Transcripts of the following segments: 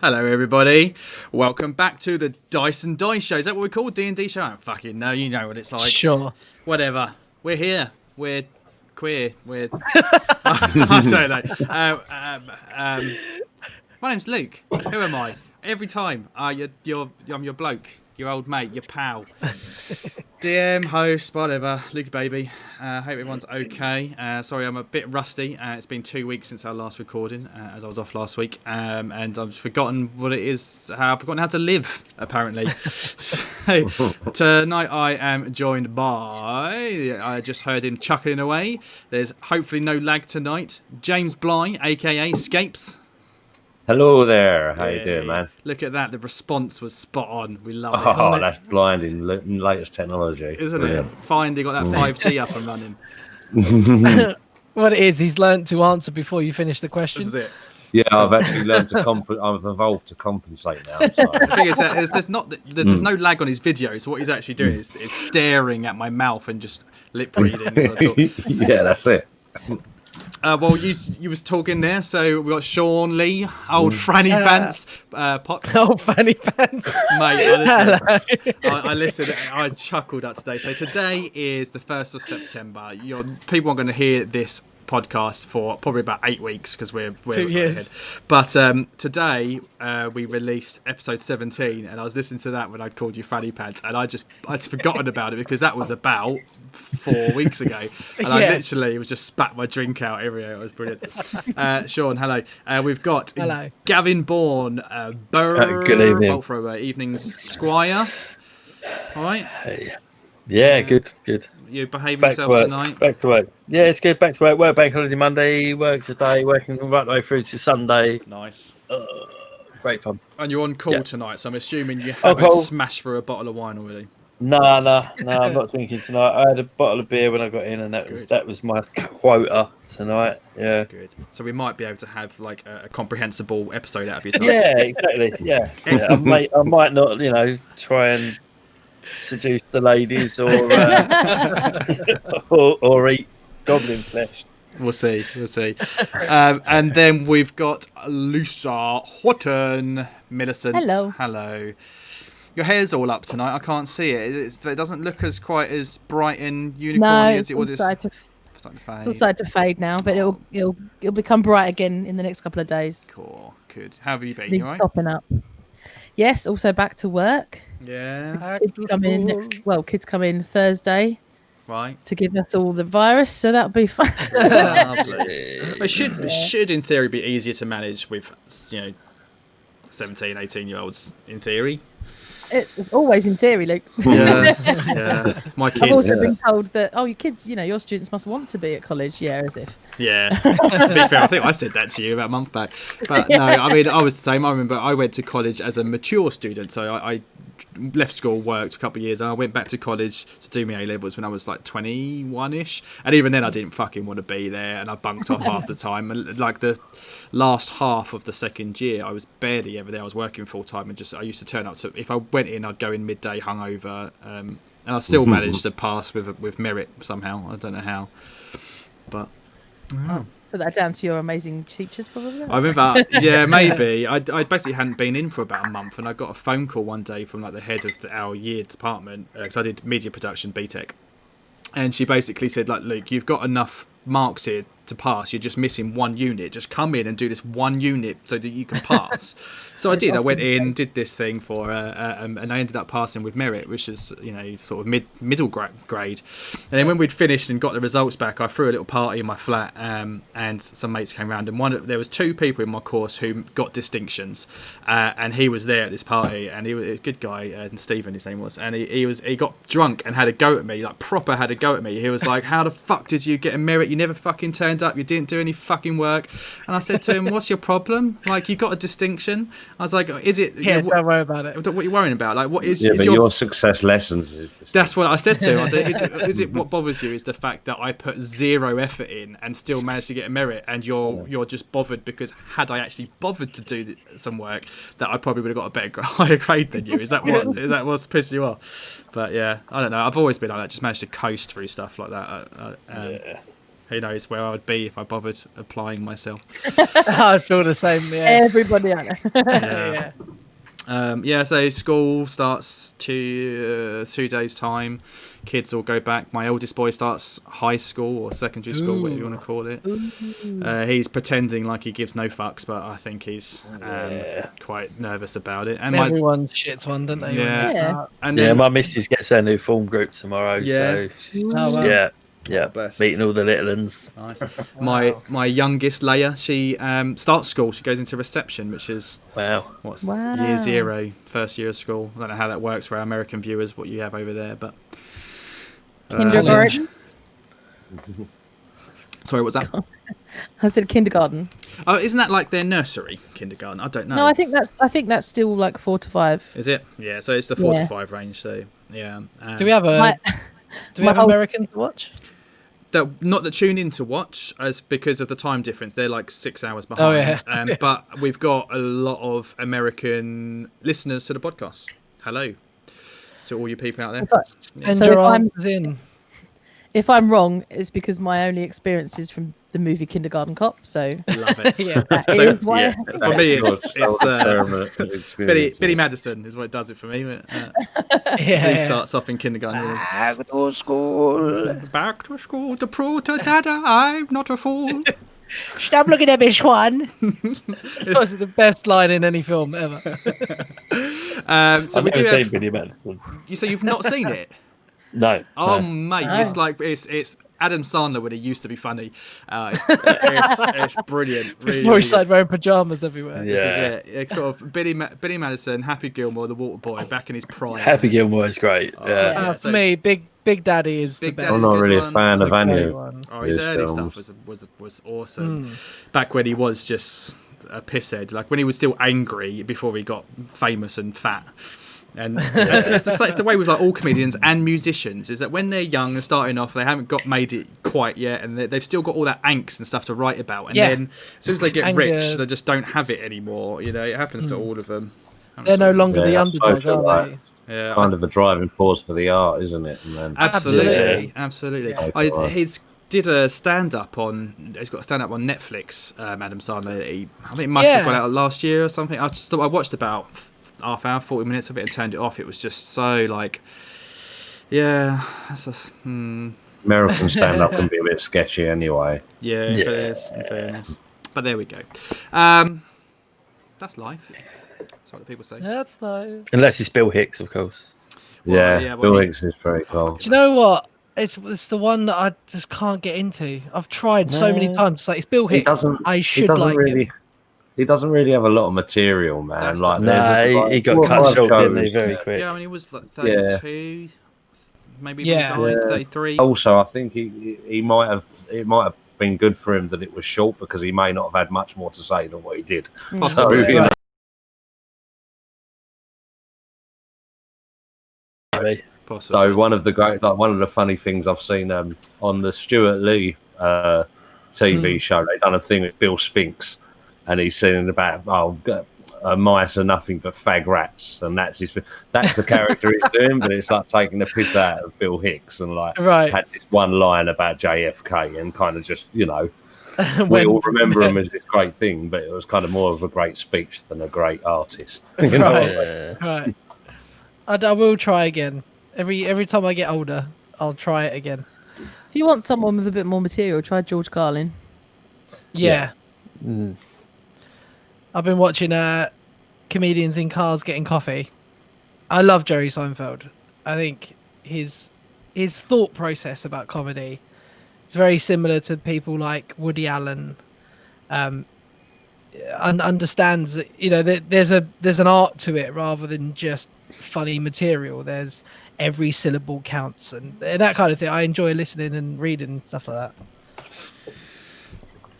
Hello, everybody. Welcome back to the Dice and Dice Show. Is that what we call D&D show? I don't fucking know. You know what it's like. Sure. Whatever. We're here. We're queer. We're... I don't know. My name's Luke. Who am I? Every time. I'm your bloke. Your old mate. Your pal. DM, host, whatever. Luke baby. Hope everyone's okay. Sorry, I'm a bit rusty. It's been 2 weeks since our last recording, as I was off last week. And I've forgotten what it is. I've forgotten how to live, apparently. So, tonight I am joined by, I just heard him chuckling away. There's hopefully no lag tonight. James Bly, a.k.a. Scapes. Hello there. How you doing, man? Look at that. The response was spot on. We love it. Oh, that's blinding. Latest technology. Isn't it? Finally got that 5G up and running. What it is, he's learnt to answer before you finish the question. This is it. Yeah, I've actually learned to I've evolved to compensate now. So. The thing is, there's no lag on his video, so what he's actually doing is staring at my mouth and just lip reading. Yeah, that's it. Well, you was talking there, so we got Sean Lee, old Franny Pants, Old Fanny Pants, mate. I listened. I chuckled at today. So today is the 1st of September. People are going to hear this podcast for probably about 8 weeks because we're 2 years. Ahead. But today we released episode 17, and I was listening to that when I called you Fanny Pants, and I'd forgotten about it because that was about 4 weeks ago, and I literally was just spat my drink out everywhere. It was brilliant. Sean, hello. We've got hello. Gavin Bourne, good evening. Bolt Thrower, Evening Squire. All right. Hey. Yeah, good. You behaving Back to yourself work. tonight? Back to work. Yeah, it's good. Back to work. Work bank holiday Monday. Work today. Working right the way through to Sunday. Nice. Great fun. And you're on call tonight, so I'm assuming you haven't smashed through a bottle of wine already. No, I'm not drinking tonight. I had a bottle of beer when I got in, and that was my quota tonight. Yeah. Good. So we might be able to have like a comprehensible episode out of you tonight. Yeah, exactly. Yeah. I might not, try and seduce the ladies or or eat goblin flesh. We'll see. And then we've got Lucia, Horton, Millicent. Hello. Your hair's all up tonight. I can't see it. It doesn't look as quite as bright and unicorny as it was. It's all started to fade now, but it'll become bright again in the next couple of days. Cool. Good. How have you been? You all right? Stopping up. Yes, also back to work. Yeah. Kids come in Thursday. Right. To give us all the virus, so that'll be fun. It should in theory be easier to manage with 17, 18-year-olds in theory. It's always in theory, Luke. Yeah. My kids. I've also been told that your kids, your students must want to be at college. Yeah, as if. Yeah. To be fair, I think I said that to you about a month back. But no, I mean, I was the same. I remember I went to college as a mature student, so I left school, worked a couple of years, and I went back to college to do my A-levels when I was like 21-ish, and even then I didn't fucking want to be there, and I bunked off half the time, and like the last half of the second year I was barely ever there. I was working full-time, and I used to turn up, so if I went in I'd go in midday hungover, and I still managed to pass with merit somehow. I don't know how, but put that down to your amazing teachers, probably. I remember, maybe. I basically hadn't been in for about a month, and I got a phone call one day from like the head of our year department, because I did media production BTEC, and she basically said, like, Luke, you've got enough marks here to pass. You're just missing one unit. Just come in and do this one unit so that you can pass. So I did. I went in, did this thing for, and I ended up passing with merit, which is sort of middle grade. And then when we'd finished and got the results back, I threw a little party in my flat, and some mates came round, and there was 2 people in my course who got distinctions, and he was there at this party, and he was a good guy, and Stephen his name was, and he got drunk and had a go at me, like proper had a go at me. He was like, "How the fuck did you get a merit? You never fucking turned up. You didn't do any fucking work." And I said to him, "What's your problem? Like, you got a distinction." I was like, "Is it?" Yeah, don't worry about it. What are you worrying about? Like, what is? Yeah, but your success lessons is. That's what I said to him. I said, "Is it what bothers you? Is the fact that I put 0 effort in and still managed to get a merit, and you're just bothered because had I actually bothered to do some work, that I probably would have got a higher grade than you? Is that what's pissing you off?" But yeah, I don't know. I've always been like that. Just managed to coast through stuff like that. who knows where I would be if I bothered applying myself. I feel the same. Yeah. Everybody I know. Yeah. So school starts 2 days' time. Kids all go back. My oldest boy starts high school or secondary school, whatever you want to call it. He's pretending like he gives no fucks, but I think he's quite nervous about it. And everyone shits one, don't they? Yeah. When they start? And then, my missus gets her new form group tomorrow. Yeah. So she's wow. yeah, meeting all the little uns. Nice. My youngest, Leia, she starts school. She goes into reception, which is year 0, first year of school. I don't know how that works for our American viewers, what you have over there, but kindergarten. Sorry, what's that? I said kindergarten. Oh, isn't that like their nursery kindergarten? I don't know. No, I think that's still like 4 to 5. Is it? Yeah, so it's the 4 to 5 range. So yeah. Do we have Americans to watch? Not that tune in to watch, as because of the time difference. They're like 6 hours behind. Oh, yeah. But we've got a lot of American listeners to the podcast. Hello to all you people out there. Send your answers in. If I'm wrong, it's because my only experience is from the movie Kindergarten Cop. So love it. Yeah. Is why For me, it's Billy Madison is what does it for me. He starts off in kindergarten. Back to school. Back to school. The proto dada. I'm not a fool. Stop looking at me, Schwan. It's probably the best line in any film ever. So we do have Billy Madison. You say you've not seen it? No. Oh, mate, it's like it's Adam Sandler when he used to be funny. It's brilliant. Really, Before he started wearing pajamas everywhere. Yeah. This is it. It's sort of Billy Madison, Happy Gilmore, the Water Boy, back in his prime. Happy Gilmore is great. For me, Big Daddy is the best. I'm not really a fan of any of his early films. stuff was awesome. Back when he was just a pisshead, like when he was still angry before he got famous and fat. And it's the way with like all comedians and musicians is that when they're young and starting off, they haven't made it quite yet, and they've still got all that angst and stuff to write about. And then as soon as they get rich, they just don't have it anymore. You know, it happens to all of them. They're no longer the underdog, are they? Yeah, kind of a driving force for the art, isn't it? And then, absolutely. Yeah. He's did a stand-up on. He's got a stand-up on Netflix. Adam Sandler. I think it must have gone out last year or something. I watched about half hour, 40 minutes of it and turned it off. It was just so like, that's just, American stand-up can be a bit sketchy anyway. Yeah, in fairness. But there we go. That's life. That's what the people say. That's life. Unless it's Bill Hicks, of course. Bill Hicks is very cool. Do you know what? It's the one that I just can't get into. I've tried so many times. It's like, it's Bill Hicks. I should like him. He doesn't really have a lot of material, man. He got cut short, didn't he? Very quick. Yeah, I mean, he was like 32, maybe when he died, 33. Also, I think it might have been good for him that it was short because he may not have had much more to say than what he did. Possibly. So one of the funny things I've seen on the Stuart Lee TV show, they've done a thing with Bill Spinks. And he's saying about mice are nothing but fag rats, and that's the character he's doing. But it's like taking the piss out of Bill Hicks and had this one line about JFK and kind of just we all remember him as this great thing, but it was kind of more of a great speech than a great artist. Right. I will try again. Every time I get older, I'll try it again. If you want someone with a bit more material, try George Carlin. Yeah. I've been watching comedians in cars getting coffee. I love Jerry Seinfeld. I think his thought process about comedy is very similar to people like Woody Allen. Understands that there's an art to it rather than just funny material. There's every syllable counts and that kind of thing. I enjoy listening and reading and stuff like that.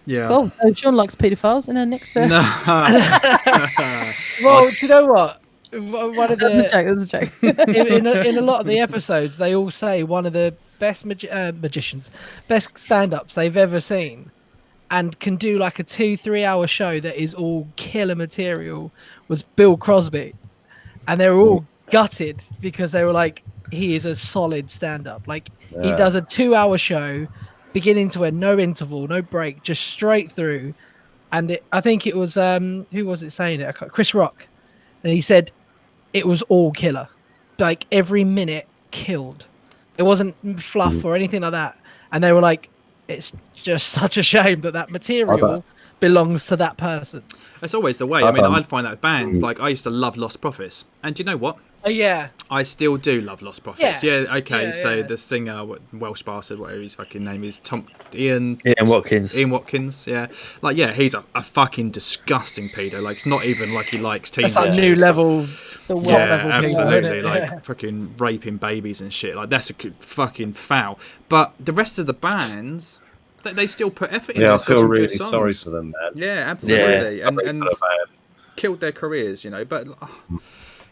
Yeah. Cool. So Sean likes paedophiles in our next. No. Well, do you know what? One of That's a joke. in a lot of the episodes, they all say one of the best magicians, best stand-ups they've ever seen, and can do like a 2-3 hour show that is all killer material was Bill Crosby, and they were all gutted because they were like, he is a solid stand-up. Like he does a 2 hour show. beginning to end, no interval, no break, just straight through. And I think it was who was it saying it? Chris Rock, and he said it was all killer, like every minute killed. It wasn't fluff or anything like that. And they were like, it's just such a shame that material belongs to that person. It's always the way. I mean, I find that with bands, like I used to love Lost Prophets, and do you know what? Yeah, I still do love Lost Prophets. Yeah, okay. Yeah, so yeah. the singer, Welsh bastard, whatever his fucking name is, Ian Watkins. Ian Watkins. Yeah, like he's a fucking disgusting pedo. Like not even like he likes teenagers. that's like new level. The world level absolutely. People, like fucking raping babies and shit. Like that's a fucking foul. But the rest of the bands, they still put effort in. Yeah, I There's still feel some really good songs. sorry for them, man. Yeah, absolutely. Yeah. And killed their careers, you know. But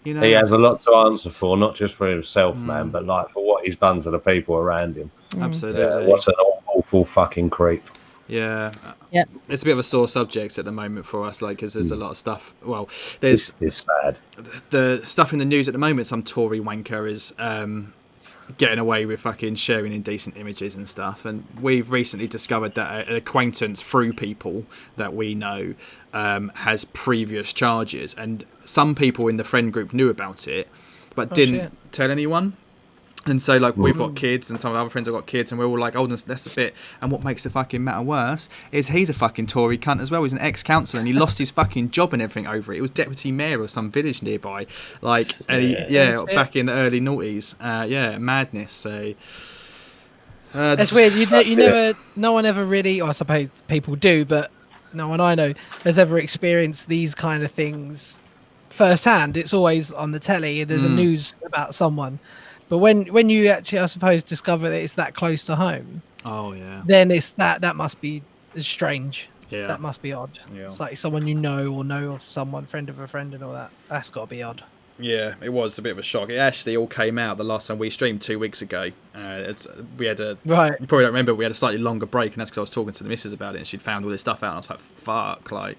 you know, he has a lot to answer for, not just for himself, man, but like for what he's done to the people around him. Absolutely. Yeah, what an awful fucking creep. Yeah. Yep. It's a bit of a sore subject at the moment for us, like, because there's a lot of stuff. Well, there's It's sad. the stuff in the news at the moment. Some Tory wanker is getting away with fucking sharing indecent images and stuff. And we've recently discovered that an acquaintance through people that we know has previous charges. And some people in the friend group knew about it, but didn't tell anyone. And so, like, we've got kids, and some of our other friends have got kids, and we're all like, oh, that's a bit. And what makes the fucking matter worse is he's a fucking Tory cunt as well. He's an ex-councillor, and he lost his fucking job and everything over it. It was deputy mayor of some village nearby. Like, and he, back in the early noughties. Madness. So. It's weird. You never. No one ever really. Or I suppose people do, but no one I know has ever experienced these kind of things firsthand. It's always on the telly. There's a news about someone. But when you actually, I suppose, discover that it's that close to home, then it's that must be strange. Yeah, that must be odd. Yeah. It's like someone you know or know of someone, friend of a friend, and all that. That's got to be odd. Yeah, it was a bit of a shock. It actually all came out the last time we streamed 2 weeks ago. We had a you probably don't remember. We had a slightly longer break, and that's because I was talking to the missus about it, and she'd found all this stuff out. And I was like, "Fuck!" Like,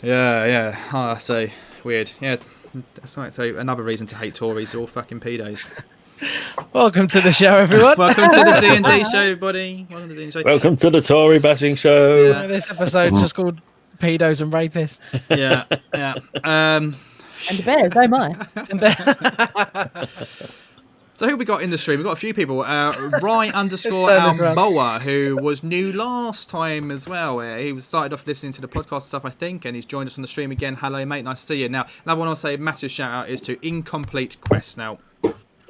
yeah. So weird. Yeah. That's right. So another reason to hate Tories, all fucking pedos. Welcome to the show, everyone. Welcome to the D&D show, buddy. Welcome to the D&D show. Welcome to the Tory bashing show. Yeah. This episode's just called pedos and rapists. Yeah. And the bears, oh my. So who we got in the stream? We've got a few people. Rye_Almoa, who was new last time as well. He started off listening to the podcast stuff, I think, and he's joined us on the stream again. Hello, mate. Nice to see you. Now, another one I'll say a massive shout out is to Incomplete Quest. Now,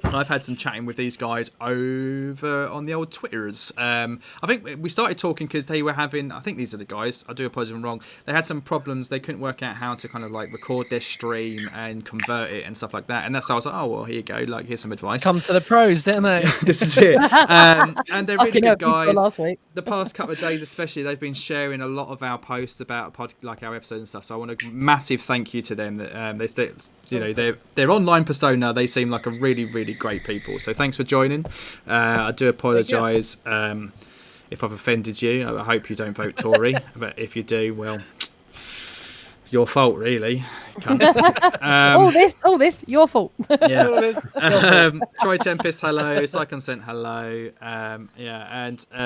I've had some chatting with these guys over on the old Twitters. I think we started talking because they were having, I think these are the guys, I do apologise if I'm wrong, they had some problems. They couldn't work out how to kind of like record their stream and convert it and stuff like that. And that's how I was like, oh, well, here you go, like, here's some advice. Come to the pros, didn't they? This is it. And they're really good guys. Last week. The past couple of days especially, they've been sharing a lot of our posts about like our episodes and stuff. So I want a massive thank you to them. That their online persona, they seem like a really, really great people. So thanks for joining. I do apologise if I've offended you. I hope you don't vote Tory, but if you do, well, your fault, really. All this, your fault. Yeah. Troy Tempest, hello. Psyconsent, hello.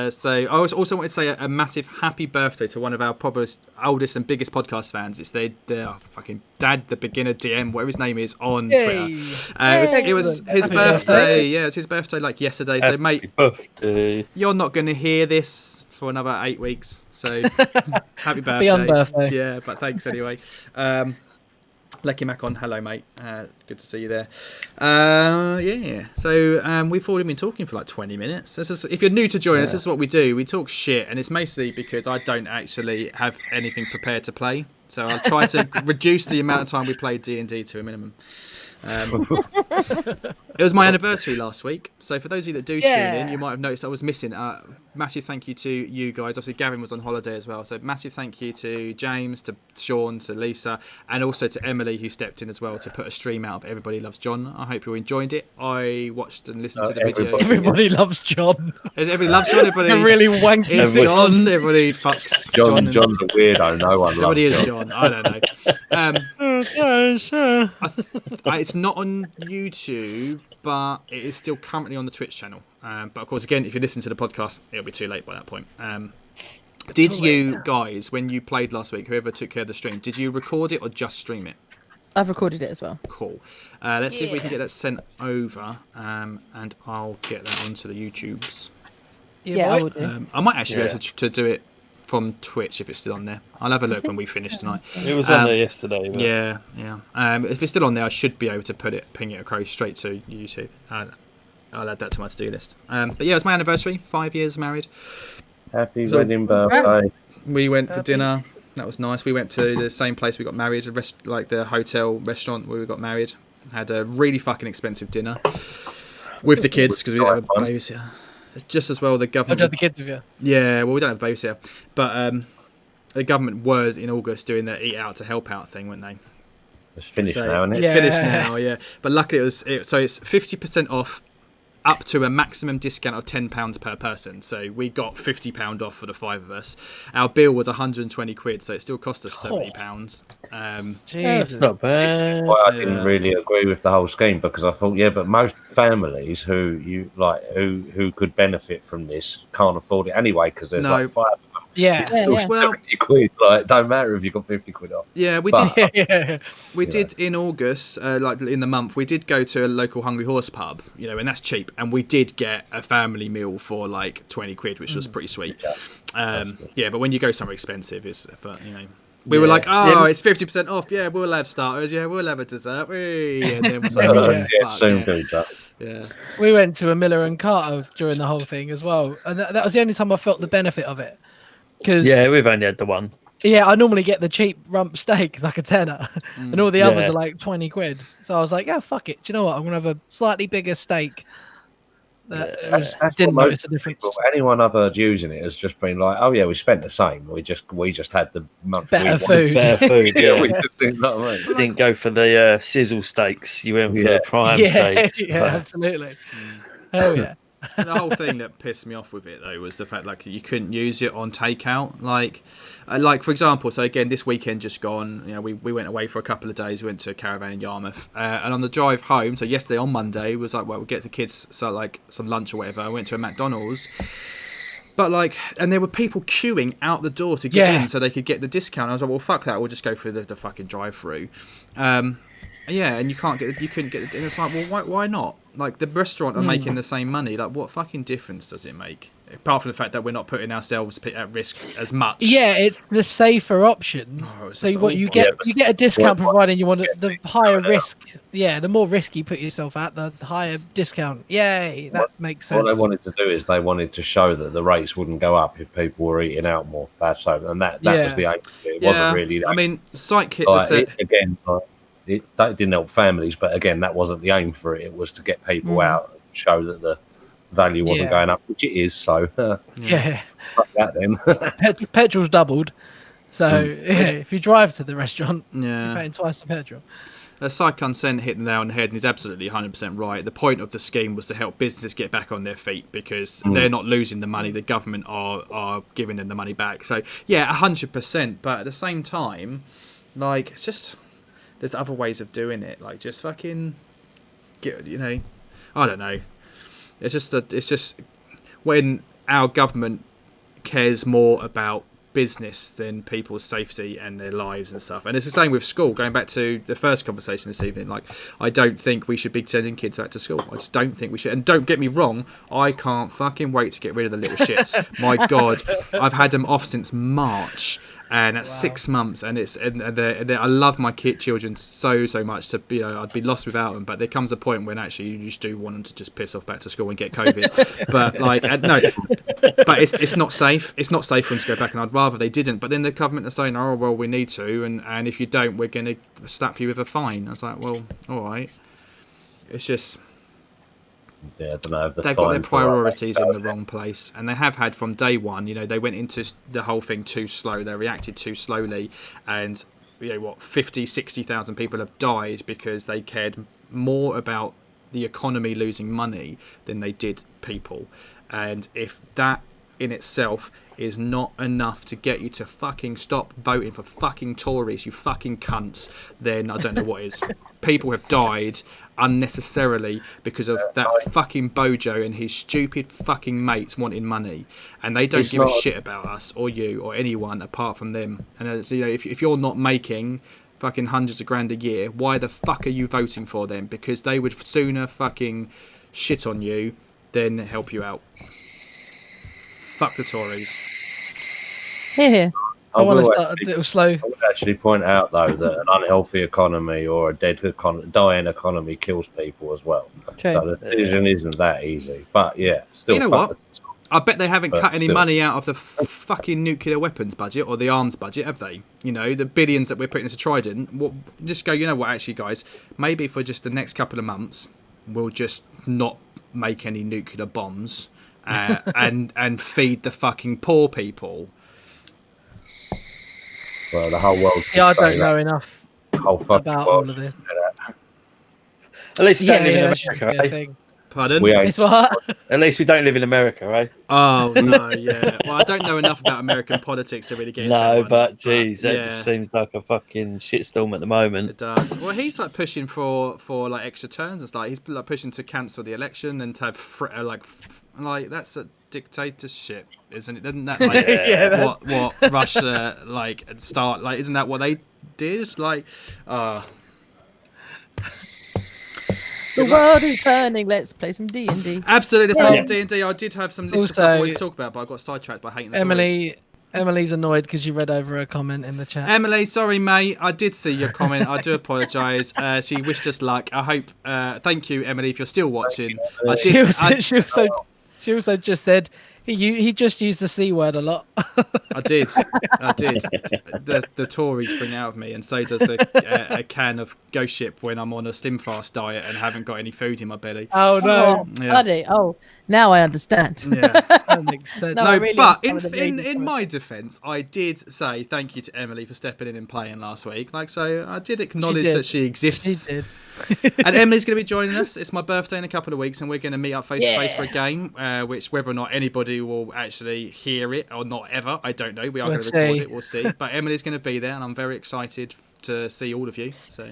So I also wanted to say a massive happy birthday to one of our probably oldest and biggest podcast fans. It's their fucking dad, the beginner DM, whatever his name is, on Twitter. It was his birthday. Yeah, it's his birthday like yesterday. So, mate, birthday. You're not going to hear this for another 8 weeks. So happy birthday. Beyond birthday. Yeah, but thanks anyway. Lecky Macon, hello mate. Good to see you there. So we've already been talking for like 20 minutes. If you're new to join us, this is what we do. We talk shit, and it's mostly because I don't actually have anything prepared to play. So I'll try to reduce the amount of time we play D&D to a minimum. It was my anniversary last week, so for those of you that do tune in, you might have noticed I was missing. Massive thank you to you guys. Obviously Gavin was on holiday as well, so massive thank you to James, to Sean, to Lisa, and also to Emily, who stepped in as well to put a stream out of Everybody Loves John. I hope you enjoyed it. I watched and listened to the video. Everybody loves John. Everybody loves John. Everybody really wanky. Is John. Everybody fucks John. John's a weirdo. No one loves Everybody is John. I don't know. It's not on YouTube, but it is still currently on the Twitch channel. But of course, again, if you listen to the podcast, it'll be too late by that point. Did you guys, when you played last week, whoever took care of the stream, did you record it or just stream it? I've recorded it as well. Cool. Let's see if we can get that sent over, and I'll get that onto the YouTubes. Yeah, I will do. I might actually be able to do it from Twitch if it's still on there. I'll have a look when we finish tonight. It was on there yesterday. But... Yeah. If it's still on there, I should be able to ping it across straight to YouTube. I'll add that to my to-do list. But yeah, it was my anniversary. 5 years married. Happy wedding birthday. We went for dinner. That was nice. We went to the same place we got married, like the hotel restaurant where we got married. Had a really fucking expensive dinner with the kids because we didn't have a babysitter. It's just as well the government. I'd have the kids with you. Yeah, well, we don't have a babysitter, but the government were in August doing their eat out to help out thing, weren't they? It's finished now, isn't it? It's finished now, yeah. But luckily, it's 50% off. Up to a maximum discount of £10 per person. So we got £50 off for the 5 of us. Our bill was 120 quid, so it still cost us £70. That's not bad. Well, I didn't really agree with the whole scheme because I thought, but most families who could benefit from this can't afford it anyway because there's like 5 of them. Yeah. Well, 70 quid. Like, don't matter if you got 50 quid off. Yeah, we did. We did in August, like in the month, we did go to a local Hungry Horse pub, and that's cheap. And we did get a family meal for like 20 quid, which was pretty sweet. But when you go somewhere expensive, it's we were like, it's 50% off. Yeah, we'll have starters. Yeah, we'll have a dessert. And then we're like, we went to a Miller and Carter during the whole thing as well, and that was the only time I felt the benefit of it. We've only had the one. Yeah, I normally get the cheap rump steak, it's like a tenner, and all the others are like 20 quid. So I was like, fuck it. Do you know what? I'm gonna have a slightly bigger steak. Didn't notice the difference. Anyone I've heard using it has just been like, we spent the same. We just had the better food. Yeah, we just didn't You didn't go for the sizzle steaks. You went for the prime steaks. Yeah, absolutely. Hell yeah. The whole thing that pissed me off with it though was the fact like you couldn't use it on takeout. Like for example, so again this weekend just gone, we went away for a couple of days. We went to a caravan in Yarmouth, and on the drive home, so yesterday on Monday was like, we'll get the kids some lunch or whatever. I went to a McDonald's, but and there were people queuing out the door to get in so they could get the discount. I was like, well, fuck that, we'll just go through the fucking drive-through. And you couldn't get it. And it's like, well, why not? Like, the restaurant are making the same money. Like, what fucking difference does it make? Apart from the fact that we're not putting ourselves at risk as much. Yeah, it's the safer option. So what you get a discount providing you want the higher risk. Yeah, the more risk you put yourself at, the higher discount. Yay, that makes sense. What they wanted to do is they wanted to show that the rates wouldn't go up if people were eating out more. That was the aim. It wasn't really. I mean, Psych it didn't help families, but again, that wasn't the aim for it. It was to get people out and show that the value wasn't going up, which it is. So fuck that then. Petrol's doubled. So if you drive to the restaurant, you're paying twice the petrol. Saikon Sen hit the nail on the head, and he's absolutely 100% right. The point of the scheme was to help businesses get back on their feet because they're not losing the money. The government are giving them the money back. So, 100%. But at the same time, it's just... There's other ways of doing it, like just fucking get, I don't know. It's just when our government cares more about business than people's safety and their lives and stuff. And it's the same with school. Going back to the first conversation this evening, I don't think we should be sending kids back to school. I just don't think we should. And don't get me wrong, I can't fucking wait to get rid of the little shits. My God, I've had them off since March. And that's 6 months, and I love my children so much. I'd be lost without them. But there comes a point when actually you just do want them to just piss off back to school and get COVID. But no, but it's not safe. It's not safe for them to go back, and I'd rather they didn't. But then the government are saying, oh well, we need to, and if you don't, we're going to slap you with a fine. I was like, well, all right. It's just. I don't know. They've got their priorities in the wrong place, and they have had from day one. They went into the whole thing too slow. They reacted too slowly, and 50,000-60,000 people have died because they cared more about the economy losing money than they did people. And if that in itself is not enough to get you to fucking stop voting for fucking Tories, you fucking cunts, then I don't know what is. People have died unnecessarily because of that fucking Bojo and his stupid fucking mates wanting money, and they don't give a shit about us or you or anyone apart from them. And if you're not making fucking hundreds of grand a year, why the fuck are you voting for them? Because they would sooner fucking shit on you than help you out. Fuck the Tories. Here. I want to start a little slow. I would actually point out, though, that an unhealthy economy or a dying economy kills people as well. True. So the decision isn't that easy. But yeah, still. You know what? I bet they haven't cut any money out of the fucking nuclear weapons budget or the arms budget, have they? You know, the billions that we're putting into Trident. Just go, you know what, actually, guys, maybe for just the next couple of months, we'll just not make any nuclear bombs and feed the fucking poor people. Well, the whole world. Yeah, I don't know enough about all of this. At least we don't live in America, right? Pardon? It's what? At least we don't live in America, right? Oh, no, yeah. Well, I don't know enough about American politics to really get into No, one, but geez, that just seems like a fucking shitstorm at the moment. It does. Well, he's like pushing for like extra terms and stuff. He's like pushing to cancel the election and to have like that's a dictatorship, isn't it? Isn't that like what Russia start like? Isn't that what they did? Like, the world is turning. Let's play some D&D. Absolutely, let's play some D&D. I did have some lists of stuff I wanted to talk about, but I got sidetracked by hating the Tories. Emily's annoyed because you read over her comment in the chat. Emily, sorry, mate. I did see your comment. I do apologise. She wished us luck. I hope. Thank you, Emily, if you're still watching. She also just said he just used the C word a lot. I did. The Tories bring out of me, and so does a can of Ghost Ship when I'm on a slim fast diet and haven't got any food in my belly. Oh no! Bloody! Oh, now I understand. Yeah, that makes sense. No, really, but in my defence, I did say thank you to Emily for stepping in and playing last week. So I did acknowledge that she exists. She did. And Emily's going to be joining us. It's my birthday in a couple of weeks, and we're going to meet up face to face for a game. Which whether or not anybody will actually hear it or not ever, I don't know. We are going to record it. We'll see. But Emily's going to be there, and I'm very excited to see all of you. So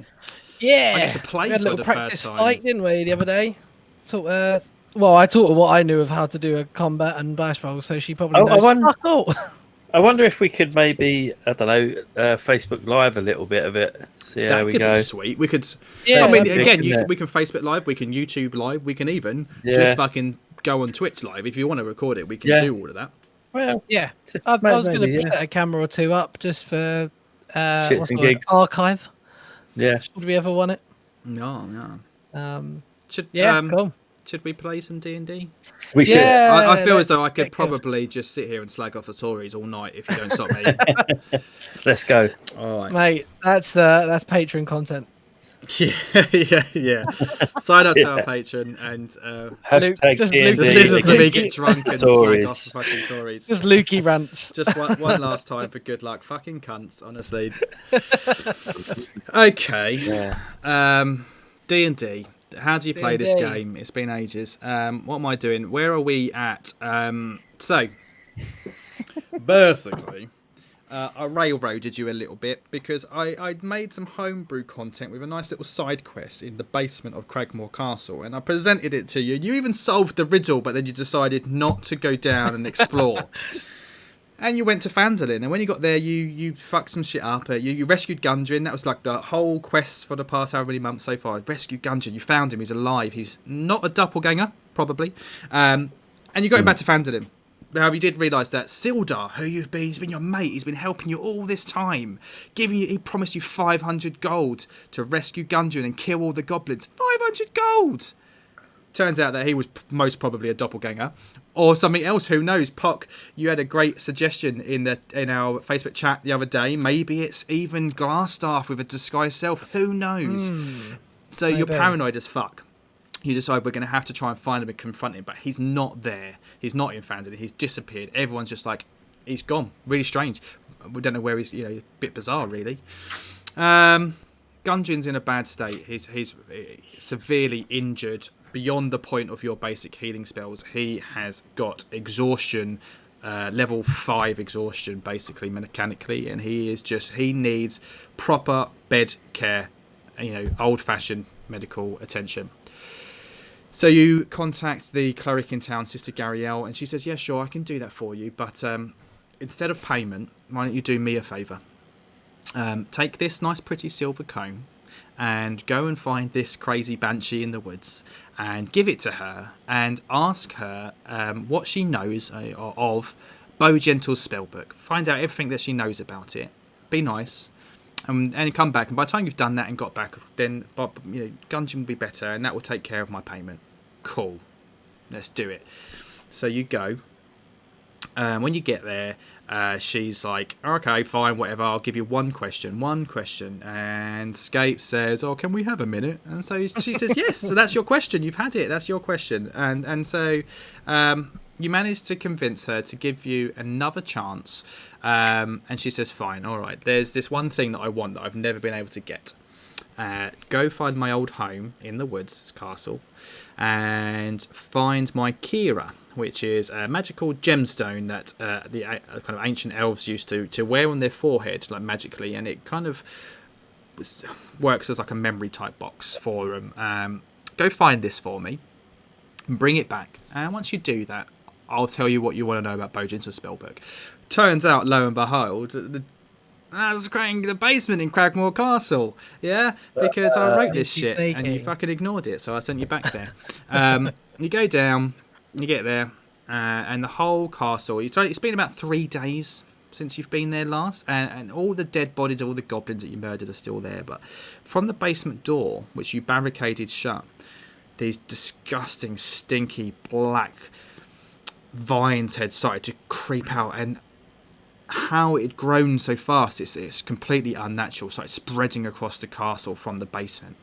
yeah, I get to play we had a for little the practice first time. fight, didn't we, the other day? I taught her what I knew of how to do a combat and dice roll, so she probably knows. Fuck all. I wonder if we could maybe, I don't know, Facebook Live a little bit of it. See how we go. That could be sweet. We could. Yeah, I mean, again, we can Facebook Live, we can YouTube Live, we can even just fucking go on Twitch Live. If you want to record it, we can do all of that. Well, yeah. I was going to set a camera or two up just for shits and gigs. Archive. Yeah. Should we ever want it? No. Cool. Should we play some D&D? We should. I feel as though I could probably just sit here and slag off the Tories all night if you don't stop me. Let's go. All right. Mate, that's Patreon content. Yeah. Sign up to our Patreon and just listen to me get drunk and slag off the fucking Tories. Just Lukey rants. Just one last time for good luck. Fucking cunts, honestly. Okay. Yeah. D&D. How do you play this game? It's been ages. What am I doing? Where are we at? So, basically, I railroaded you a little bit because I'd made some homebrew content with a nice little side quest in the basement of Cragmaw Castle, and I presented it to you. You even solved the riddle, but then you decided not to go down and explore. And you went to Phandalin, and when you got there, you fucked some shit up. You rescued Gundren. That was like the whole quest for the past however many months so far. Rescued Gundren. You found him. He's alive. He's not a doppelganger, probably. And you got him back to Phandalin. However, you did realise that Sildar, who he's been your mate. He's been helping you all this time. He promised you 500 gold to rescue Gundren and kill all the goblins. 500 gold! Turns out that he was most probably a doppelganger or something else. Who knows? Pock, you had a great suggestion in our Facebook chat the other day. Maybe it's even Glassstaff with a disguised self. Who knows? So maybe. You're paranoid as fuck. You decide we're going to have to try and find him and confront him, but he's not there. He's not in Phandalin. He's disappeared. Everyone's just like, he's gone. Really strange. We don't know where he's. A bit bizarre, really. Gundren's in a bad state. He's severely injured beyond the point of your basic healing spells. He has got exhaustion level 5 exhaustion, basically mechanically, and he needs proper bed care, old-fashioned medical attention. So you contact the cleric in town, Sister Garielle, and she says, yeah, sure, I can do that for you, but instead of payment, why don't you do me a favour? Take this nice pretty silver comb and go and find this crazy banshee in the woods and give it to her and ask her what she knows of Bowgentle's spellbook. Find out everything that she knows about it. Be nice. And come back. And by the time you've done that and got back, then Gungeon will be better and that will take care of my payment. Cool. Let's do it. So you go. When you get there, she's like, okay, fine, whatever, I'll give you one question. And Scape says, oh, can we have a minute? And so she says, yes, so that's your question. You've had it. That's your question. And so you manage to convince her to give you another chance. And she says, fine, all right, there's this one thing that I want that I've never been able to get. Go find my old home in the woods castle and find my Kira, which is a magical gemstone that the kind of ancient elves used to wear on their forehead, like magically, and it kind of works as like a memory type box for them. Go find this for me and bring it back, and once you do that, I'll tell you what you want to know about Bowgentle's spellbook. Turns out, lo and behold, that's creating the basement in Cragmaw Castle, yeah, because I wrote this shit and you fucking ignored it, so I sent you back there. You go down, you get there, and the whole castle, it's been about 3 days since you've been there last, and all the dead bodies, all the goblins that you murdered are still there, but from the basement door, which you barricaded shut, these disgusting, stinky, black vines had started to creep out, and how it had grown so fast, it's completely unnatural. So it's spreading across the castle from the basement.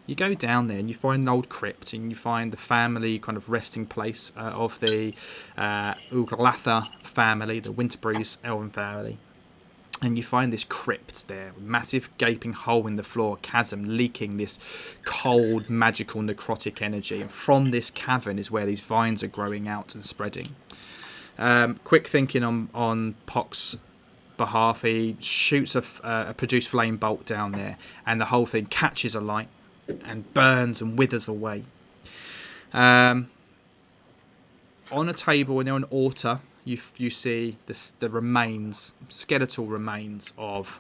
You go down there and you find an old crypt, and you find the family kind of resting place of the Uglatha family, the Winterbreeze elven family. And you find this crypt there, massive gaping hole in the floor, chasm leaking this cold, magical, necrotic energy. And from this cavern is where these vines are growing out and spreading. Quick thinking on Pock's behalf, he shoots a produced flame bolt down there, and the whole thing catches alight and burns and withers away. On a table near an altar, you see the remains, skeletal remains of,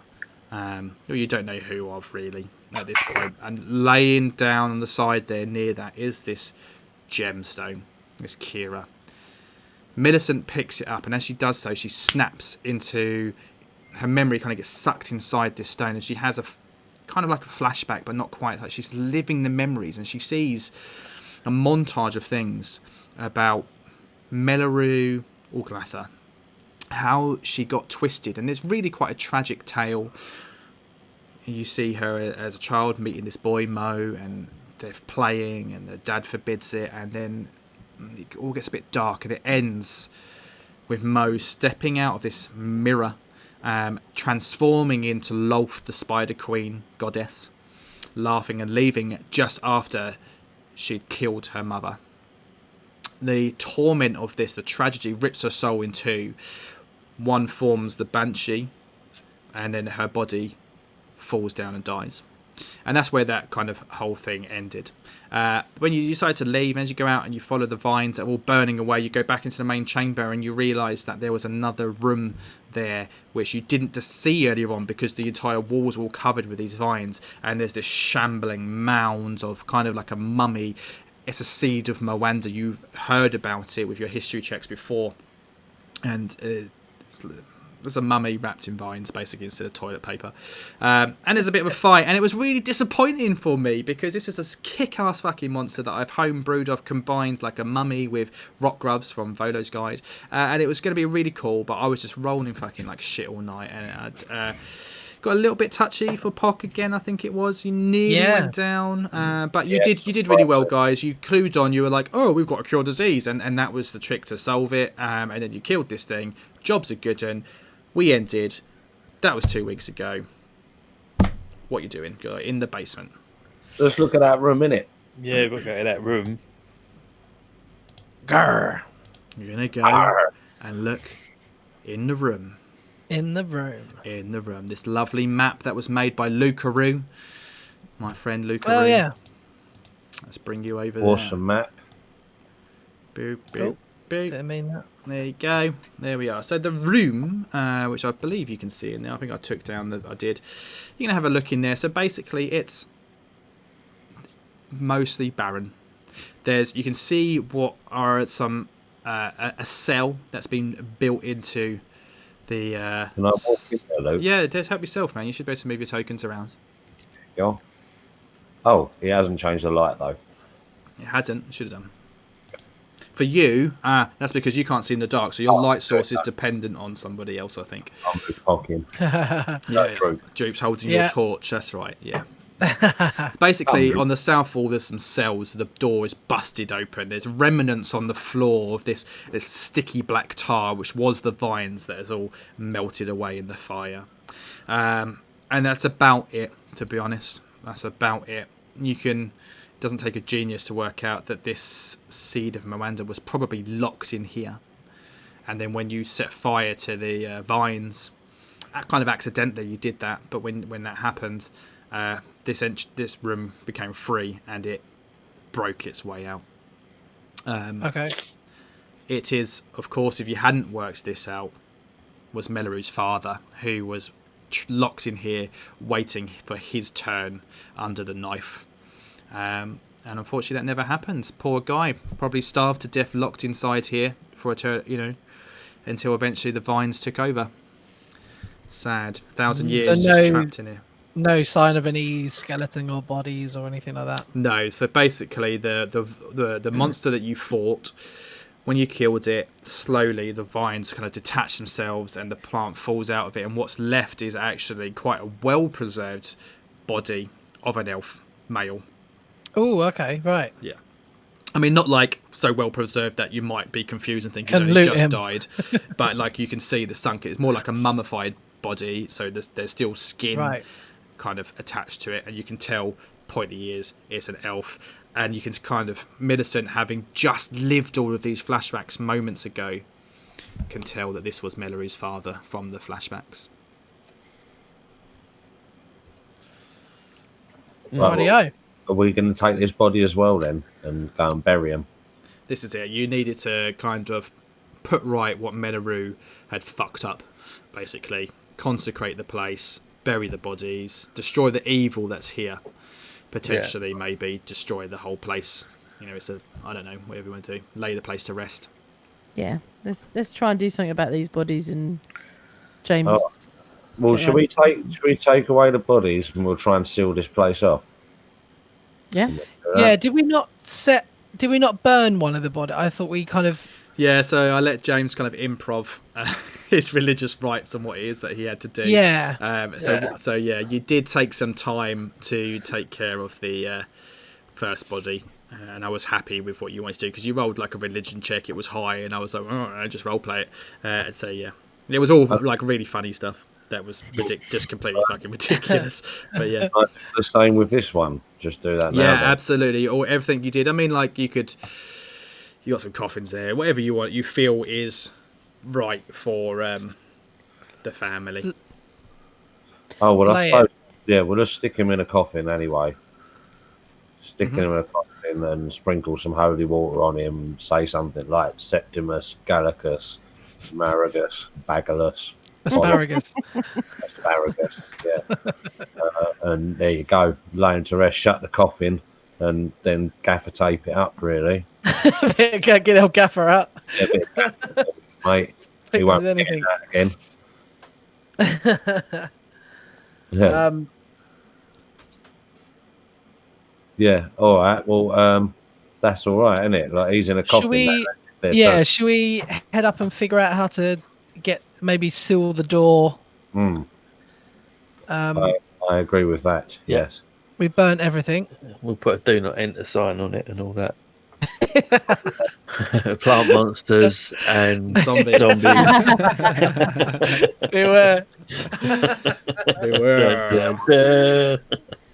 you don't know who of really at this point, and laying down on the side there near that is this gemstone, this Kira. Millicent picks it up, and as she does so, she snaps into her memory, kind of gets sucked inside this stone, and she has a kind of like a flashback, but not quite. Like she's living the memories, and she sees a montage of things about Melaru Uglatha, how she got twisted, and it's really quite a tragic tale. You see her as a child meeting this boy Mo, and they're playing, and the dad forbids it, and then it all gets a bit dark, and it ends with Mo stepping out of this mirror, transforming into Lolth, the Spider Queen goddess, laughing and leaving just after she'd killed her mother. The torment of this, the tragedy, rips her soul in two. One forms the Banshee, and then her body falls down and dies. And that's where that kind of whole thing ended. When you decide to leave, as you go out and you follow the vines that are all burning away, you go back into the main chamber and you realise that there was another room there which you didn't see earlier on because the entire walls were all covered with these vines, and there's this shambling mound of kind of like a mummy. It's a seed of Moanda. You've heard about it with your history checks before, and there's a mummy wrapped in vines, basically, instead of toilet paper. And there's a bit of a fight, and it was really disappointing for me because this is a kick-ass fucking monster that I've homebrewed. I've combined like a mummy with rock grubs from Volo's Guide, and it was going to be really cool, but I was just rolling fucking like shit all night, and I'd got a little bit touchy for Pock again. I think it was. You nearly went down, but you did really well, guys. You clued on. You were like, oh, we've got to cure disease, and that was the trick to solve it. And then you killed this thing. Job's a good one. We ended. That was 2 weeks ago. What you doing, guy? In the basement. Let's look at that room, innit? Yeah, we've got to go to that room. Grr. You're gonna go and look in the room. In the room. In the room. This lovely map that was made by Lucaroo. My friend Lucaroo. Oh, yeah. Let's bring you over Awesome map. Boop, boop, Cool. boop. Didn't mean that. There you go. There we are. So the room, which I believe you can see in there, I think I took down that I did. You can have a look in there. So basically, it's mostly barren. You can see what are some a cell that's been built into the. Can I walk in there, Luke? Yeah, just help yourself, man. You should be able to move your tokens around. Yeah. Oh, he hasn't changed the light though. It hasn't. Should have done. For you, that's because you can't see in the dark, so your light source is dependent on somebody else, I think. I'm just talking. Yeah, Droop's holding your torch. That's right. Yeah. Basically, on the south wall, there's some cells. The door is busted open. There's remnants on the floor of this sticky black tar, which was the vines that has all melted away in the fire. And that's about it, to be honest. That's about it. It doesn't take a genius to work out that this seed of Moanda was probably locked in here. And then when you set fire to the vines, kind of accidentally you did that, but when that happened, this room became free and it broke its way out. Okay. It is, of course, if you hadn't worked this out, was Melaru's father, who was locked in here waiting for his turn under the knife. And unfortunately that never happened. Poor guy, probably starved to death, locked inside here for until eventually the vines took over. Sad. 1,000 years just trapped in here. No sign of any skeleton or bodies or anything like that. No. So basically, the monster that you fought, when you killed it, slowly the vines kind of detach themselves and the plant falls out of it, and what's left is actually quite a well-preserved body of an elf male. Oh, okay, right. Yeah. I mean, not like so well preserved that you might be confused and think Can he loot just him. died, but like you can see the sunk. It's more like a mummified body, so there's still skin kind of attached to it, and you can tell pointy ears. It's an elf, and you can kind of Millicent, having just lived all of these flashbacks moments ago, can tell that this was Melaru's father from the flashbacks. Rightio. Are we going to take this body as well then and go and bury him? This is it. You needed to kind of put right what Melaru had fucked up, basically. Consecrate the place, bury the bodies, destroy the evil that's here. Potentially, maybe destroy the whole place. It's I don't know, whatever you want to do. Lay the place to rest. Yeah, let's try and do something about these bodies and James. Well, should we take away the bodies and we'll try and seal this place off? Yeah. Yeah. Did we not burn one of the bodies? I thought we kind of. Yeah. So I let James kind of improv his religious rites and what it is that he had to do. Yeah. So you did take some time to take care of the first body, and I was happy with what you wanted to do because you rolled like a religion check. It was high, and I was like, I just role play it. So yeah, it was all like really funny stuff. That was just completely fucking ridiculous. But yeah, the same with this one. Just do that now. Yeah, absolutely. Or everything you did. I mean, like you got some coffins there. Whatever you feel is right for the family. Oh well, I suppose. Yeah, we'll just stick him in a coffin anyway. Stick him in a coffin and sprinkle some holy water on him. Say something like Septimus, Gallicus, Marigus, Bagalus. Asparagus. Yeah. And there you go. Lay him to rest, shut the coffin, and then gaffer tape it up, really. Get the old gaffer out. Yeah, a bit of gaffer, mate. He won't anything. Get that again. Yeah. Yeah, all right. Well, that's all right, isn't it? Like, he's in a coffin. Should we head up and figure out how to maybe seal the door? I agree with that. Yes. We burnt everything. We'll put a do not enter sign on it and all that. Plant monsters and zombies. Beware. Beware.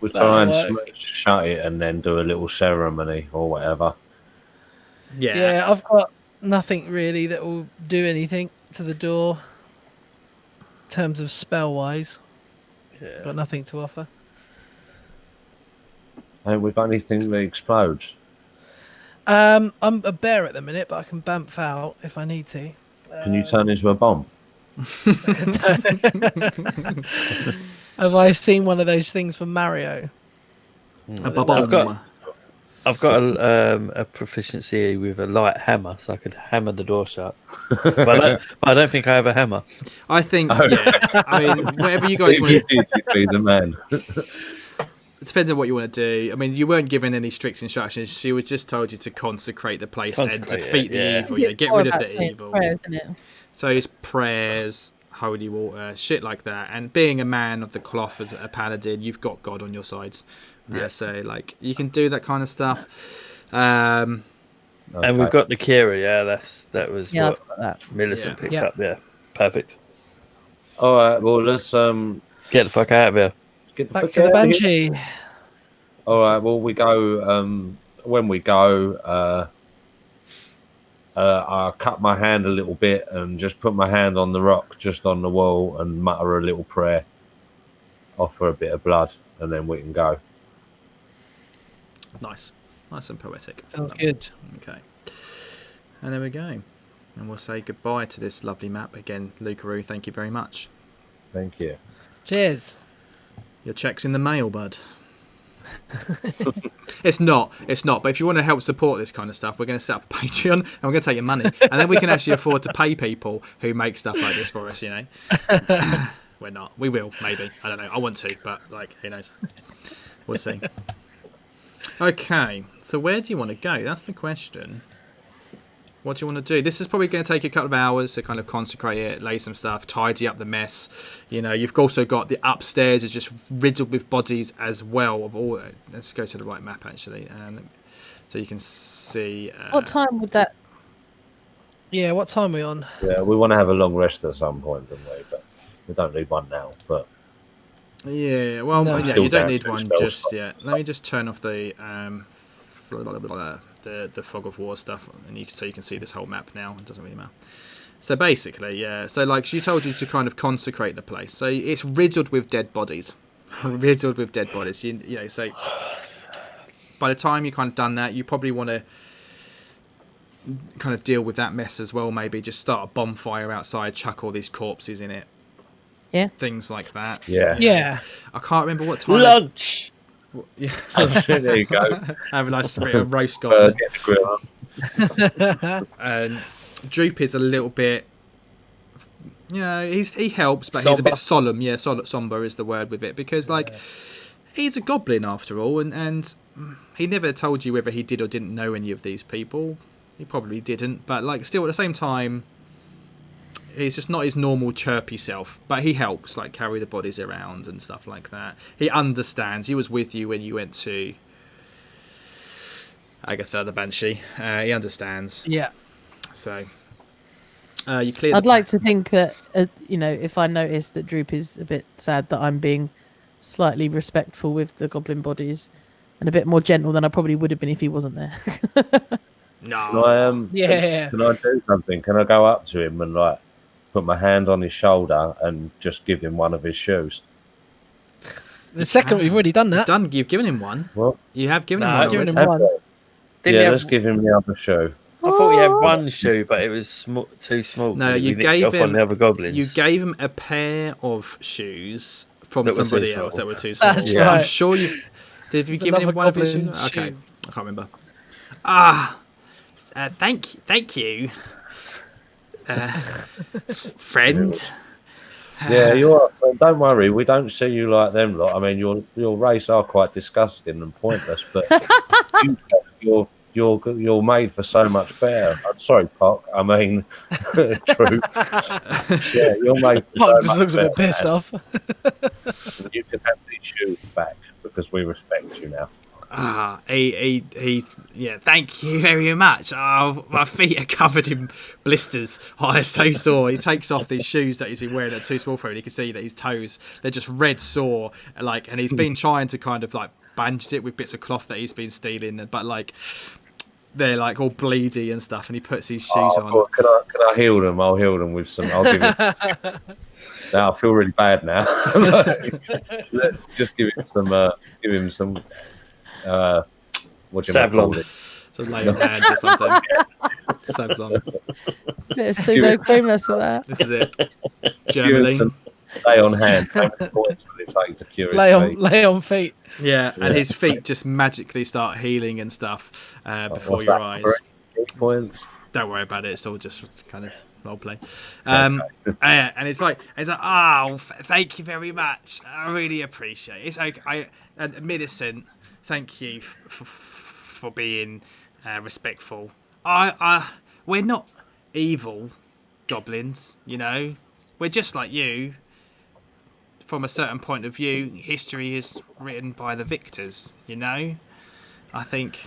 We'll try and shut it and then do a little ceremony or whatever. Yeah, I've got nothing really that will do anything to the door in terms of spell wise. Yeah. Got nothing to offer. Ain't we got anything that explodes? I'm a bear at the minute, but I can bamf out if I need to. Can you turn into a bomb? Have I seen one of those things from Mario? A bubble. I've got a proficiency with a light hammer, so I could hammer the door shut. But I don't think I have a hammer. I think, yeah. I mean, whatever you guys want to do, you'd be the man. It depends on what you want to do. I mean, you weren't given any strict instructions. She was just told you to consecrate the place and defeat the evil. Yeah, get rid of the evil. Prayers, isn't it? So it's prayers, holy water, shit like that. And being a man of the cloth as a paladin, you've got God on your sides. So like you can do that kind of stuff. And we've got the Kira. Yeah, that was what Millicent picked up. Yeah, perfect. All right, well let's get the fuck out of here. Back to the Banshee. All right, well we go. When we go, I cut my hand a little bit and just put my hand on the rock, just on the wall, and mutter a little prayer, offer a bit of blood, and then we can go. Nice and poetic. Sounds good. Okay, and there we go, and we'll say goodbye to this lovely map again. Lucaroo, thank you very much. Thank you. Cheers. Your check's in the mail, bud. It's not. But if you want to help support this kind of stuff, we're going to set up a Patreon and we're going to take your money, and then we can actually afford to pay people who make stuff like this for us. You know, we're not. We will, maybe. I don't know. I want to, but like, who knows? We'll see. Okay, so where do you want to go? That's the question. What do you want to do? This is probably going to take a couple of hours to kind of consecrate it, lay some stuff, tidy up the mess. You know, you've also got the upstairs is just riddled with bodies as well. Of all, let's go to the right map actually, so you can see. What time would that? Yeah, what time are we on? Yeah, we want to have a long rest at some point, don't we? But we don't need one now. But yeah, well, No. yeah, you don't need one just yet. Let me just turn off the fog of war stuff, and so you can see this whole map now. It doesn't really matter. So basically, yeah. So like she told you to kind of consecrate the place. So it's riddled with dead bodies, riddled with dead bodies. You know, so by the time you kind of done that, you probably want to kind of deal with that mess as well. Maybe just start a bonfire outside, chuck all these corpses in it. Yeah. Things like that. Yeah. I can't remember what time. Lunch. Yeah. there you go. Have a nice bit of roast goblin. Get the grill on. And Droop is a little bit, you know, he helps, but he's a bit solemn. Yeah, somber is the word with it, because like he's a goblin after all, and he never told you whether he did or didn't know any of these people. He probably didn't, but like still at the same time, he's just not his normal chirpy self, but he helps like carry the bodies around and stuff like that. He understands. He was with you when you went to Agatha the Banshee. He understands. Yeah. So you clear. I'd like to think that you know, if I notice that Droop is a bit sad, that I'm being slightly respectful with the goblin bodies and a bit more gentle than I probably would have been if he wasn't there. No. Can I do something? Can I go up to him and like put my hand on his shoulder and just give him one of his shoes? The second we've already done that. You've given him one. What? You have given him I've one. given him one. Let's give him the other shoe. I thought he had one shoe, but it was too small. No, you gave him. The other goblins. You gave him a pair of shoes from somebody else that were too small. That's right. I'm sure you. Did you give him one of his shoes? Okay, I can't remember. Thank you, friend. Yeah, you are. Don't worry, we don't see you like them lot. I mean, your race are quite disgusting and pointless, but you're made for so much better. I'm sorry, Pock. I mean, Droop. Yeah, you're made for Pock so much looks a better. bit pissed off. You can have these shoes back because we respect you now. Yeah, thank you very much. Oh, my feet are covered in blisters. Oh, they're so sore. He takes off these shoes that he's been wearing that are too small for him. You can see that his toes, they're just red sore. Like, and he's been trying to kind of like bandage it with bits of cloth that he's been stealing. But like, they're like all bleedy and stuff, and he puts his shoes on. God, can I heal them? I'll heal them with some. I'll give him. Now I feel really bad now. Let's just give him some. What do you call it? So lay on hands or something. Savlon. Bit of pseudo cream, that's all that. This is it. Germaline. Lay on hand. How many points will it take to cure his feet? Lay on feet. Yeah, and his feet just magically start healing and stuff before What's your that, eyes. 3 points? Don't worry about it. It's all just kind of role play. And it's like, oh, thank you very much. I really appreciate it. It's okay. And Millicent, thank you for being respectful. We're not evil goblins, you know. We're just like you. From a certain point of view, history is written by the victors, you know. I think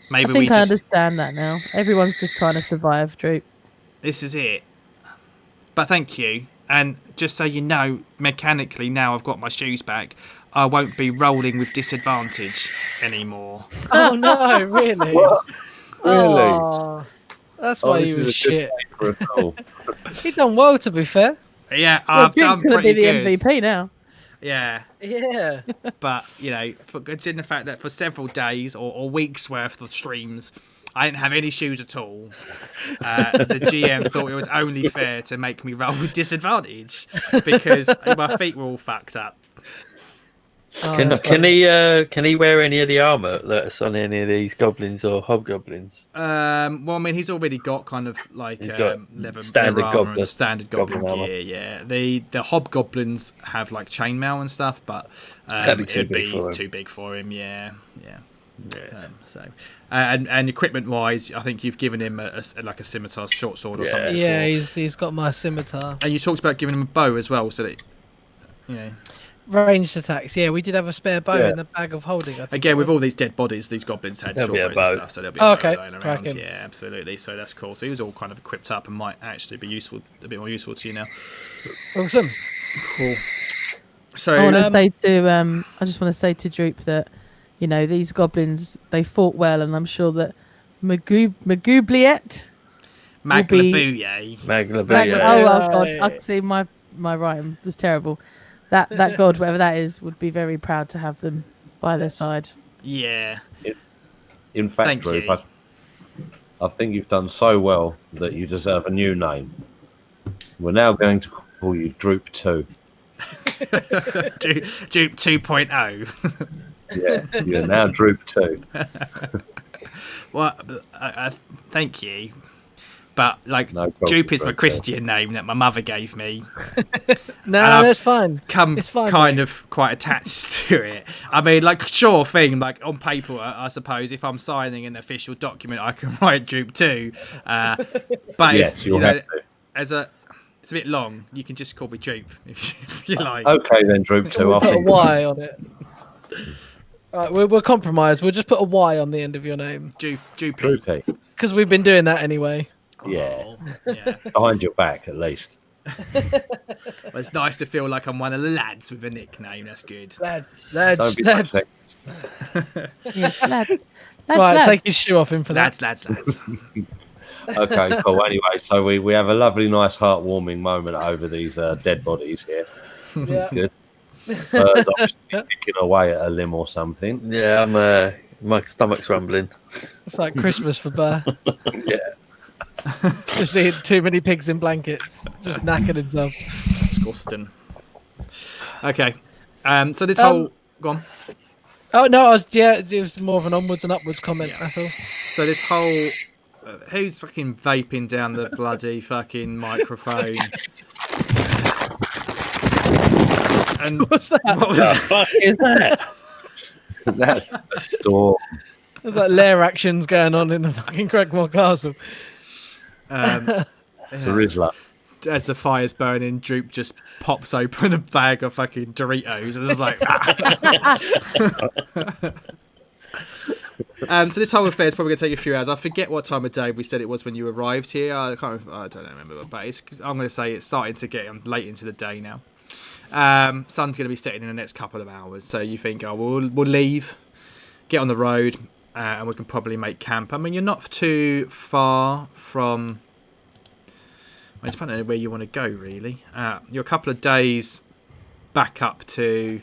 maybe I understand that now. Everyone's just trying to survive, Droop. This is it. But thank you. And just so you know, mechanically now I've got my shoes back, I won't be rolling with disadvantage anymore. Oh no, really? What? Really? Oh, that's why this you is was a good shit. day for a call. He done well, to be fair. Yeah, Well, I've done Droop's going to be pretty the good. MVP now. Yeah, Yeah. but you know, considering the fact that for several days or weeks worth of streams, I didn't have any shoes at all. The GM thought it was only fair to make me roll with disadvantage because my feet were all fucked up. Oh, Can he wear any of the armor that's on any of these goblins or hobgoblins? Well, I mean, he's already got kind of like He's got leather standard armor goblin- and standard goblin goblin armor. gear. Yeah, the hobgoblins have like chainmail and stuff, but That'd be too it'd big be for him. too big for him. Yeah. So, and equipment wise, I think you've given him like a scimitar, short sword, or something. Yeah, before. he's got my scimitar. And you talked about giving him a bow as well, so that you know. Ranged attacks. Yeah, we did have a spare bow Yeah. in the bag of holding. I think Again, it with was. all these dead bodies, these goblins had There'll short be a bows bow. and stuff, so there'll be a Oh, bow okay. lying around. Cracking. Yeah, absolutely. So that's cool. So he was all kind of equipped up and might actually be useful, a bit more useful to you now. Awesome. Cool. So I want to say to I just want to say to Droop that, you know, these goblins, they fought well, and I'm sure that Magoubliet. Maglabuye. Maglabuya. Oh well, God, Yay. I see my writing was terrible. That god, whatever that is, would be very proud to have them by their side. Yeah. In fact, Thank Droop, you. I think you've done so well that you deserve a new name. We're now going to call you Droop 2. Dupe 2.0. Yeah, you're now Droop 2. Well, thank you. But like, No problem, Dupe is my Droop. Christian name that my mother gave me. No, I've that's fine. Come It's fine, kind mate. of quite attached to it. I mean, like, sure thing, like on paper, I suppose if I'm signing an official document, I can write Dupe 2. But Yes, it's, you'll you know, have to. it's a bit long. You can just call me Dupe if you like. Okay, then, Droop 2. We'll I'll put a think. Y on it. All right, we'll compromise. We'll just put a Y on the end of your name Dupe. Droopy. because we've been doing that anyway. Yeah. Oh, yeah. Behind your back, at least. Well, it's nice to feel like I'm one of the lads with a nickname. That's good. Lads, Don't be lads. so Yes, lad. Right, take your shoe off him for that. Lads. Okay, cool. Anyway, so we have a lovely, nice, heartwarming moment over these dead bodies here. Yeah. Good. Bird's obviously picking away at a limb or something. Yeah, my stomach's rumbling. It's like Christmas for Burr. Yeah. Just eating too many pigs in blankets. Just knackered himself. Disgusting. Okay. So this whole... Go on. Oh no, it was more of an onwards and upwards comment. That's all. So this whole... who's fucking vaping down the bloody fucking microphone? And What's that? what was The that? fuck is that? That's the storm. There's like lair actions going on in the fucking Cragmaw Castle. It's a Rizzler. As the fire's burning, Droop just pops open a bag of fucking Doritos and is like... So this whole affair is probably going to take a few hours. I forget what time of day we said it was when you arrived here. I don't remember, but I'm going to say it's starting to get late into the day now. Sun's going to be setting in the next couple of hours. So you think, we'll leave, get on the road, and we can probably make camp. I mean, you're not too far from. It depends on where you want to go, really. You're a couple of days back up to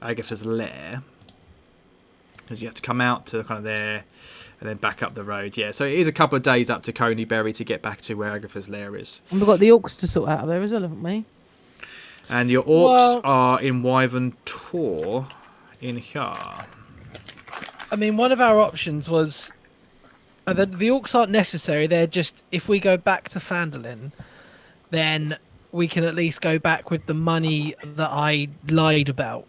Agatha's lair, because you have to come out to kind of there and then back up the road. Yeah, so it is a couple of days up to Coneyberry to get back to where Agatha's lair is. And we've got the orcs to sort out there as well, haven't we? And your orcs are in Wyvern Tor in here. I mean, one of our options was the orcs aren't necessary. They're just, if we go back to Phandalin, then we can at least go back with the money that I lied about.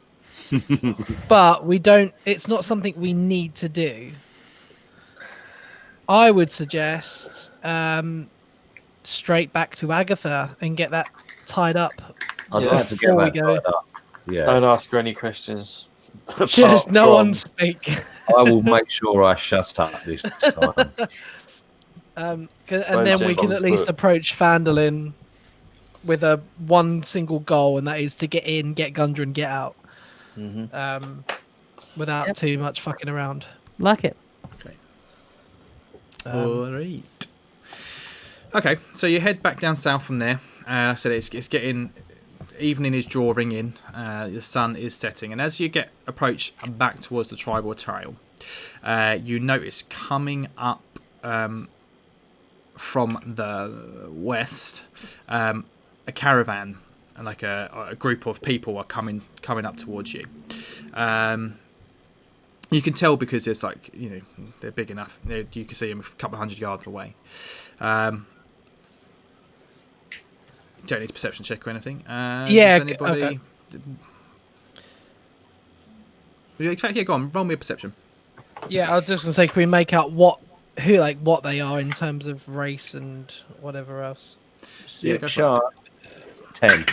But we don't. It's not something we need to do. I would suggest straight back to Agatha and get that tied up. I'd like to get that tied up. Yeah. Don't ask her any questions. Just no one speak. I will make sure I shut up this time. And then we can at least approach Phandalin with a one single goal, and that is to get in, get Gundra, and get out. Without too much fucking around. Like it. Okay. All right. Okay, so you head back down south from there. So it's getting. Evening is drawing in, the sun is setting, and as you approach back towards the tribal trail, you notice coming up from the west a caravan, and like a group of people are coming up towards you. You can tell because there's they're big enough. You can see them a couple of 100 yards away. Don't need a perception check or anything. Yeah. Does anybody... Okay. Yeah, go on. Roll me a perception. Yeah, I was just gonna say, can we make out what they are in terms of race and whatever else? Yeah, go for Sharp. 10.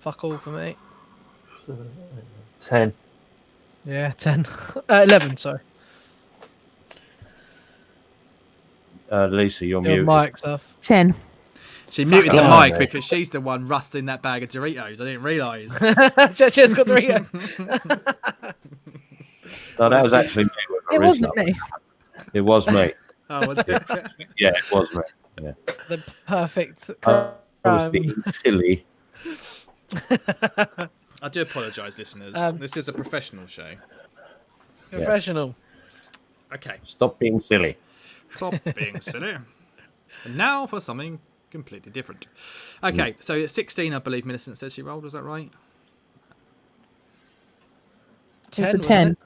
Fuck all for me. 10. Yeah, 10. 11. Sorry. Lisa, you're Your muted. mic's off. 10. She muted the Oh, mic mate. because she's the one rusting that bag of Doritos. I didn't realise. Cheers, got the Rito. No, that was actually me. It wasn't me. It was me. Oh, was it? Yeah, it was me. Yeah. The perfect. I was being silly. I do apologise, listeners. This is a professional show. Professional. Okay. Stop being silly. Stop being silly. And now for something completely different. Okay, so it's 16, I believe Millicent says she rolled. Was that right? It's a 10.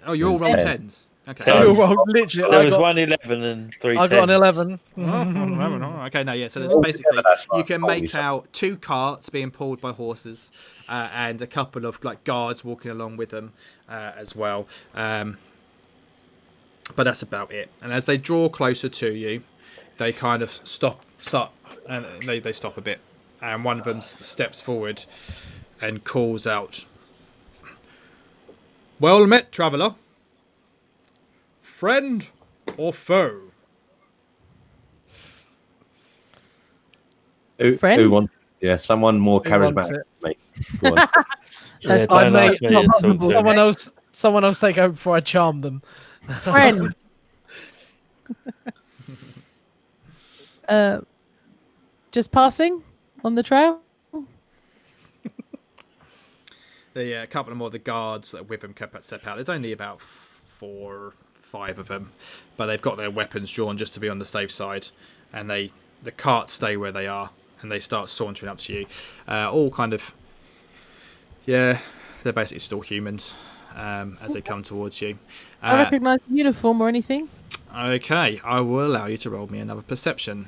Oh, you all rolled 10. 10s. Okay. Ten. Literally, There was 1 11 and 3 I got an 11. Okay, no, yeah. So there's basically you can make out 2 carts being pulled by horses, and a couple of guards walking along with them as well. But that's about it. And as they draw closer to you, they kind of stop, and they stop a bit. And one of them steps forward and calls out, "Well met, traveller. Friend or foe?" Friend? Who wants? Yeah, someone more Who wants charismatic it? than me. Go on. That's don't I ask may- me, it's all good. Someone else take over before I charm them. Friends. Just passing on the trail? A couple of more of the guards that are with them step out. There's only about 4 or 5 of them, but they've got their weapons drawn just to be on the safe side. And the carts stay where they are, and they start sauntering up to you. All kind of, they're basically still humans as they come towards you. I recognise the uniform or anything. Okay, I will allow you to roll me another perception.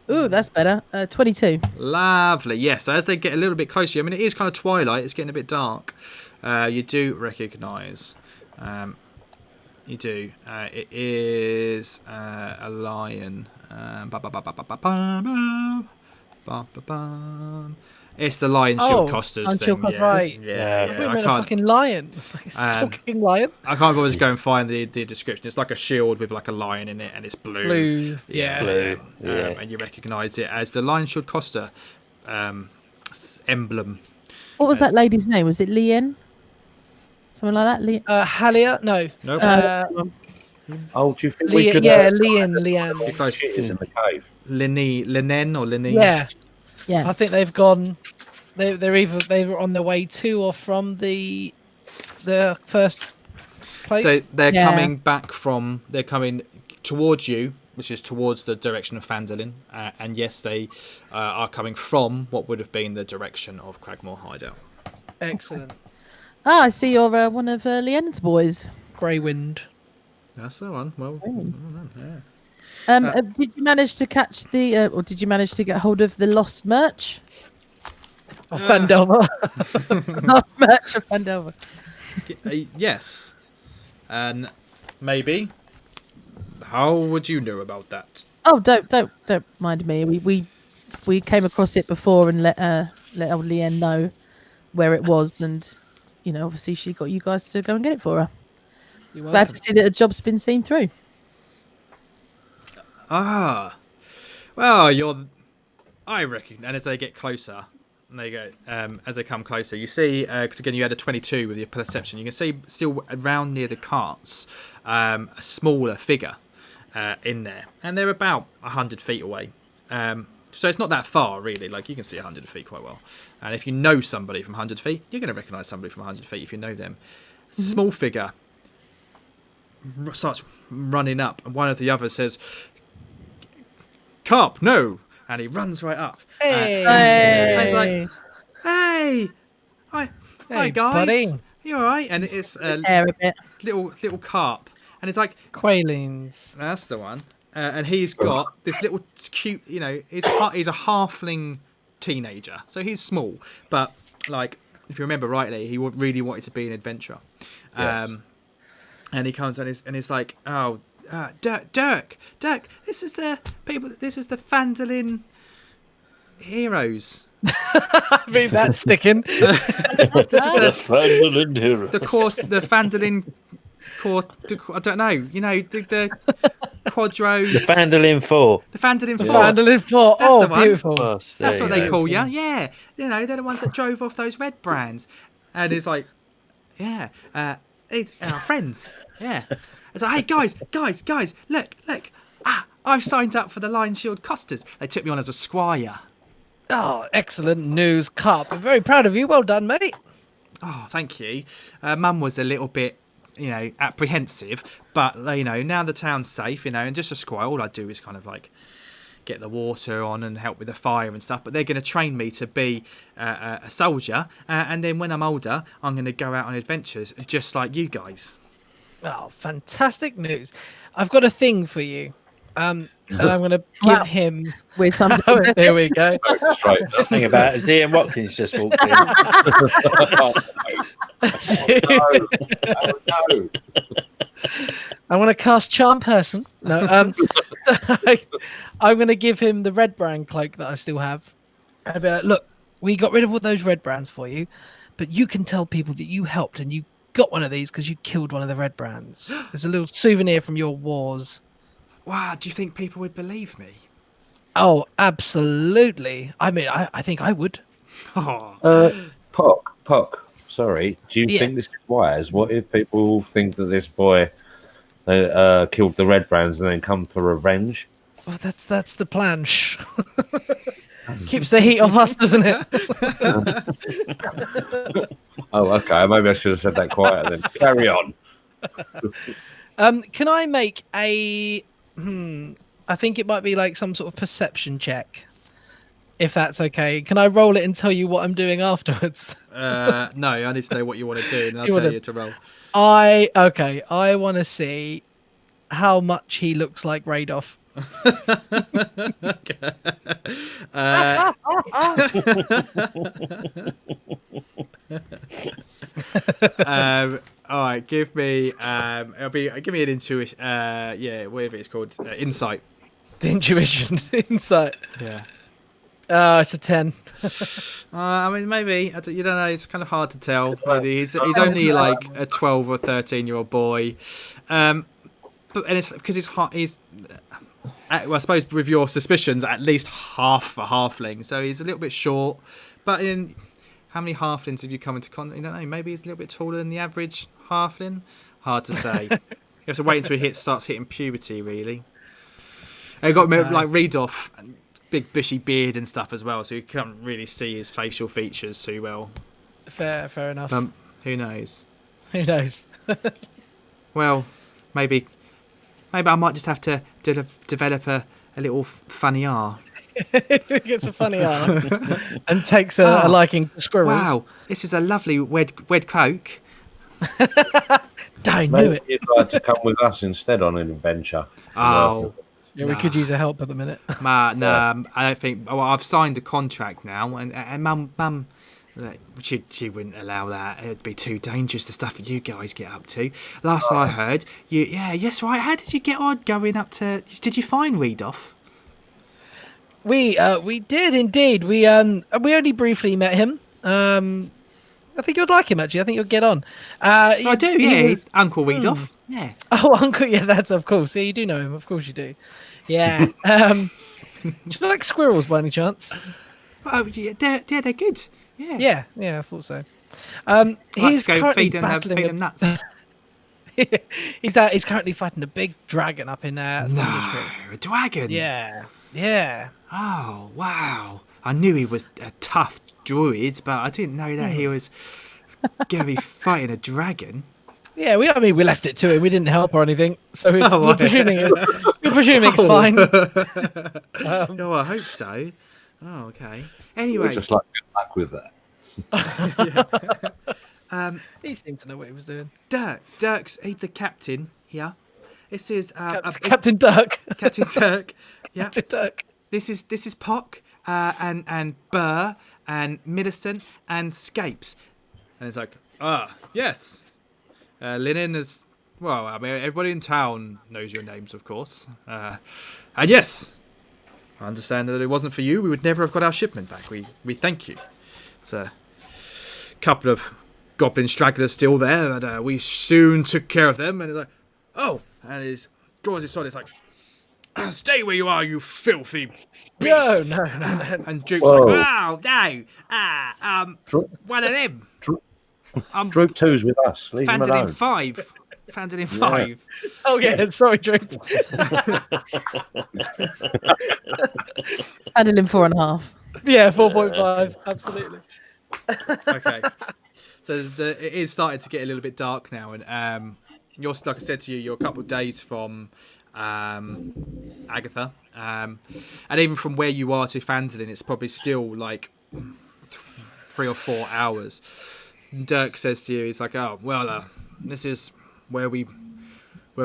Ooh, that's better. 22. Lovely. Yes, so as they get a little bit closer, I mean, it is kind of twilight. It's getting a bit dark. You do recognise. You do. It is a lion. It's the lion shield costers on thing. Shield Costers. Right. Yeah. I meant a fucking lion. It's like a talking lion. I can't always go and find the description. It's like a shield with like a lion in it, and it's blue. Blue. Blue. And you recognise it as the lion shield coster emblem. What was that lady's name? Was it Lien? something like that. Halia? No. Nope. Oh, do you think we could? Leanne. Close. Is in the cave. Linen or Linny? Yeah. Yeah. I think they've gone. They're on their way to or from the first place. So they're Yeah. coming back from. They're coming towards you, which is towards the direction of Phandalin, and yes, they are coming from what would have been the direction of Cragmaw Hideout. Excellent. I see you're one of Leanne's boys. Grey Wind. That's the one. Well, Did you manage to catch or did you manage to get hold of the lost merch? Of Phandelver. Lost merch of Phandelver. yes, and maybe. How would you know about that? Oh, don't mind me. We came across it before and let old Leanne know where it was, and obviously she got you guys to go and get it for her. You're Glad welcome. to see that the job's been seen through. Ah, well, I reckon. And as they get closer, and they go, as they come closer, you see, because again you had a 22 with your perception, you can see still around near the carts, a smaller figure in there, and they're about 100 feet away. So it's not that far, really. Like, you can see 100 feet quite well. And if you know somebody from 100 feet, you're going to recognise somebody from 100 feet if you know them. Small figure starts running up, and one of the others says, "Carp, no!" And he runs right up. Hey. And he's like, "Hey! Hi Hey, guys. buddy. You all right?" And it's a Hair a bit. little carp. And it's like, Quailings. that's the one. And he's got this little cute, he's a halfling teenager. So he's small. But, like, if you remember rightly, he really wanted to be an adventurer. Yes. And he comes and he's like, "Oh, Dirk, this is the Phandalin heroes. I mean, that's sticking. This is The Phandalin hero. the Phandalin core. I don't know. The Quadro. The Phandalin 4. The Phandalin Five. Phandalin 4. That's Oh, the one. beautiful. That's That's what they call you. Yeah. They're the ones that drove off those red brands. And it's like, yeah, our friends. Yeah. It's like, hey, guys, look. I've signed up for the Lion Shield Costas. They took me on as a squire. Oh, excellent news, Carp. I'm very proud of you. Well done, mate. Oh, thank you. Mum was a little bit, apprehensive. But, now the town's safe, and just a squire, all I do is kind of like get the water on and help with the fire and stuff. But they're going to train me to be a soldier. And then when I'm older, I'm going to go out on adventures just like you guys. Oh, fantastic news. I've got a thing for you. And I'm going to give Wow. him... Weird times. Oh, there we go. Straight up. Thing about it is Ian Watkins just walked in. No. I'm going to cast Charm Person. No, I'm going to give him the red brand cloak that I still have. And I'll be like, look, we got rid of all those red brands for you, but you can tell people that you helped and you got one of these because you killed one of the red brands. There's a little souvenir from your wars. Wow, do you think people would believe me? Oh, absolutely. I mean, I think I would. Oh, Pock. Sorry. Do you Yeah. think this is wise? What if people think that this boy killed the red brands and then come for revenge? Well, that's the plan. Shh. Keeps the heat off us, doesn't it? Oh, okay. Maybe I should have said that quieter then. Carry on. Can I make a? I think it might be like some sort of perception check, if that's okay. Can I roll it and tell you what I'm doing afterwards? no, I need to know what you want to do, and I'll You tell wanna- you to roll. I want to see how much he looks like Radoff. All right, give me give me an intuition. Whatever it's called, insight. The intuition, insight. Yeah. It's a 10. I mean, maybe you don't know. It's kind of hard to tell. Maybe he's only like a 12 or 13-year-old boy, but it's because he's well, I suppose with your suspicions, at least half a halfling. So he's a little bit short, but How many halflings have you come into contact? You don't know. Maybe he's a little bit taller than the average halfling. Hard to say. You have to wait until he starts hitting puberty, really. And got like Rudolph, big bushy beard and stuff as well, so you can't really see his facial features too well. Fair enough. Who knows? Who knows? Well, maybe I might just have to develop a little funny R. Gets a funny arm and takes a liking to squirrels. Wow, this is a lovely wed cloak. I knew it. You'd like to come with us instead on an adventure. Oh, yeah, we could use a help at the minute. I don't think. Well, I've signed a contract now, and Mum, she wouldn't allow that. It'd be too dangerous, the stuff that you guys get up to. Last I heard, yes, right. How did you get on going up to? Did you find Rudolph? We did indeed. We only briefly met him. I think you'd like him actually. I think you'll get on. I do. Yeah, he's Uncle Rudolph. Yeah. Oh, Uncle. Yeah, that's of course. Yeah, you do know him. Of course you do. Yeah. Do you like squirrels by any chance? Oh, yeah, they're good. Yeah. Yeah, I thought so. He's go feed them nuts. He's currently fighting a big dragon up in No, a dragon. Yeah. Oh wow! I knew he was a tough druid, but I didn't know that he was going to be fighting a dragon. Yeah, we left it to him. We didn't help or anything, so we're presuming it's fine. Oh, I hope so. Oh, okay. Anyway, just like good luck with that. He seemed to know what he was doing. Dirk's he's the captain here. This is Captain Dirk. Captain Dirk. Yeah. Captain Dirk. This is Pock and Burr and Millicent and Scapes. And it's like, yes. Linen is, well, I mean, everybody in town knows your names, of course. And yes, I understand that if it wasn't for you, we would never have got our shipment back. We thank you. There's a couple of goblin stragglers still there, that we soon took care of them. And it's like, oh, and he draws his sword. It's like, stay where you are, you filthy beast. No. And Droop's like, wow, no, one of them. Droop 2's with us. Leave him alone. Phandalin Five. Oh yeah, sorry, Droop. Phandalin 4.5. Yeah, 4.5. Absolutely. Okay. So it is starting to get a little bit dark now, and you're, like I said to you, you're a couple of days from Agatha, and even from where you are to Phandalin, it's probably still like 3 or 4 hours. Dirk says to you, he's like, oh, well, this is where we're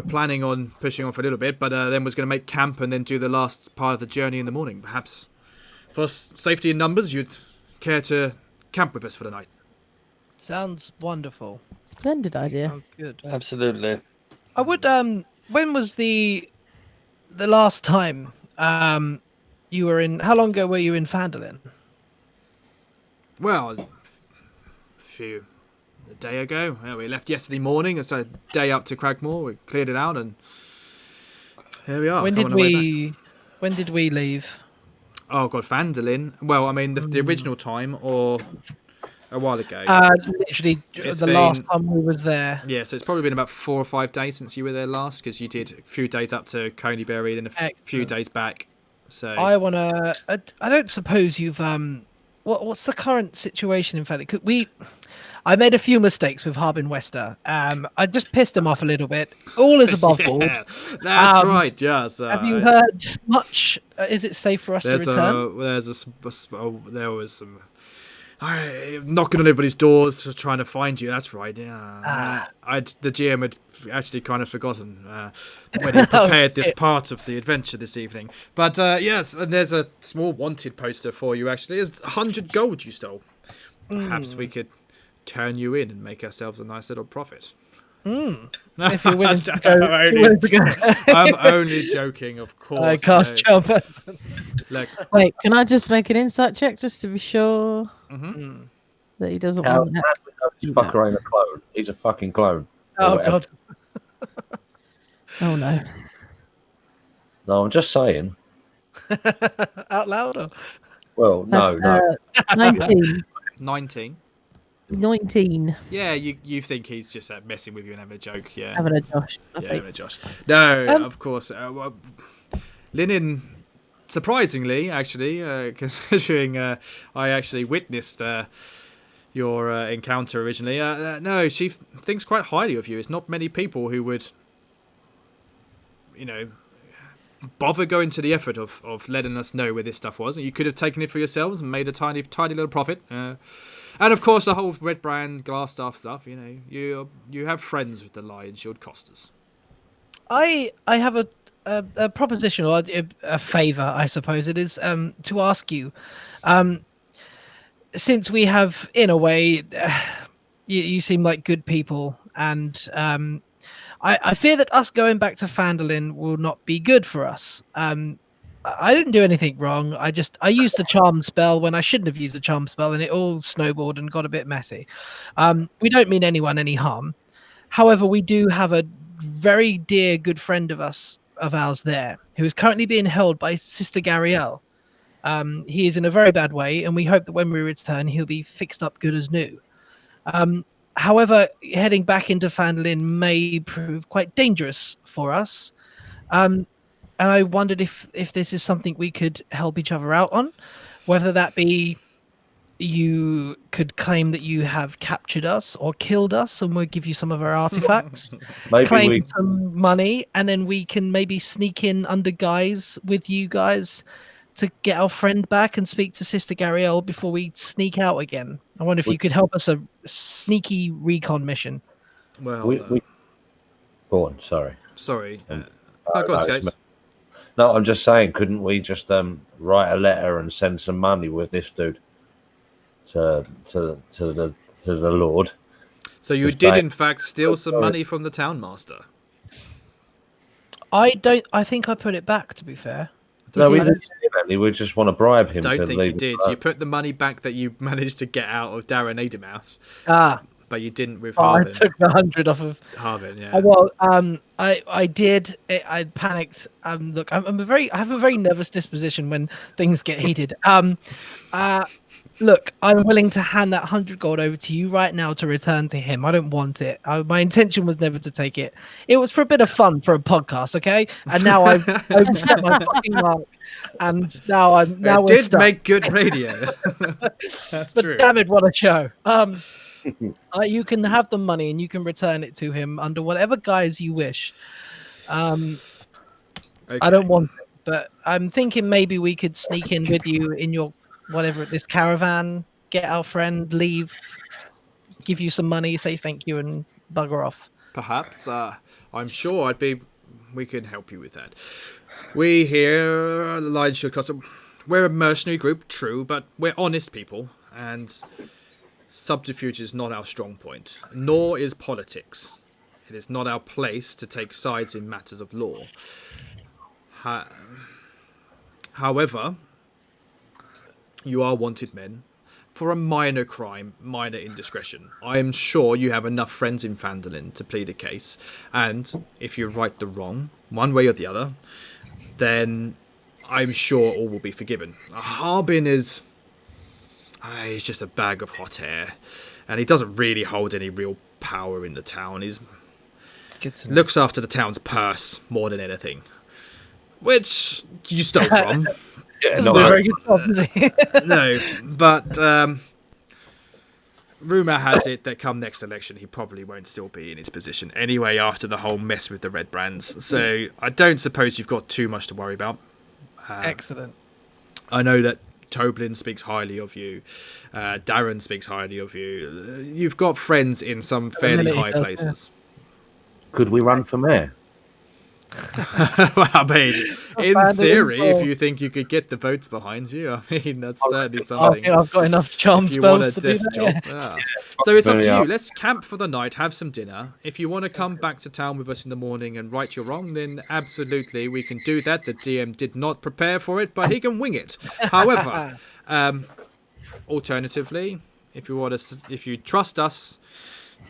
planning on pushing on for a little bit, but then was going to make camp and then do the last part of the journey in the morning. Perhaps for safety in numbers, you'd care to camp with us for the night. Sounds wonderful. Splendid idea. Oh, good. Absolutely. I would. When was the last time you were in? How long ago were you in Phandalin? Well, a day ago. We left yesterday morning, and so a day up to Cragmaw. We cleared it out, and here we are. When did we leave? Oh God, Phandalin. Well, I mean the original time, or a while ago. Literally last time we was there. Yeah, so it's probably been about 4 or 5 days since you were there last, because you did a few days up to Coneyberry and a few days back. So I don't suppose you've what's the current situation in Phandalin? I made a few mistakes with Harbin Wester. I just pissed him off a little bit. All is above board. That's right. Yes. Have you heard much? Is it safe for us to return? There was some knocking on everybody's doors, trying to find you. That's right. Yeah. The GM had actually kind of forgotten when he prepared this part of the adventure this evening. But yes, and there's a small wanted poster for you. Actually, there's 100 gold you stole. Perhaps we could turn you in and make ourselves a nice little profit. If you're willing to go. I'm only joking, of course. I cast charm. Look. Wait, can I just make an insight check just to be sure that he doesn't want to... This fucker ain't a clone. He's a fucking clone. Oh, God. Oh, no. No, I'm just saying. Out loud? Or? Well, no. 19. 19. 19. Yeah, you think he's just messing with you and having a joke. Yeah. Having a Josh. Yeah, Lovely. having a Josh. No, of course. Well, Linen, surprisingly, actually, considering I actually witnessed your encounter originally, no, she thinks quite highly of you. It's not many people who would, bother going to the effort of letting us know where this stuff was. You could have taken it for yourselves and made a tiny little profit. And of course, the whole red brand glass stuff. You have friends with the Lion Shield Costas. I have a proposition, or a favour, I suppose it is, to ask you. Since we have, in a way, you seem like good people, and I fear that us going back to Phandalin will not be good for us. I didn't do anything wrong. I used the charm spell when I shouldn't have used the charm spell, and it all snowballed and got a bit messy. We don't mean anyone any harm. However, we do have a very dear good friend of ours there, who is currently being held by Sister Gariel. He is in a very bad way, and we hope that when we return, he'll be fixed up good as new. However, heading back into Phandalin may prove quite dangerous for us. And I wondered if this is something we could help each other out on, whether that be you could claim that you have captured us or killed us, and we'll give you some of our artifacts, claim some money, and then we can maybe sneak in under guise with you guys to get our friend back and speak to Sister Gariel before we sneak out again. I wonder if you could help us a sneaky recon mission. Well, go on. Sorry. Go on, Scapes. No, I'm just saying, couldn't we just write a letter and send some money with this dude to the Lord? So you did, in fact, steal some money from the townmaster. I think I put it back, to be fair. No, we didn't steal any. We just want to bribe him. Don't to think leave you did. You put the money back that you managed to get out of Darren Ademouth. But you didn't with Harvin. I took the 100 off of Harvin. Yeah. Well, I did. I panicked. Look, I have a very nervous disposition when things get heated. Look, I'm willing to hand that 100 gold over to you right now to return to him. I don't want it. My intention was never to take it. It was for a bit of fun for a podcast, okay? And now I've set my fucking mark. And now we're did stuck. Make good radio. That's but true. Damn it, what a show. You can have the money and you can return it to him under whatever guise you wish. Okay. I don't want it, but I'm thinking maybe we could sneak in with you in your this caravan, get our friend, leave, give you some money, say thank you, and bugger off. Perhaps. I'm sure we can help you with that. We here, the Lion Shield Castle, we're a mercenary group, true, but we're honest people, and subterfuge is not our strong point, nor is politics. It is not our place to take sides in matters of law. However, you are wanted men for a minor crime, minor indiscretion. I am sure you have enough friends in Phandalin to plead a case, and if you right the wrong, one way or the other, then I'm sure all will be forgiven. Harbin is... he's just a bag of hot air, and he doesn't really hold any real power in the town. He looks after the town's purse more than anything, which you stole from. Doesn't do a very good job, does he? No, but rumour has it that come next election he probably won't still be in his position anyway after the whole mess with the red brands. So I don't suppose you've got too much to worry about. Excellent. I know that Toblin speaks highly of you. Darren speaks highly of you. You've got friends in some fairly high places. Could we run for mayor? Well, I mean, in theory, if you think you could get the votes behind you, I mean, that's certainly something. I've got enough charm spells to do that. Yeah. So it's up to you. Let's camp for the night, have some dinner. If you want to come back to town with us in the morning and right your wrong, then absolutely we can do that. The DM did not prepare for it, but he can wing it. However, alternatively, if you trust us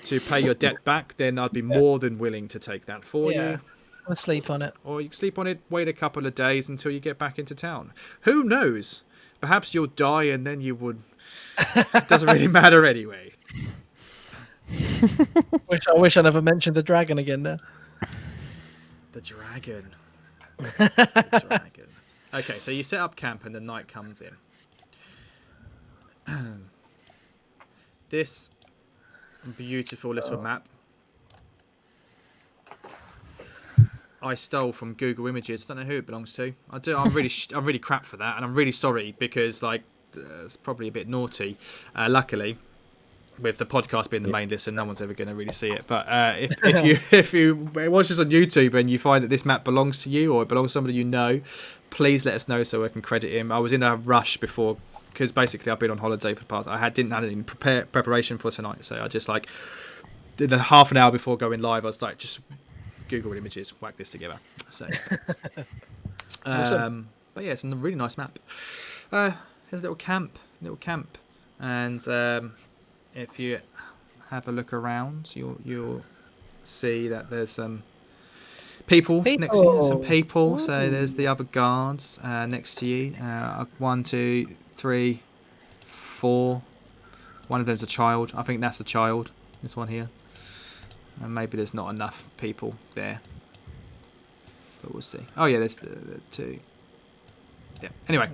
to pay your debt back, then I'd be more than willing to take that for you. We'll sleep on it. Or you can sleep on it, wait a couple of days until you get back into town. Who knows? Perhaps you'll die and then you would It doesn't really matter anyway. I wish I never mentioned the dragon again there. The dragon. The dragon. Okay, so you set up camp and the night comes in. This beautiful little map I stole from Google Images. Don't know who it belongs to. I'm really crap for that, and I'm really sorry because it's probably a bit naughty. Luckily, with the podcast being the main listen, no one's ever going to really see it. But if you watch this on YouTube and you find that this map belongs to you or it belongs to somebody you know, please let us know so I can credit him. I was in a rush before because basically I've been on holiday for the past. Didn't have any preparation for tonight, so I just did a half an hour before going live. I was like, just Google Images, whack this together. So, Awesome. but yeah, it's a really nice map. There's a little camp, and if you have a look around, you'll see that there's some people next to you. Some people. Ooh. So there's the other guards next to you. 1, 2, 3, 4. One of them's a child. I think that's the child. This one here. And maybe there's not enough people there, but we'll see. Oh yeah, there's the 2. Yeah. Anyway,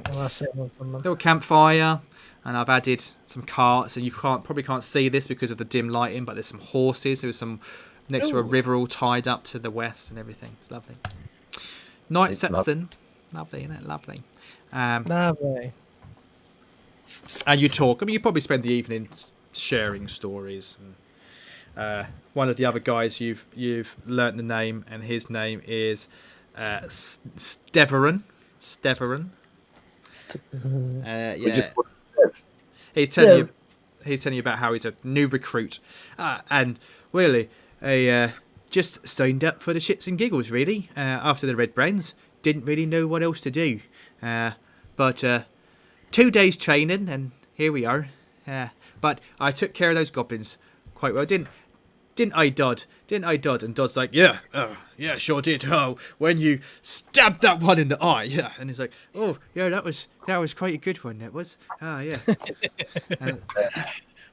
little campfire, and I've added some carts, and you probably can't see this because of the dim lighting, but there's some horses. There's some next to a river all tied up to the west and everything. It's lovely. Night sets in. Lovely, isn't it? Lovely. Lovely. And you talk. I mean, you probably spend the evening sharing stories. And one of the other guys you've learnt the name, and his name is Steverin. Yeah. He's telling you about how he's a new recruit, and really, just signed up for the shits and giggles. Really, after the Red Brands, didn't really know what else to do, but 2 days training, and here we are. But I took care of those goblins quite well, didn't I, Dodd? And Dodd's like, yeah, sure did. Oh, when you stabbed that one in the eye, yeah. And he's like, oh, yeah, that was quite a good one. That was, yeah.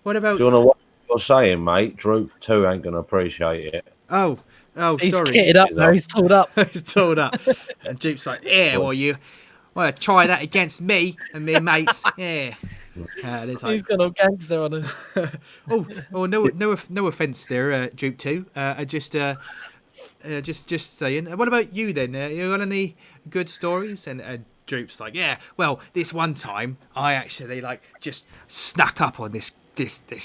What about? Do you know what you're saying, mate? Droop 2 ain't gonna appreciate it. Oh, he's sorry. He's kitted up now. He's tooled up. He's tooled up. And Droop's like, yeah, well, you want to try that against me and me mates? Yeah. He's got all gangster on him. no offense there, Droop 2. Just saying. What about you then? You got any good stories? And Droop's like, yeah. Well, this one time I actually just snuck up on this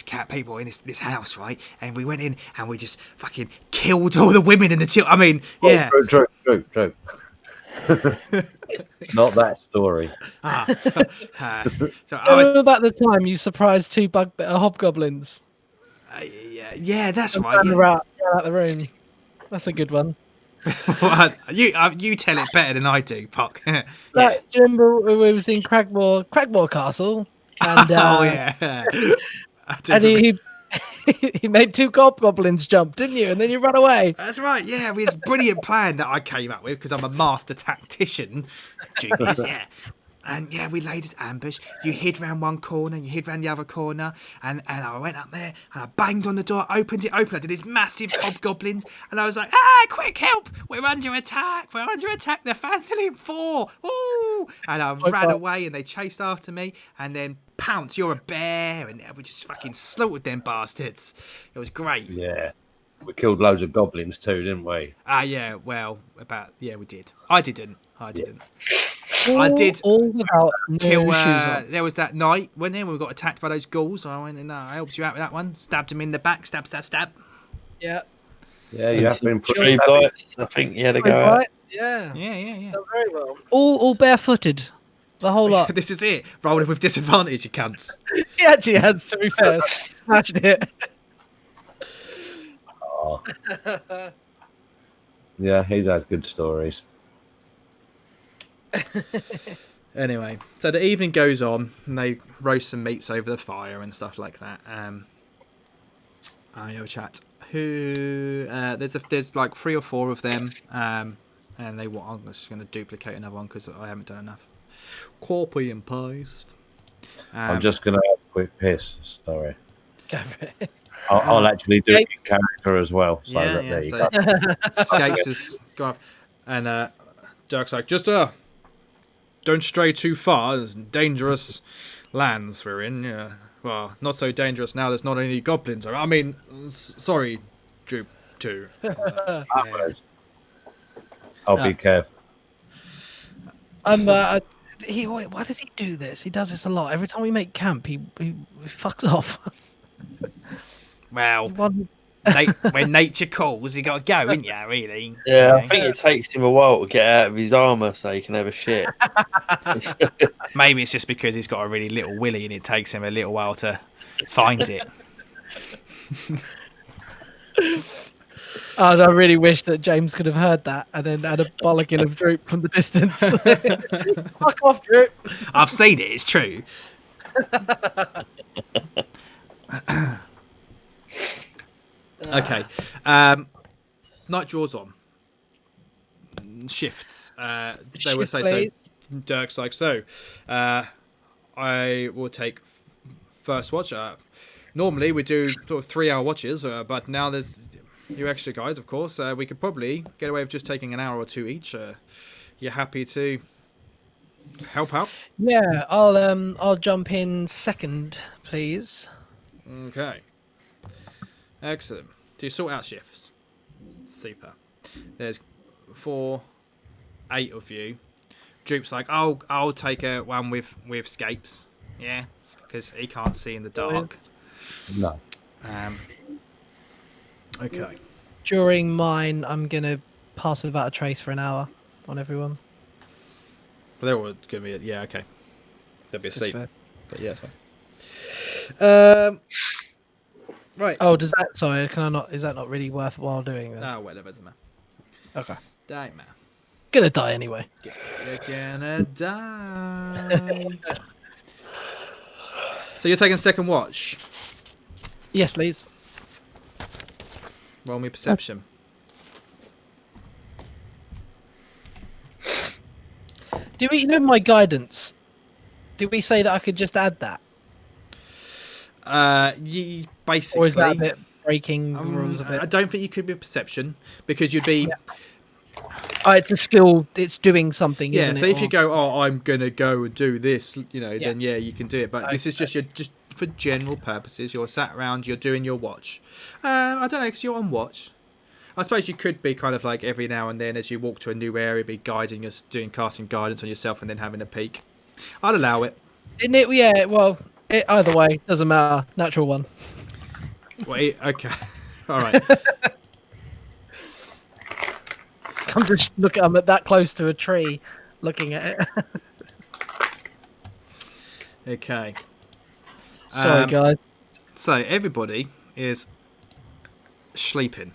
cat people in this house, right? And we went in and we just fucking killed all the women in the children. I mean, yeah. Droop. Not that story. Tell me about the time you surprised 2 hobgoblins. Yeah, that's right. Out the room. That's a good one. You tell it better than I do, Puck. Do you remember when we was in Cragmaw Castle? And, and he made 2 goblins jump, didn't you? And then you run away. That's right. Yeah, we had this brilliant plan that I came up with because I'm a master tactician. Genius, yeah. And yeah, we laid this ambush. You hid round one corner, and you hid round the other corner, and I went up there and I banged on the door, opened it open. I did these massive hobgoblins, and I was like, quick help! We're under attack! They're Phandalin 4! Ooh! And I ran away, and they chased after me, and then pounce, you're a bear, and we just fucking slaughtered them bastards. It was great. Yeah. We killed loads of goblins too, didn't we? Yeah, well, we did. I didn't. I did. All without kill. There was that night when we got attacked by those ghouls. I went and I helped you out with that one. Stabbed him in the back. Stab. Yeah. Yeah, you have been pretty bites. I think you had to go out. Yeah. Done very well. All barefooted. The whole lot. This is it. Rolling with disadvantage, you cunts. He actually has, to be fair. Smashed it. Oh. Yeah, he's had good stories. Anyway, so the evening goes on, and they roast some meats over the fire and stuff like that. I have a chat. There's like 3 or 4 of them, and I'm just going to duplicate another one because I haven't done enough. Copy and paste. I'm just going to quick piss. Sorry. Go for it. I'll actually do it in character as well. So Yeah, that yeah, there you so- go. Scapes has gone up, and Dirk's like, just don't stray too far. There's dangerous lands we're in. Yeah, well, not so dangerous now. There's not any goblins. I mean, sorry, Droop too. I'll be careful. Why does he do this? He does this a lot. Every time we make camp, he fucks off. Well, One- when nature calls, you got to go, ain't ya? Really? Yeah, I think it takes him a while to get out of his armour so he can have a shit. Maybe it's just because he's got a really little willy and it takes him a little while to find it. I really wish that James could have heard that and then had a bollocking of Droop from the distance. Fuck off, Droop. I've seen it. It's true. Okay. Night draws on. Shifts. They will say please. so. Dirk's like, so. I will take first watch. Normally we do sort of 3-hour watches, but now there's you extra guys, of course. We could probably get away with just taking an hour or two each. You're happy to help out? Yeah, I'll jump in second, please. Okay. Excellent. Do you sort out shifts? Super. There's 8 of you. Droop's like, I'll take one with scapes. Yeah, because he can't see in the dark. No. Okay. During mine, I'm gonna pass without a trace for an hour on everyone. But they're all gonna be yeah. Okay. They'll be asleep. fair. But yeah, it's fine. Right. Oh, does that? Sorry, can I not? Is that not really worthwhile doing? Then? Oh, whatever, doesn't matter. Okay. Don't matter. Gonna die anyway. You're gonna die. So you're taking second watch. Yes, please. Roll me perception. Do we know my guidance? Did we say that I could just add that, You basically. or is that a bit breaking the rules a bit? I don't think you could be perception because you'd be. Oh, it's a skill. It's doing something. Yeah, isn't so it? if you go, I'm gonna go and do this, then yeah, you can do it. But this is just for general purposes. You're sat around, you're doing your watch. I don't know, because you're on watch. I suppose you could be kind of like every now and then as you walk to a new area, be guiding us, casting guidance on yourself, and then having a peek. I'd allow it. Isn't it? Yeah. Well, either way doesn't matter. Natural one. Wait, okay, all right. I'm at that close to a tree, looking at it. Okay. Sorry, guys. So everybody is sleeping.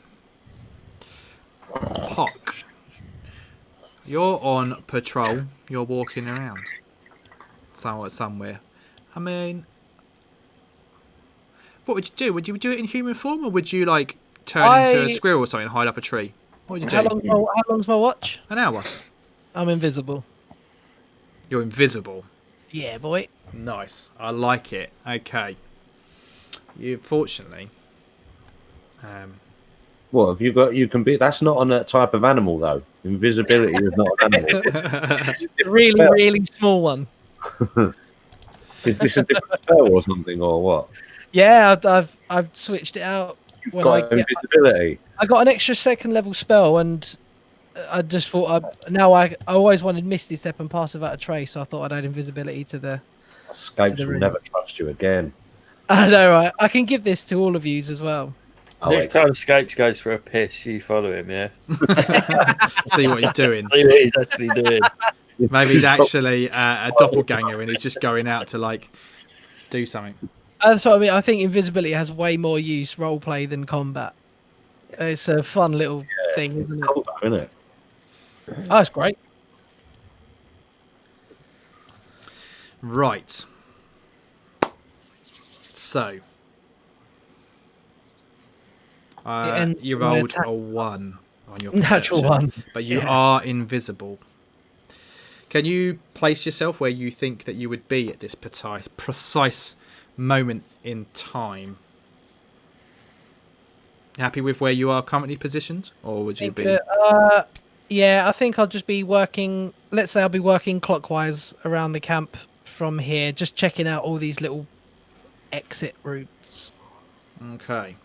Pock. You're on patrol. You're walking around. Somewhere. I mean, what would you do? Would you do it in human form, or would you like turn into a squirrel or something and hide up a tree? What would you do? How long's my watch? An hour. I'm invisible. You're invisible. Yeah, boy. Nice. I like it. Okay. You fortunately. What have you got? You can be. That's not on a type of animal, though. Invisibility is not an animal. A really, really small one. Is this a different spell or something, or what? Yeah, I've switched it out. You've got invisibility. I got an extra second level spell, and I just thought I always wanted Misty Step and pass without a trace, so I thought I'd add invisibility to the. Scapes will never trust you again. I know, right? I can give this to all of yous as well. Next time Scapes goes for a piss, you follow him, yeah? See what he's doing. See what he's actually doing. Maybe he's actually a doppelganger and he's just going out to like do something. That's what I mean. I think invisibility has way more use roleplay than combat. It's a fun little thing, isn't it? Cool, isn't it? Oh, it's great. Right. So. You rolled a 1 on your perception, natural one, but you are invisible. Can you place yourself where you think that you would be at this precise moment in time. Happy with where you are currently positioned, or would you be? Yeah, I think I'll just be working. Let's say I'll be working clockwise around the camp from here, just checking out all these little exit routes. Okay.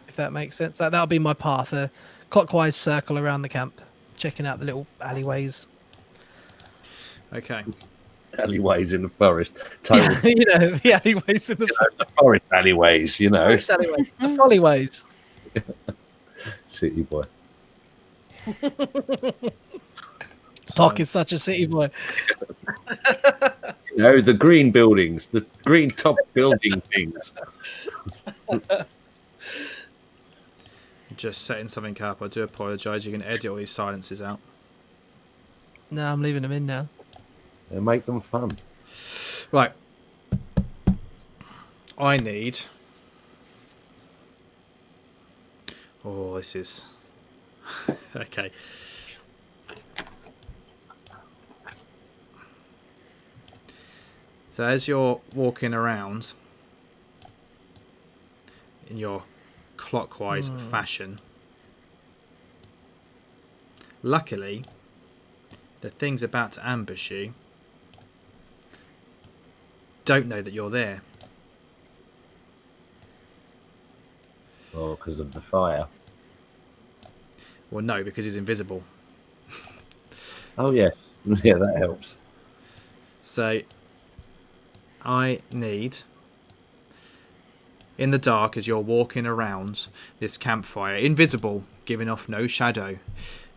If that makes sense, that'll be my path. A clockwise circle around the camp, checking out the little alleyways. Okay. Alleyways in the forest. Total, The alleyways in the forest alleyways, forest alleyways, the follyways. City boy. Park is such a city boy. The green buildings, the green top building things. Just setting something up. I do apologise. You can edit all these silences out. No, I'm leaving them in now. They make them fun. Right. I need... Oh, this is... okay. So as you're walking around in your clockwise fashion, luckily the things about to ambush you don't know that you're there. Oh, because of the fire. Well, no, because he's invisible. Oh, yeah. Yeah, that helps. So I need, in the dark as you're walking around this campfire, invisible, giving off no shadow,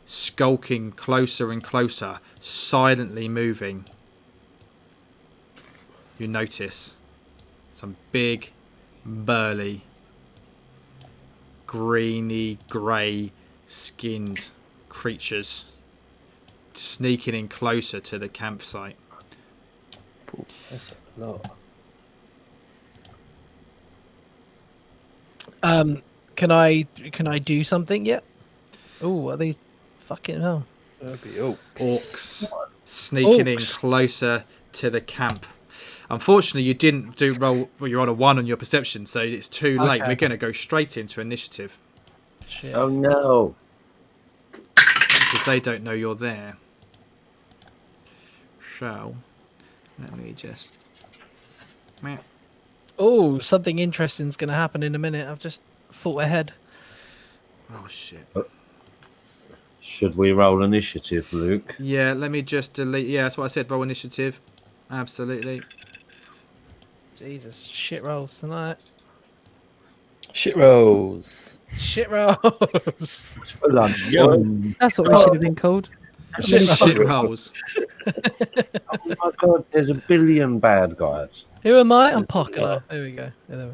skulking closer and closer, silently moving, you notice some big, burly, greeny, grey skinned creatures sneaking in closer to the campsite. That's a lot. Can I do something yet? Oh, what are these? Fucking hell. That'd be orcs. Orcs sneaking in closer to the camp. Unfortunately, you didn't do roll. Well, you're on a 1 on your perception, so it's too late. Okay. We're going to go straight into initiative Shit. Oh, no. because they don't know you're there. So, let me just. Meh. Oh, something interesting's going to happen in a minute. I've just thought ahead. Oh shit. Should we roll initiative, Luke? Yeah, let me just delete. Yeah, that's what I said. Roll initiative. Absolutely. Jesus, shit rolls tonight. Shit rolls. Shit rolls. For lunch. That's what we should have been called. Shit rolls. Oh my god, there's a billion bad guys. Who am I? I'm Parker. There we go. Yeah,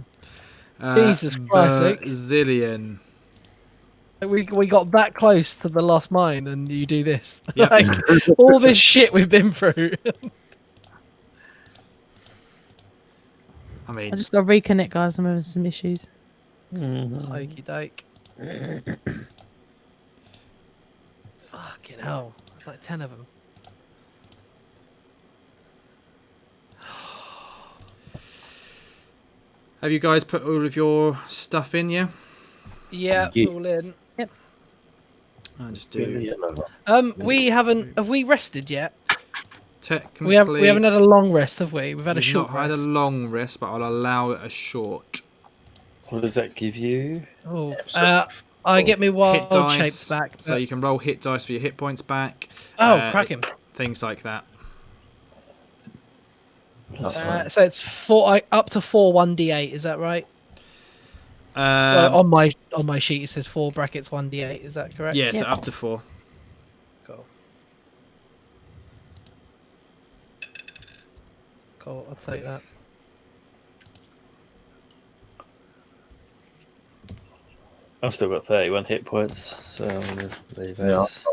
there Jesus Christ, Luke. Zillion. We got that close to the Lost Mine, and you do this. Yep. Like, all this shit we've been through. I mean, I just got to reconnect, guys. I'm having some issues. Okey doke. Fucking hell. It's like 10 of them. have you guys put all of your stuff in? Yeah. Yeah, Yeah. all in. I just do. We haven't. Have we rested yet? Technically, We haven't had a long rest, have we? We've had a you've short not had a rest. long rest, but I'll allow it a short. What does that give you? Oh, I get me wild Hit dice, shapes back. so you can roll hit dice for your hit points back. Cracking. Things like that. So it's up to 4 1d8. Is that right? On my sheet it says 4 brackets 1d8. Is that correct? yeah, so Yeah. up to 4. Cool. Cool. I'll take that. I've still got 31 hit points, so I'm going to leave those.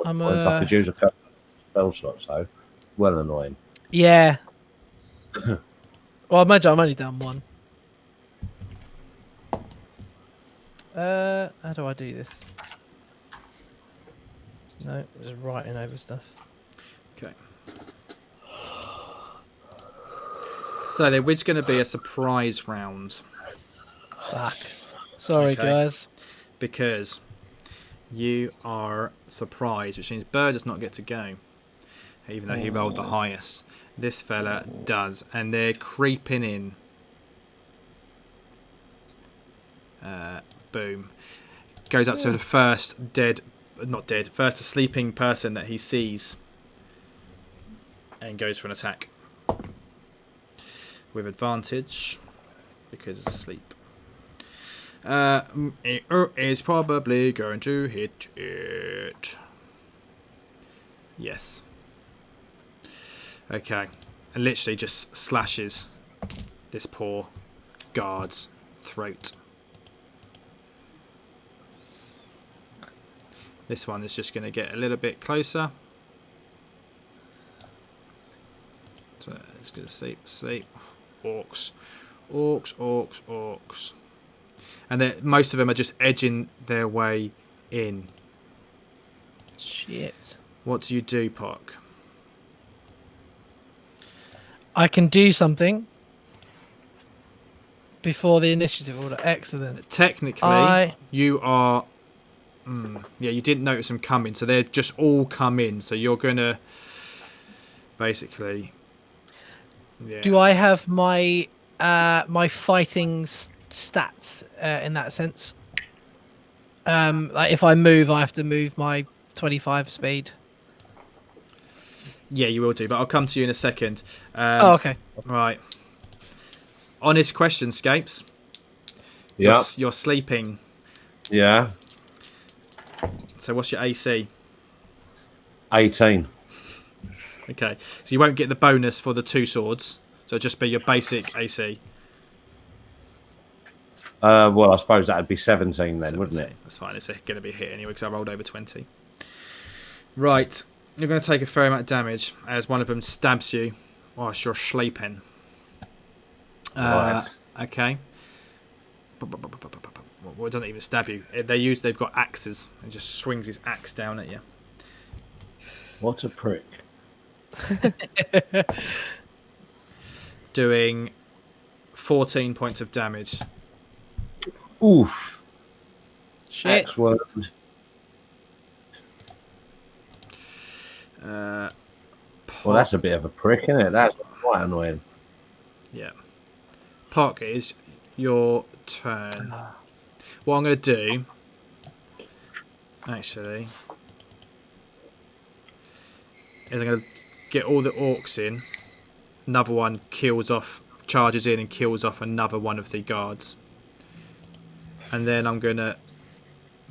I could use a couple of spell slots, though. Well annoying. Yeah. Well, imagine I'm only down 1. How do I do this? No, just writing over stuff. Okay. So there was going to be a surprise round. Fuck. Sorry, Okay. guys. Because you are surprised, which means Bird does not get to go, even though he rolled the highest. This fella does, and they're creeping in. Boom. Goes up to the first first sleeping person that he sees, and goes for an attack with advantage because it's asleep. It is probably going to hit it. Yes. Okay. And literally just slashes this poor guard's throat. This one is just going to get a little bit closer. So it's going to sleep. Orcs. And most of them are just edging their way in. Shit. What do you do, Pock? I can do something before the initiative order. Excellent. Technically, you are... yeah, you didn't notice them coming, so they're just all come in. So you're going to basically... Yeah. Do I have my my fighting stats in that sense? Like if I move, I have to move my 25 speed. Yeah, you will do, but I'll come to you in a second. Okay. Right. Honest question, Scapes. Yeah. You're sleeping. Yeah. So what's your AC? 18. Okay. So you won't get the bonus for the 2 swords. So it'll just be your basic AC. Well, I suppose that'd be 17 then, wouldn't it? That's fine. It's going to be a hit anyway because I rolled over 20. Right. You're going to take a fair amount of damage as one of them stabs you whilst you're sleeping. Right. Okay. Well, it doesn't even stab you. They've got axes and just swings his axe down at you. What a prick. Doing 14 points of damage. Oof. Shit. Axe word. Well, that's a bit of a prick, isn't it? That's quite annoying. Yeah. Pock, it is your turn. What I'm going to do, actually, is I'm going to get all the orcs in. Another one charges in and kills off another one of the guards. And then I'm going to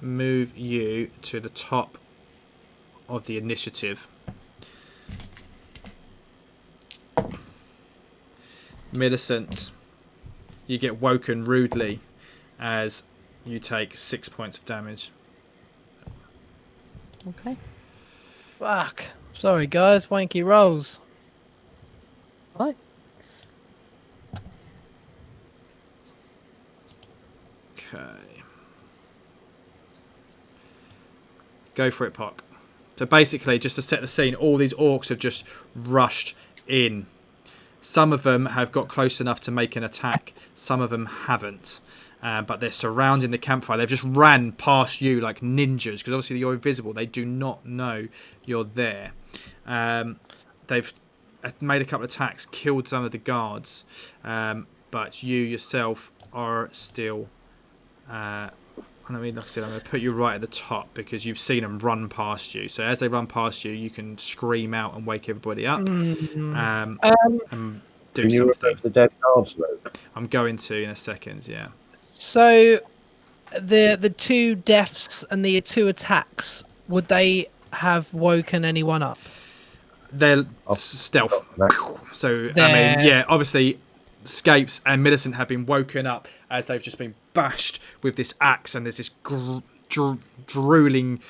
move you to the top of the initiative. Millicent, you get woken rudely as you take 6 points of damage. Okay. Fuck. Sorry, guys. Wanky rolls. Right. Okay. Go for it, Pock. So basically, just to set the scene, all these orcs have just rushed in. Some of them have got close enough to make an attack. Some of them haven't. But they're surrounding the campfire. They've just ran past you like ninjas because obviously you're invisible. They do not know you're there. They've made a couple of attacks, killed some of the guards. But you yourself are still... I mean, like I said, I'm going to put you right at the top because you've seen them run past you. So as they run past you, you can scream out and wake everybody up. And do Can you something. remove the dead guards, Luke? I'm going to in a second, yeah. So, the 2 deaths and the 2 attacks, would they have woken anyone up? They're stealth. So, I mean, They're- yeah, obviously, Scapes and Millicent have been woken up as they've just been bashed with this axe, and there's this drooling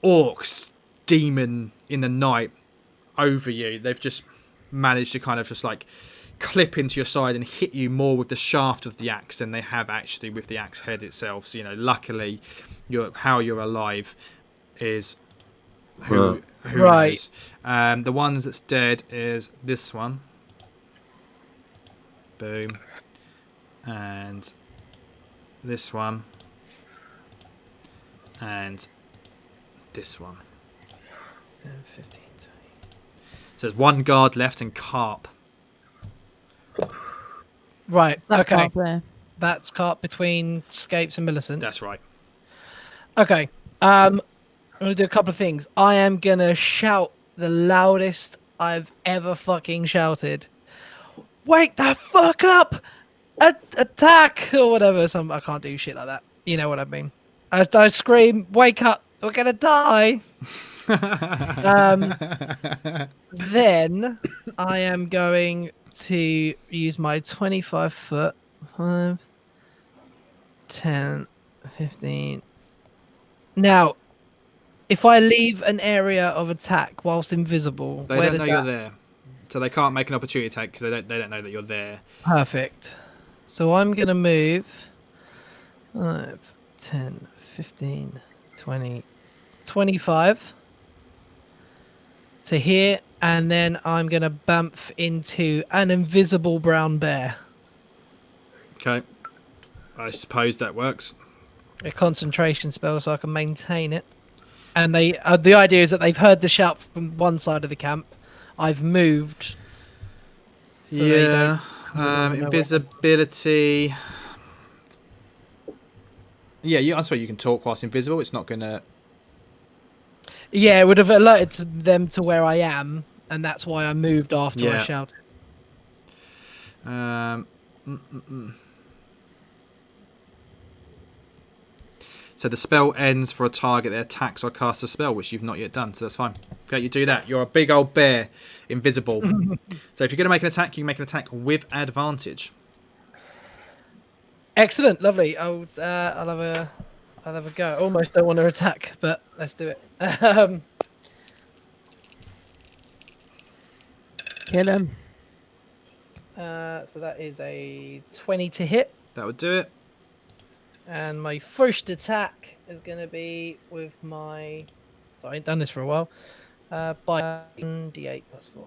orcs demon in the night over you. They've just managed to kind of just like clip into your side and hit you more with the shaft of the axe than they have actually with the axe head itself. So, you know, luckily, how you're alive is who Right. knows. The ones that's dead is this one. Boom. And this one. And this one. 10, 15, 20. So there's one guard left and Carp. Right. Okay. Up there. That's Carp between Scapes and Millicent. That's right. Okay. I'm gonna do a couple of things. I am gonna shout the loudest I've ever fucking shouted. Wake the fuck up! Attack or whatever. I can't do shit like that. You know what I mean. I scream, "Wake up! We're gonna die!" Then I am going to use my 25 foot. 5, 10, 15. Now, if I leave an area of attack whilst invisible, They where don't know does you're that... there. So they can't make an opportunity attack because they don't know that you're there. Perfect. So I'm going to move 5, 10, 15, 20, 25 to here, and then I'm going to bamf into an invisible brown bear. Okay. I suppose that works. A concentration spell so I can maintain it. And they the idea is that they've heard the shout from one side of the camp. I've moved. So they yeah. know Invisibility. Yeah, I suppose you can talk whilst invisible. It's not gonna. Yeah, it would have alerted them to where I am, and that's why I moved after I Yeah. shouted. So the spell ends for a target that attacks or casts a spell, which you've not yet done. So that's fine. Okay, you do that. You're a big old bear, invisible. So if you're going to make an attack, you can make an attack with advantage. Excellent, lovely. I'll have a go. I almost don't want to attack, but let's do it. Kill him. So that is a 20 to hit. That would do it. And my first attack is going to be with my... So I ain't done this for a while. By D8 plus 4.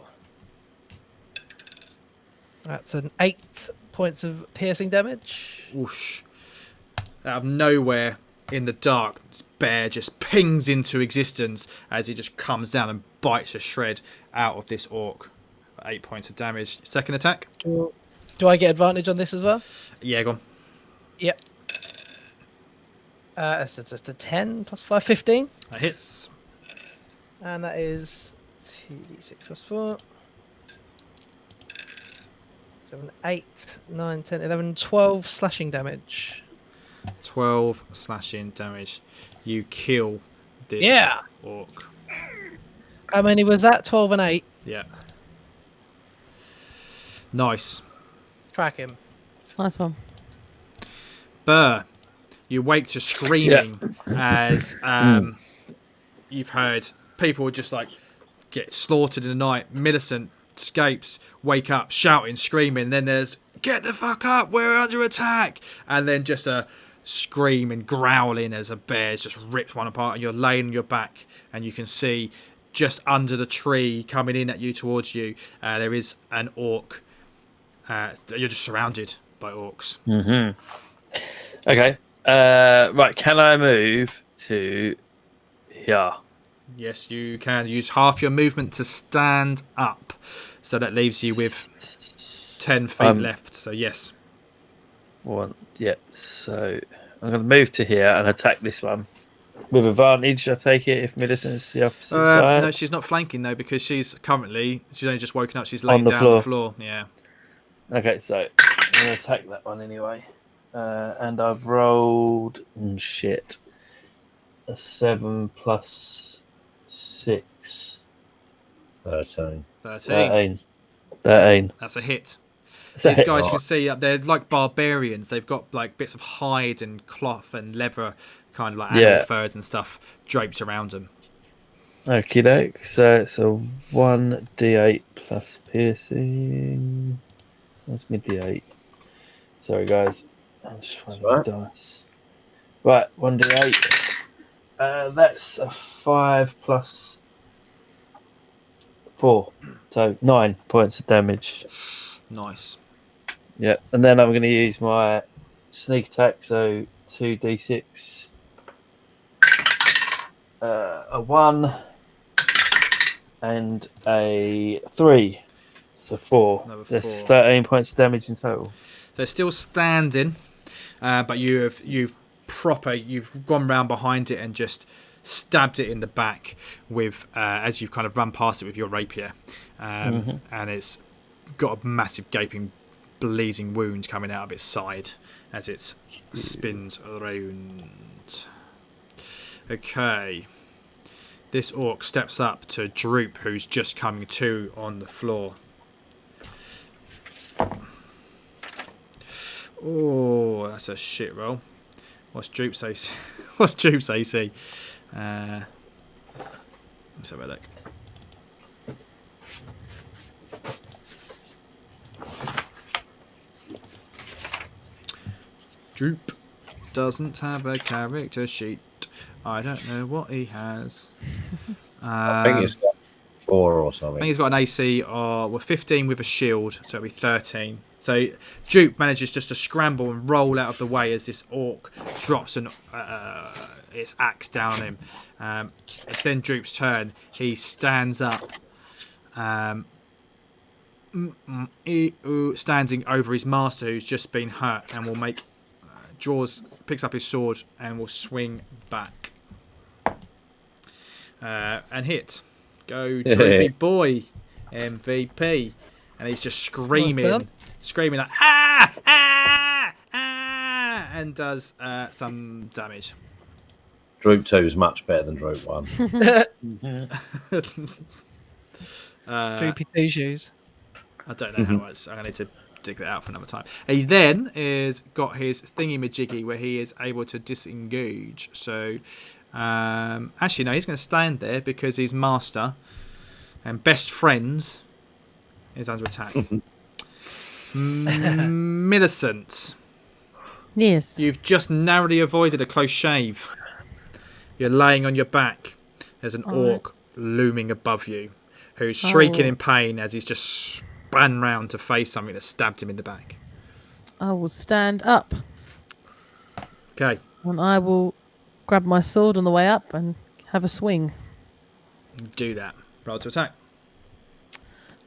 That's an 8 points of piercing damage. Whoosh. Out of nowhere, in the dark, this bear just pings into existence as it just comes down and bites a shred out of this orc. 8 points of damage. Second attack? Do I get advantage on this as well? Yeah, go on. Yep. So just a 10 plus 5, 15. That hits. And that is 2d6 plus 4. 7, 8, 9, 10, 11, 12 slashing damage. 12 slashing damage. You kill this orc. How many was that? 12 and 8. Yeah. Nice. Crack him. Nice one. Burr, you wake to screaming as you've heard people just like get slaughtered in the night. Millicent escapes, wake up, shouting, screaming. Then there's "Get the fuck up! We're under attack!" And then just a scream and growling as a bear's just ripped one apart. And you're laying on your back, and you can see just under the tree coming in at you towards you. There is an orc. You're just surrounded by orcs. Mm-hmm. Okay. Right. Can I move to here? Yes, you can use half your movement to stand up. So that leaves you with 10 feet left. So yes. One. Yeah. So I'm going to move to here and attack this one with advantage. I take it if Millicent's the opposite side. No, she's not flanking though because she's only just woken up. She's laying On the down floor. on the floor. Yeah. Okay, so I'm going to attack that one anyway. And I've rolled a 7 plus 6. 13. 13. 13. That's a hit. That's a These hit. guys, you can see, they're like barbarians. They've got like bits of hide and cloth and leather, kind of like animal furs and stuff draped around them. Okie doke. So it's a 1d8 plus piercing. That's my d8. Sorry, guys. I'm just finding my dice. Right, 1d8. That's a 5 plus 4. So 9 points of damage. Nice. Yeah, and then I'm going to use my sneak attack, so 2d6. A 1 and a 3. So 4. Another That's 4. 13 points of damage in total. So it's still standing, but you've gone round behind it and just stabbed it in the back with as you've kind of run past it with your rapier, and it's got a massive gaping bleeding wound coming out of its side as it spins around. Okay, this orc steps up to Droop, who's just coming to on the floor. Oh, that's a shit roll. What's Droop's AC? What's Droop's AC? Let's have a look. Droop doesn't have a character sheet. I don't know what he has. I think it's got 4 or something. I think he's got an AC of 15 with a shield, so it'll be 13. So Droop manages just to scramble and roll out of the way as this orc drops its axe down on him. It's then Droop's turn. He stands up, standing over his master who's just been hurt, and will make picks up his sword and will swing back and hit. Go Droopy boy, MVP, and he's just screaming like ah, ah, ah, and does some damage. Droop 2 is much better than Droop 1. Droopy two shoes. I don't know how much. I need to dig that out for another time. He then got his thingy-majiggy where he is able to disengage. So actually no, he's going to stand there because his master and best friends is under attack. Millicent, Yes. you've just narrowly avoided a close shave. You're laying on your back. There's an orc looming above you who's shrieking in pain as he's just spun round to face something that stabbed him in the back. I will stand up. Okay. And I will grab my sword on the way up and have a swing. Do that. Roll to attack.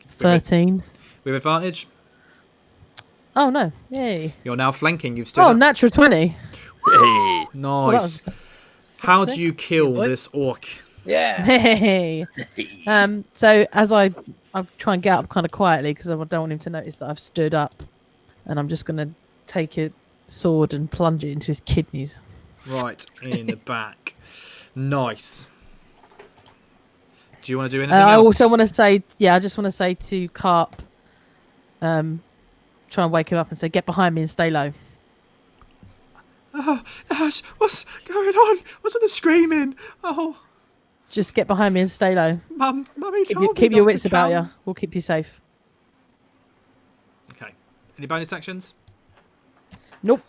13. With advantage. Oh, no. Yay. You're now flanking. You've stood Oh, up. natural 20. Hey. Nice. Well, that was How do you kill this orc? Yeah. Hey. So as I try and get up kind of quietly because I don't want him to notice that I've stood up, and I'm just going to take a sword and plunge it into his kidneys. Right in the back. Nice. Do you want to do anything else? I also want to say, I just want to say to Carp, try and wake him up and say, get behind me and stay low. Ash, what's going on? What's all the screaming? Oh, Just get behind me and stay low. Mummy told me Keep your not wits to about come. you. We'll keep you safe. Okay. Any bonus actions? Nope.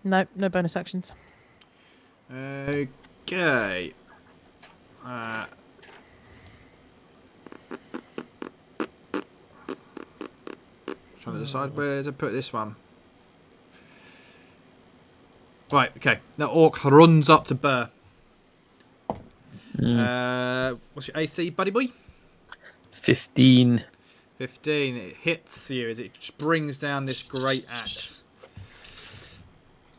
No bonus actions. Okay. Trying to decide where to put this one. Right, okay. Now orc runs up to Burr. What's your AC, buddy boy? 15. 15. It hits you as it just brings down this great axe.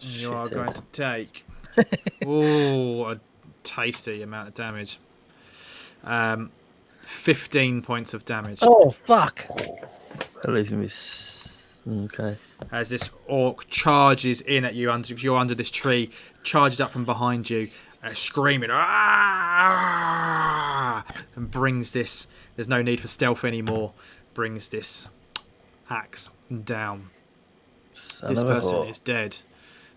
And you are going to take a tasty amount of damage. 15 points of damage. Oh, fuck. That leaves me okay. As this orc charges in at you, you're under this tree, charges up from behind you, screaming, "Ah!" and brings this. There's no need for stealth anymore. Brings this axe down. This person is dead.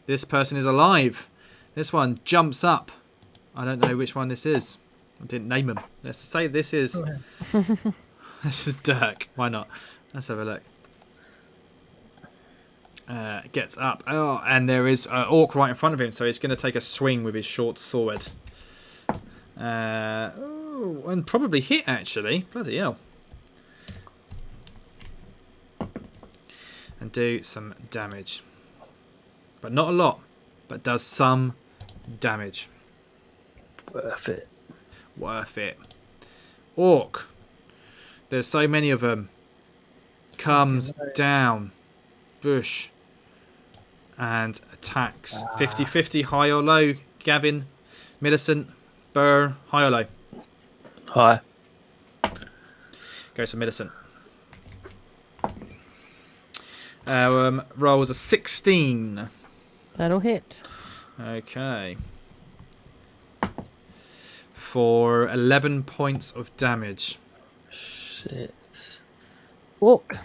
This person is alive. This one jumps up. I don't know which one this is. I didn't name him. Let's say this is. This is Dirk. Why not? Let's have a look. Gets up. Oh, and there is an orc right in front of him, so he's going to take a swing with his short sword. And probably hit, actually. Bloody hell. and do some damage. But not a lot, but does some damage. Worth it. Worth it. Orc. There's so many of them. Comes down. Bush. And attacks. 50-50, high or low. Gavin, Millicent, Burr, high or low? High. Goes for Millicent. Rolls a 16. That'll hit. Okay. For 11 points of damage. Shit. Orc.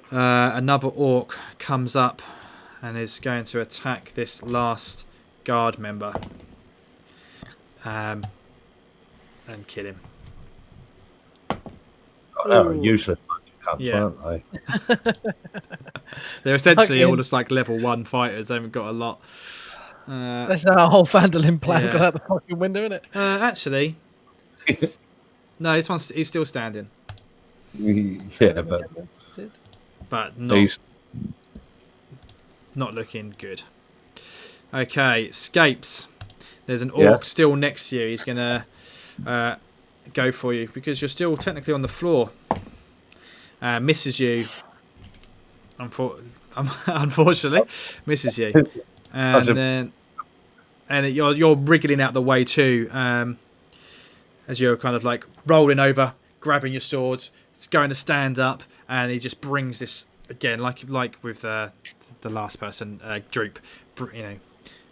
Another orc comes up and is going to attack this last guard member. And kill him. Oh, they're useless cunts, Yeah. aren't they? They're essentially Okay. all just like level 1 fighters. They haven't got a lot. That's our whole Phandalin plan Yeah. got out the fucking window, isn't it? Actually, no, he's still standing, Yeah, but not he's not looking good. Okay, escapes. There's an orc Yes. still next to you. He's gonna go for you because you're still technically on the floor. Misses you. Unfortunately, misses you, and you're wriggling out the way too. As you're kind of like rolling over, grabbing your swords, it's going to stand up, and he just brings this again, like with the last person, Droop.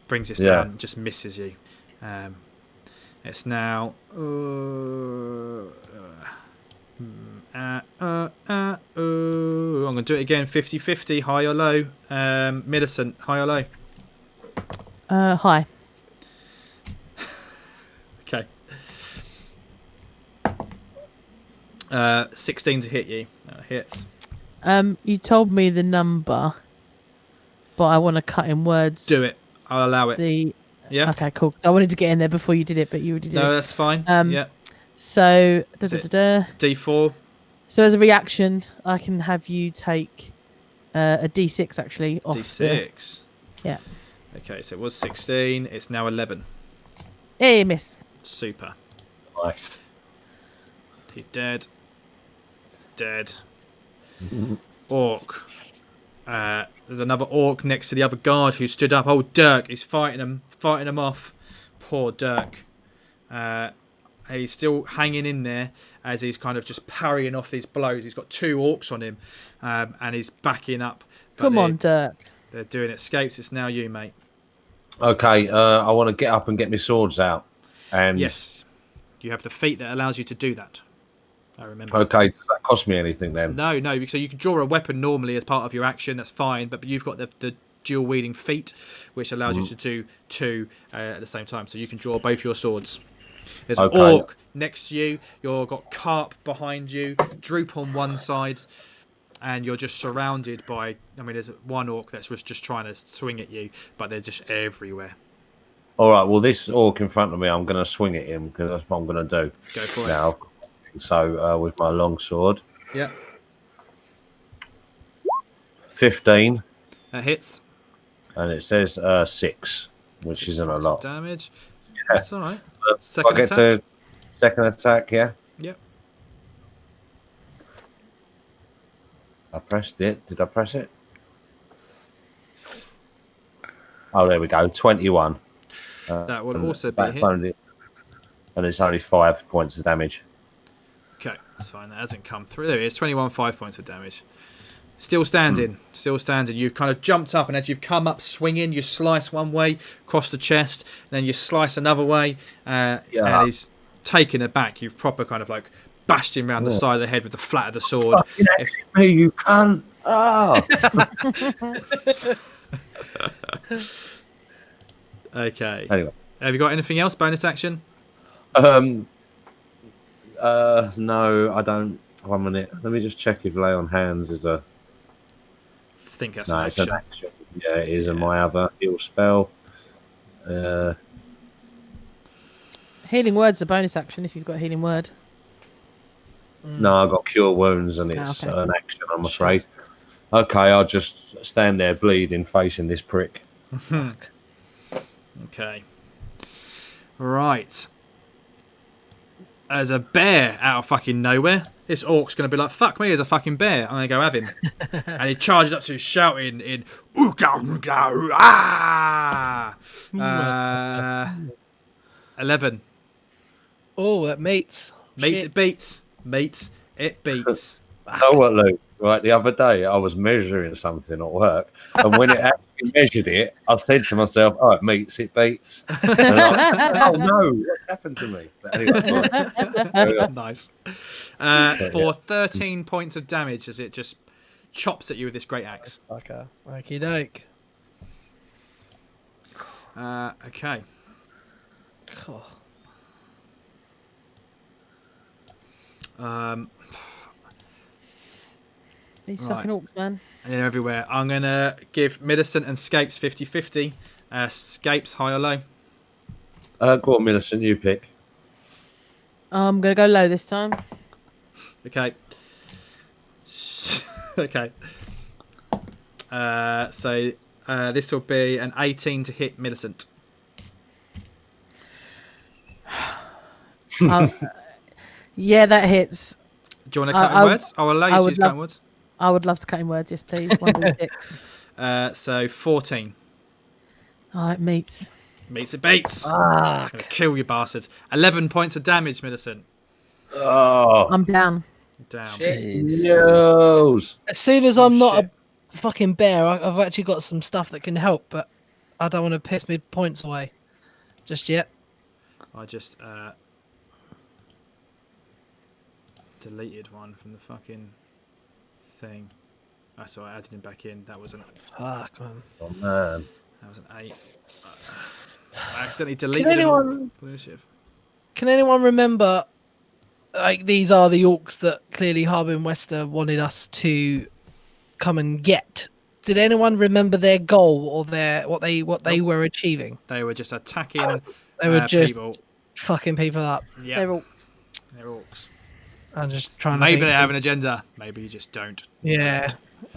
Brings this down, and just misses you. It's now. I'm going to do it again. 50-50, high or low. Millicent, high or low? High. Okay. 16 to hit you. That hits. You told me the number, but I want to cut in words. Do it. I'll allow it. Yeah. Okay, cool. 'Cause I wanted to get in there before you did it, but you already did No, it. that's fine. Yeah. So, D4. So as a reaction, I can have you take a D6 actually off. D6. Yeah. Okay, so it was 16. It's now 11. Hey, miss. Super. nice. He's dead. Dead. Orc. There's another orc next to the other guard who stood up. Oh, Dirk. He's fighting him off. Poor Dirk. He's still hanging in there as he's kind of just parrying off these blows. He's got 2 orcs on him, and he's backing up. Come on, Dirk. They're doing escapes. It's now you, mate. Okay, I want to get up and get my swords out. And Yes. You have the feat that allows you to do that. I remember. Okay, does that cost me anything then? No. So you can draw a weapon normally as part of your action. That's fine. But you've got the dual wielding feat, which allows you to do 2 at the same time. So you can draw both your swords. There's an orc next to you. You've got Carp behind you. Droop on one side. And you're just surrounded by... I mean, there's one orc that's just trying to swing at you. But they're just everywhere. All right, well, this orc in front of me, I'm going to swing at him because that's what I'm going to do. Go for it. Now, so with my long sword. Yeah. 15. That hits. And it says 6, which isn't a lot. Damage. Yeah. That's all right. I Second get attack. to second attack, yeah? Yep. I pressed it. Did I press it? Oh, there we go. 21. That would also be a that's hit. only- and it's only 5 points of damage. Okay, that's fine. That hasn't come through. There it is. 21, 5 points of damage. Still standing. Still standing. You've kind of jumped up, and as you've come up swinging, you slice one way across the chest, then you slice another way, and he's taken aback. You've proper kind of like bashed him round the side of the head with the flat of the sword. Me, you cunt! Ah! Okay. Anyway. Have you got anything else? Bonus action? No, I don't. 1 minute. Let me just check if lay on hands is a. I think that's No, an it's action. an action. Yeah, it is. And my other heal spell. Healing word's a bonus action if you've got a healing word. No, I got cure wounds and it's okay. an action, I'm afraid. Okay, I'll just stand there bleeding, facing this prick. Okay. Right. There's a bear out of fucking nowhere. This orc's going to be like, fuck me, there's a fucking bear. I'm going to go have him. And he charges up to shouting in, ooga, ooga, ah! 11. Oh, that mates. Mates, Shit. it beats. Mates, it beats. Know what, Luke? Right, the other day I was measuring something at work, and when it actually measured it, I said to myself, "Oh, it meets, it beats." And oh no, what's happened to me? But anyway, Nice. For 13 points of damage as it just chops at you with this great axe. Fucker. Okie doke. Okay. Oh. These Right. fucking orcs, man. And they're everywhere. I'm going to give Millicent and Scapes 50-50. Scapes, high or low? go on, Millicent, you pick. I'm gonna go low this time. Okay. Okay. So this will be an 18 to hit Millicent. Yeah, that hits. Do you want to cut in words? I'll allow you to use cut in words. I would love to cut in words, yes, please. 1d6. So 14. Oh, it meets. Meets it beats. Fuck. Gonna kill you bastards. 11 points of damage, Millicent. Oh, I'm down. Down. yes. As soon as I'm not Shit. a fucking bear, I've actually got some stuff that can help, but I don't want to piss me points away just yet. I just deleted one from the fucking thing. Oh, so I added him back in. That was an Fuck, man. Oh man. That was an 8. I accidentally deleted him on initiative. Can anyone remember, like, these are the orcs that clearly Harbin Wester wanted us to come and get? Did anyone remember their goal or what they were achieving? They were just attacking They were just people. fucking people up. Yeah, They're orcs. they're orcs. I'm just trying Maybe to they think. have an agenda. Maybe you just don't. Yeah.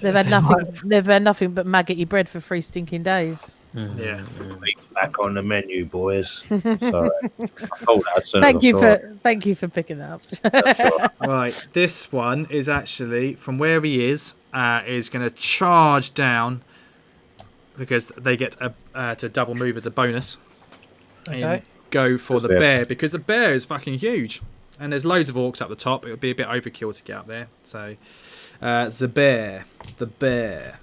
They've had nothing. They've had nothing but maggoty bread for 3 stinking days. Yeah. Back on the menu, boys. Sorry. I thought that as soon Thank as I you saw for it. thank you for picking that up. That's all right. Right. This one is actually from where he is going to charge down because they get to double move as a bonus. Okay. And go for the Bear. bear because the bear is fucking huge, and there's loads of orcs up the top. It would be a bit overkill to get up there. So the bear.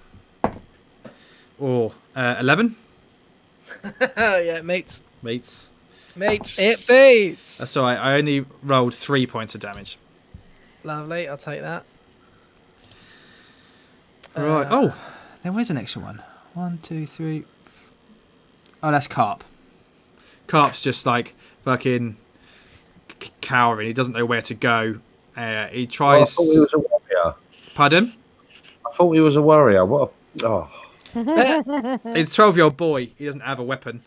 Oh, 11 Yeah, mates. mates. Mates, it beats. That's all right. I only rolled 3 points of damage. Lovely, I'll take that. Right. Oh, there was an extra one. 1, 2, 3. Oh, that's Carp. Carp's just like fucking cowering. He doesn't know where to go. He I tries. thought he was a warrior. Pardon? I thought he was a warrior. What? Oh, He's a 12-year-old boy. He doesn't have a weapon.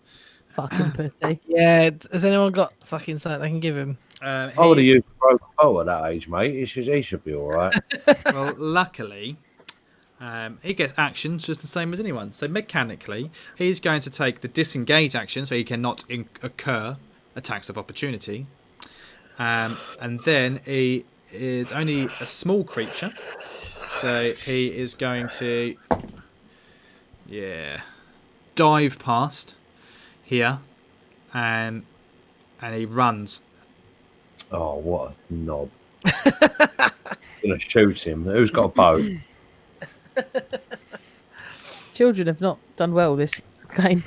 Fucking pussy. Yeah, has anyone got fucking something they can give him? I would have He's- used a broken bow at that age, mate. He should be all right. Well, luckily, he gets actions just the same as anyone. So mechanically, he's going to take the disengage action, so he cannot occur attacks of opportunity. And then he is only a small creature, so he is going to, dive past here, and he runs. Oh, what a knob! Gonna shoot him. Who's got a bow? Children have not done well this game.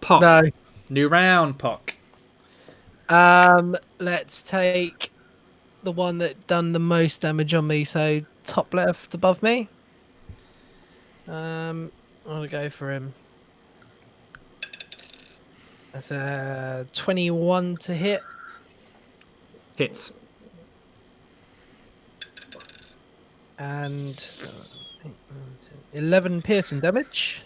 Pock. No. New round, Pock. Let's take the one that done the most damage on me, so top left above me. I'm gonna go for him. That's a 21 to hit. Hits. And 11 piercing damage.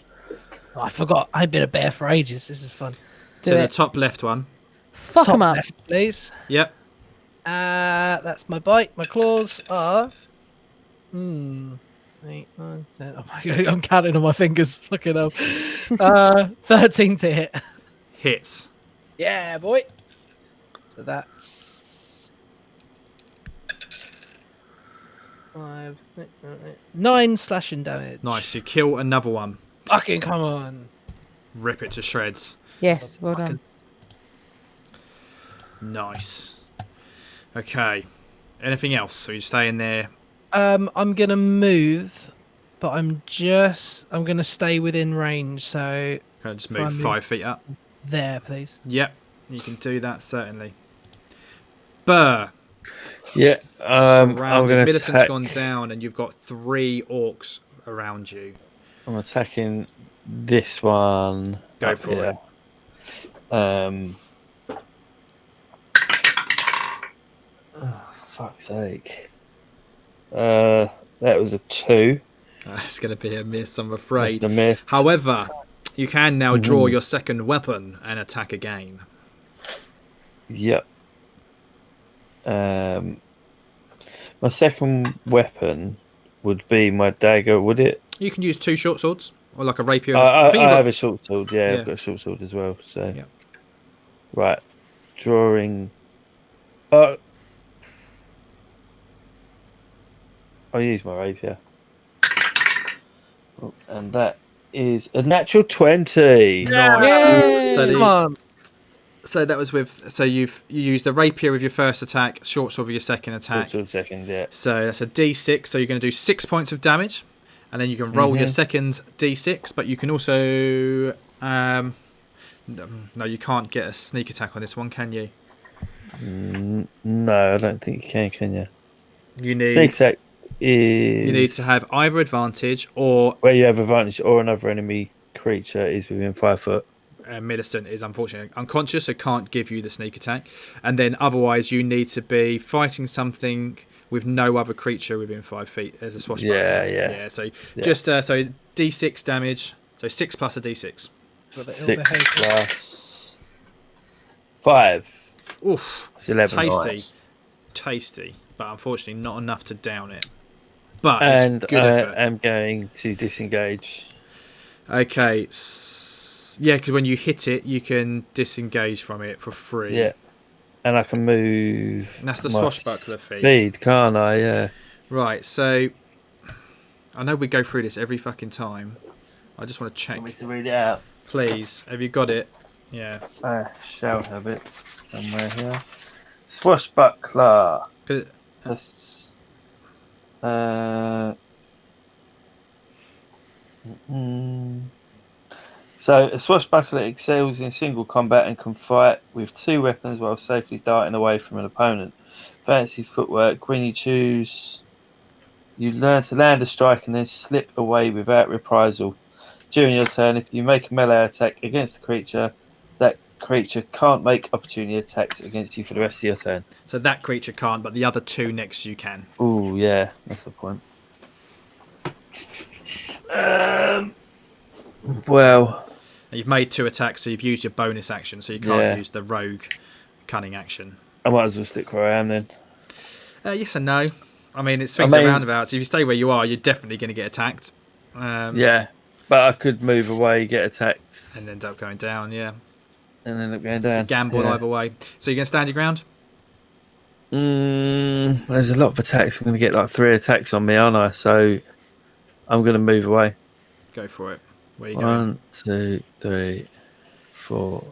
Oh, I forgot. I've been a bear for ages. This is fun. Do So the it. top left one. Fuck Top them up. left, please. Yep. That's my bite. My claws are. 8, 9, 10. Oh my god, I'm counting on my fingers. Fucking hell. 13 to hit. Hits. Yeah, boy. So that's 5, 9 slashing damage. Nice. You kill another one. Fucking come on. Rip it to shreds. Yes, well done. Nice. Okay. Anything else? So you stay in there. I'm gonna move, but I'm gonna stay within range. So Kind of just move 5 feet up. there, please. Yep. You can do that certainly. Burr. Yeah. I'm going to Millicent's attack. gone down, and you've got 3 orcs around you. I'm attacking this one. Go up for here. it. Oh, for fuck's sake. That was a 2. It's going to be a miss, I'm afraid. That's a miss. However, you can now draw your second weapon and attack again. Yep. My second weapon would be my dagger, would it? You can use 2 short swords or like a rapier. I think you've have got- a short sword. Yeah, Yeah. I've got a short sword as well. So, Yeah. right, drawing. I'll use my rapier, and that is a natural 20. Nice. Yay! So Come on. So that was with. So you used the rapier with your first attack, short sword with your second attack. Short sword second, yeah. So that's a D6. So you're going to do 6 points of damage, and then you can roll your second D6. But you can also, no, you can't get a sneak attack on this one, can you? No, I don't think you can you? You need. Sneak attack is. You need to have either advantage or where you have advantage, or another enemy creature is within 5 foot. Millicent is unfortunately unconscious, so can't give you the sneak attack. And then otherwise, you need to be fighting something with no other creature within 5 feet as a swashbuckler. Yeah. So just so D6 damage. So 6 plus a D6. 6 plus 5. Oof. It's 11. Tasty. Nice. Tasty. But unfortunately, not enough to down it. But And it's good I effort. am going to disengage. Okay. Yeah, because when you hit it, you can disengage from it for free. Yeah. And I can move. And that's the my swashbuckler feat. Speed, can't I? Yeah. Right, so I know we go through this every fucking time. I just want to check. Want me to read it out? Please, have you got it? Yeah. I shall have it somewhere here. Swashbuckler. 'Cause- That's, So, a swashbuckler excels in single combat and can fight with 2 weapons while safely darting away from an opponent. Fancy footwork. When you choose, you learn to land a strike and then slip away without reprisal. During your turn, if you make a melee attack against the creature, that creature can't make opportunity attacks against you for the rest of your turn. So that creature can't, but the other 2 next to you can. Ooh, yeah, that's the point. Well, And you've made 2 attacks, so you've used your bonus action, so you can't Yeah. use the rogue cunning action. I might as well stick where I am then. Yes and no. I mean, it swings I mean- and roundabouts. If you stay where you are, you're definitely going to get attacked. Yeah, but I could move away, get attacked, And end up going down, yeah. and then going It's down. a gamble Yeah. either way. So you're going to stand your ground? There's a lot of attacks. I'm going to get like 3 attacks on me, aren't I? So I'm going to move away. Go for it. Where are you going? 1, 2, 3, 4.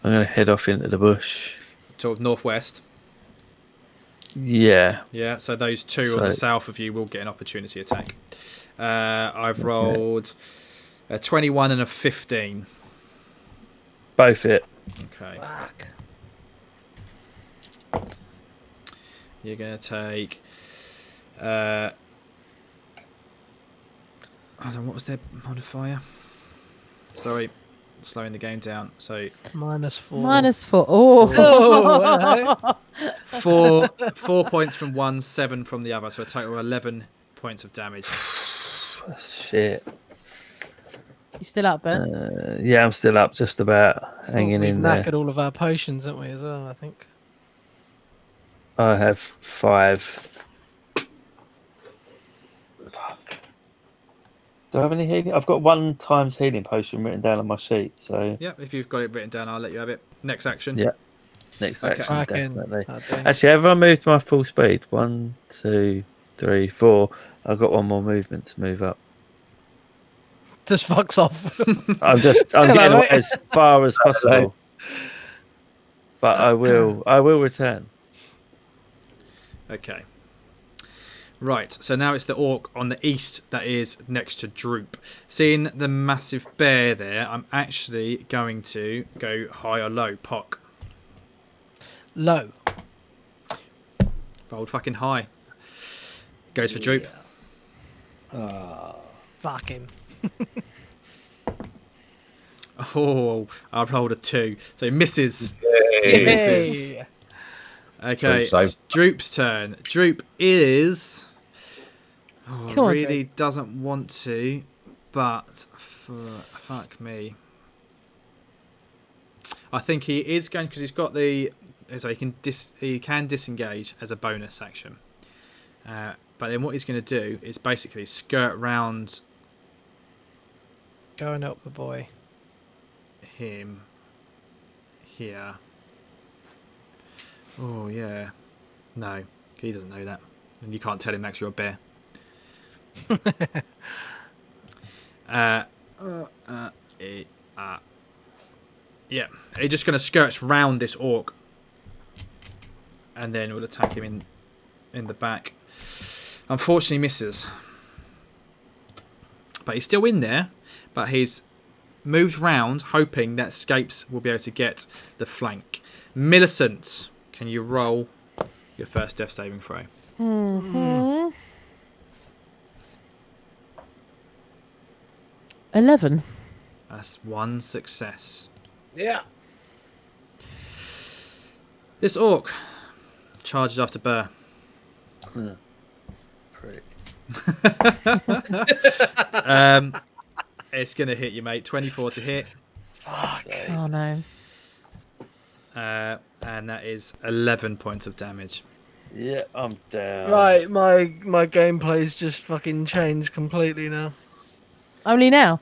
I'm going to head off into the bush. Sort of northwest. Yeah. Yeah, so those 2 on the So- south of you will get an opportunity attack. I've rolled a 21 and a 15. Both hit. Okay. Fuck. You're going to take... hold on, what was their modifier? Sorry, slowing the game down. So -4. Oh. Oh, hello. 4 points from one, 7 from the other. So a total of 11 points of damage. Shit. You still up, Ben? Yeah, I'm still up, just about hanging We've in there. knackered all of our potions, haven't we, as well, I think. I have 5. Fuck. Do I have any healing? I've got 1 times healing potion written down on my sheet. So Yeah, if you've got it written down, I'll let you have it. Next action. yeah, next Okay. action Cracking. definitely. Okay. Actually, have I moved my full speed? 1, 2, 3, 4. I've got 1 more movement to move up. Just fucks off. I'm Hello, getting away mate. as far as possible. But I will return. Okay. Right, so now it's the orc on the east that is next to Droop. Seeing the massive bear there, I'm actually going to go high or low. Pock. Low. Rolled fucking high. Goes for Droop. Fuck him. Oh, I rolled a 2. So he misses. Hey. He misses. Hey. Okay, Droop's safe. it's Droop's turn. Droop is... Oh, Come on, really doesn't want to, but fuck me. I think he is going, because he's got the... So he can disengage as a bonus action. But then what he's going to do is basically skirt round Go and help the boy. him here. Oh, yeah. No, he doesn't know that. And you can't tell him that's your bear. Yeah, he's just going to skirt round this orc. And then we'll attack him in the back. Unfortunately misses. But he's still in there. But he's moved round, hoping that Scapes will be able to get the flank. Millicent, can you roll your first death saving throw? Mm-hmm. 11. That's 1 success. Yeah. This orc charges after Burr. Prick. It's going to hit you, mate. 24 to hit. Fuck. Oh no. And that is 11 points of damage. Yeah, I'm down. Right, my gameplay's just fucking changed completely now. Only now.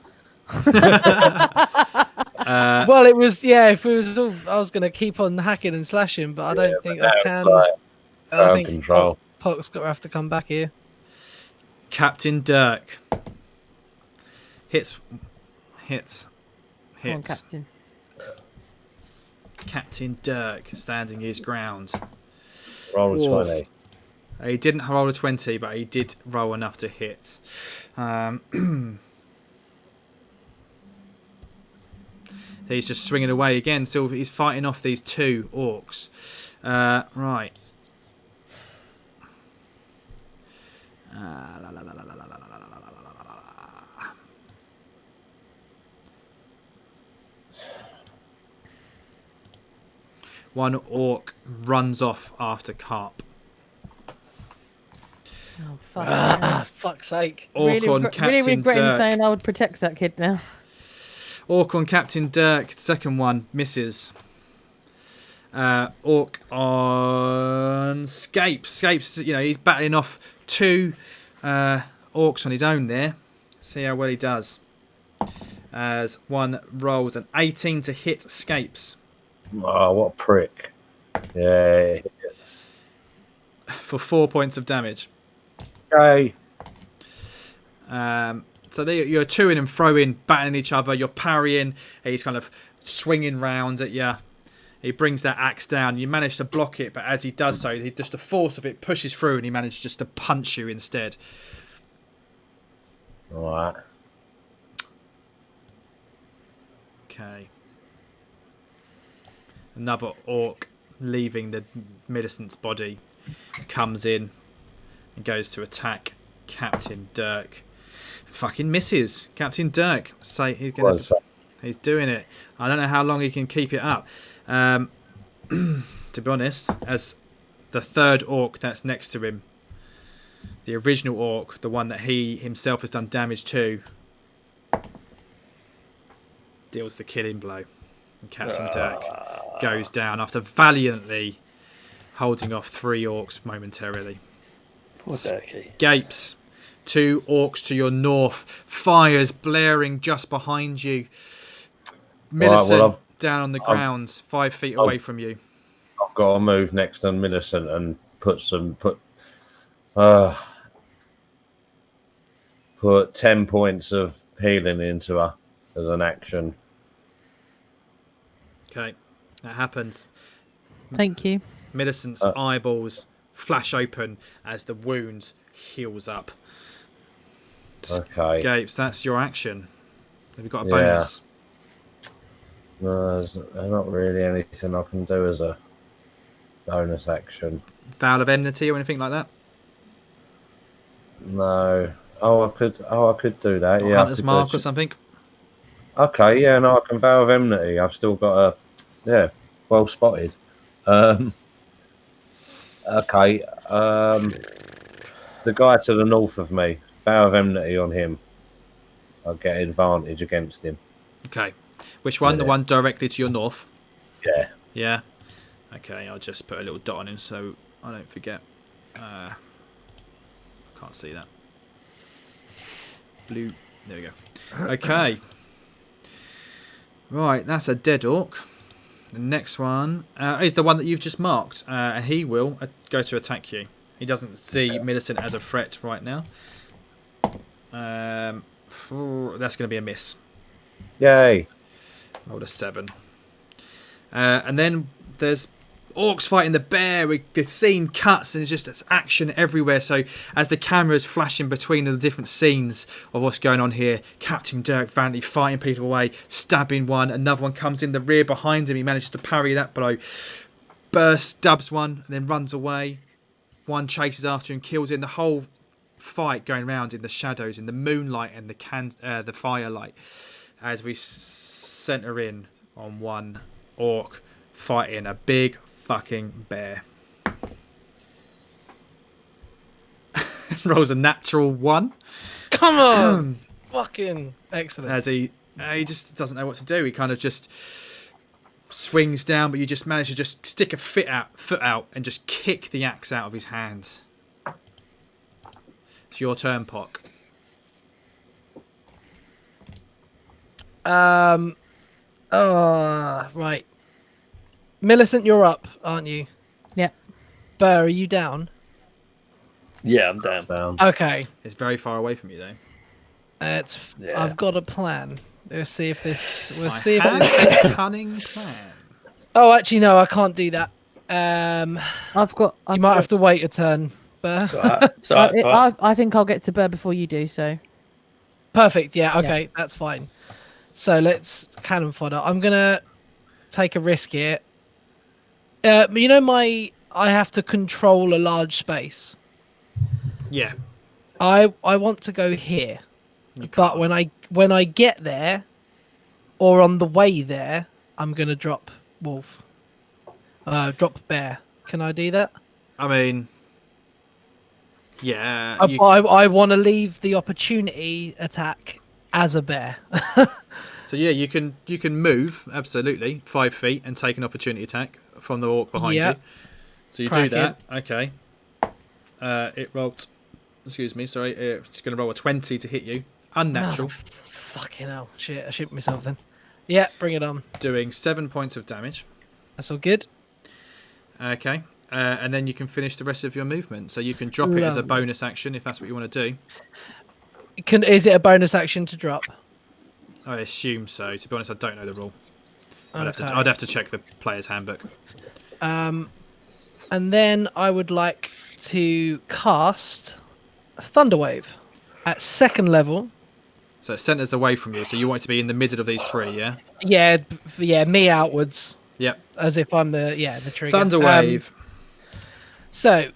Well, it was if it was all, I was gonna keep on hacking and slashing, but I don't think I can. I think Control. Pock's got to have to come back here. Captain Dirk. Hits. Come on, Captain. Captain Dirk standing his ground. Roll a Whoa. 20. He didn't roll a 20, but he did roll enough to hit. He's just swinging away again. Still, he's fighting off these 2 orcs. Right. One orc runs off after Carp. Oh, fuck. Fuck's sake. Orc on Captain really regretting Dirk. saying I would protect that kid now. Orc on Captain Dirk. Second one misses. Orc on Scapes. Scapes, he's battling off 2 orcs on his own there. See how well he does. As one rolls an 18 to hit Scapes. Oh, what a prick. Yeah. For 4 points of damage. Okay. So you're toing and throwing, battling each other. You're parrying. He's kind of swinging round at you. He brings that axe down. You manage to block it, but as he does so, just the force of it pushes through, and he manages just to punch you instead. All right. Okay. Another orc leaving the Millicent's body comes in and goes to attack Captain Dirk. Fucking misses. Captain Dirk. Say he's doing it. I don't know how long he can keep it up. To be honest, as the 3rd orc that's next to him, the original orc, the one that he himself has done damage to, deals the killing blow. And Captain Dirk goes down after valiantly holding off 3 orcs momentarily. Poor Durkee. Gapes. 2 orcs to your north. Fires blaring just behind you. Millicent down on the ground, 5 feet away from you. I've got to move next to Millicent and put 10 points of healing into her as an action. Okay, that happens. Thank you. Millicent's eyeballs flash open as the wound heals up. Okay. Gapes, that's your action. Have you got a bonus? No, there's not really anything I can do as a bonus action. Vow of enmity or anything like that? No. I could do that. Yeah. Hunter's mark or something? Okay. Yeah. No, I can vow of enmity. I've still got a. Yeah. Well spotted. Okay. The guy to the north of me. Vow of enmity on him. I'll get advantage against him. Okay. Which one? The one directly to your north? Yeah. Yeah. Okay, I'll just put a little dot on him so I don't forget. Can't see that. Blue. There we go. Okay. Right, that's a dead orc. The next one is the one that you've just marked, and he will go to attack you. He doesn't see Millicent as a threat right now. That's going to be a miss. Yay. Rolled a 7. And then there's orcs fighting the bear. The scene cuts and there's just action everywhere. So as the camera's flashing between the different scenes of what's going on here, Captain Dirk Vantley fighting people away, stabbing one. Another one comes in the rear behind him. He manages to parry that blow. Burst, stabs one, and then runs away. One chases after him, kills him. The whole fight going around in the shadows, in the moonlight and the firelight, as we center in on one orc fighting a big fucking bear. Rolls a natural 1. Come on! Fucking excellent. As he just doesn't know what to do. He kind of just swings down, but you just manage to just stick a foot out and just kick the axe out of his hands. It's your turn, Pock. Right. Millicent, you're up, aren't you? Yep. Burr, are you down? Yeah, I'm down. Okay. It's very far away from you, though. I've got a plan. We'll see if this. I have a cunning plan. Oh, actually, no, I can't do that. You might have to wait a turn, Burr. I think I'll get to Burr before you do. So. Perfect. Yeah. Okay, that's fine. So let's cannon fodder. I'm gonna take a risk here. I have to control a large space. Yeah. I want to go here, but when I get there, or on the way there, I'm gonna drop wolf. Drop bear. Can I do that? I mean, yeah. I want to leave the opportunity attack as a bear. So yeah, you can move absolutely 5 feet and take an opportunity attack from the orc behind you. So you do that. Okay. It rolled. Excuse me. Sorry. It's going to roll a 20 to hit you. Unnatural. Oh, fucking hell! Shit! I shit myself then. Yeah, bring it on. Doing 7 points of damage. That's all good. Okay. And then you can finish the rest of your movement. So you can drop it as a bonus action if that's what you want to do. Is it a bonus action to drop? I assume so. To be honest, I don't know the rule. I'd have to check the player's handbook. And then I would like to cast Thunderwave at 2nd level. So it centers away from you. So you want it to be in the middle of these 3, yeah? Yeah, me outwards. Yep. As if I'm the trigger. Thunderwave. So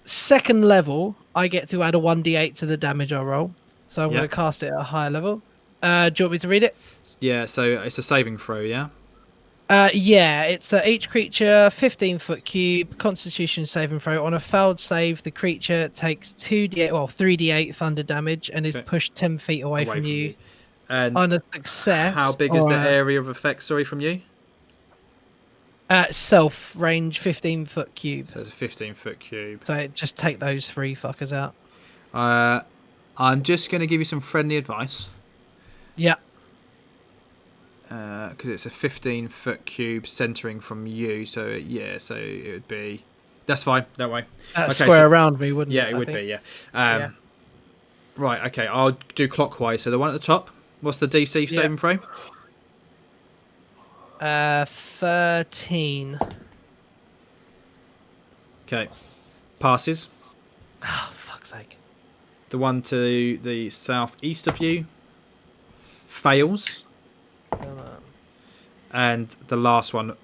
2nd level, I get to add a 1d8 to the damage I roll. So I'm going to cast it at a higher level. Do you want me to read it? Yeah, so it's a saving throw, yeah? It's each creature 15-foot cube Constitution saving throw. On a failed save, the creature takes 3d8 thunder damage and is pushed 10 feet away from you. And on a success. How big is the area of effect? Sorry, from you? Self range 15-foot cube. So it's a 15-foot cube. So just take those 3 fuckers out. I'm just going to give you some friendly advice. Yeah. Because it's a 15-foot cube centering from you. So, yeah, so it would be... That's fine. Don't worry. Square around me, wouldn't it? Yeah, it would be, yeah. Right, okay. I'll do clockwise. So the one at the top, what's the DC saving throw? 13. Okay. Passes. Oh, fuck's sake. The one to the southeast of you fails. And the last one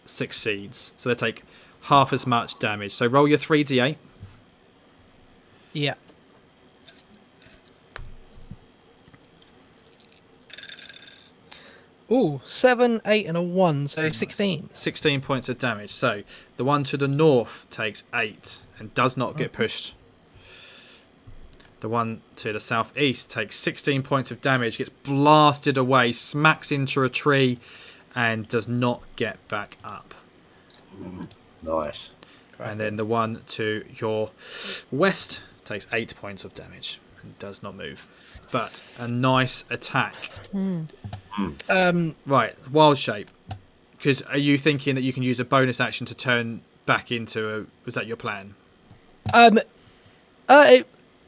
succeeds. So they take half as much damage. So roll your 3d8. Yeah. Ooh, 7, 8, and a 1, so 16. 16 points of damage. So the one to the north takes 8 and does not get pushed. The one to the southeast takes 16 points of damage, gets blasted away, smacks into a tree, and does not get back up. Nice. And then the one to your west takes 8 points of damage and does not move. But a nice attack. Right, wild shape. Because are you thinking that you can use a bonus action to turn back into a... Was that your plan? I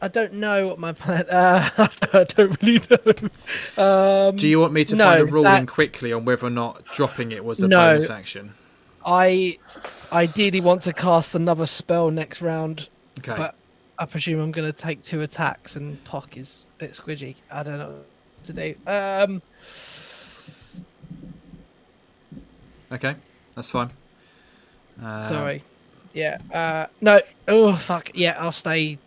don't know what my plan... I don't really know. Do you want me to find a ruling quickly on whether or not dropping it was a bonus action? I ideally want to cast another spell next round. Okay. But I presume I'm going to take 2 attacks, and Pock is a bit squidgy. I don't know what to do. Okay, that's fine. Sorry. Yeah. No. Oh, fuck. Yeah, I'll stay...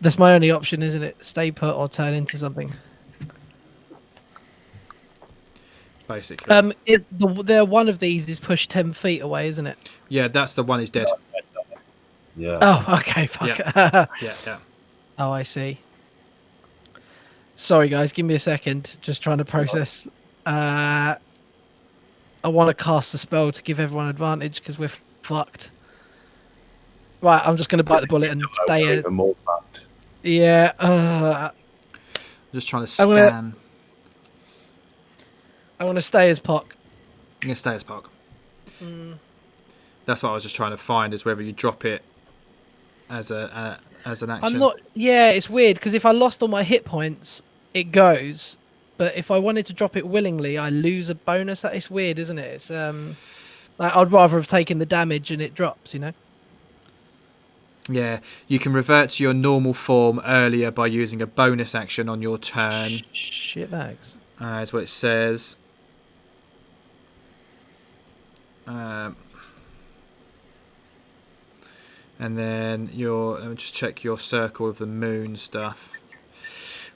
That's my only option, isn't it? Stay put or turn into something. Basically. The one of these is pushed 10 feet away, isn't it? Yeah, that's the one is dead. Yeah. Oh, okay. Fuck. Yeah. Oh, I see. Sorry, guys. Give me a second. Just trying to process. I want to cast a spell to give everyone advantage because we're fucked. Right, I'm just going to bite the bullet and stay. Even more fucked. Yeah. Just trying to scan. I want to stay as Pock. Yeah, stay as Pock. That's what I was just trying to find, is whether you drop it as an action. I'm not. Yeah, it's weird because if I lost all my hit points, it goes. But if I wanted to drop it willingly, I lose a bonus. It's weird, isn't it? It's like I'd rather have taken the damage and it drops. You know. Yeah, you can revert to your normal form earlier by using a bonus action on your turn. Shit bags. Is what it says. And then let me just check your circle of the moon stuff.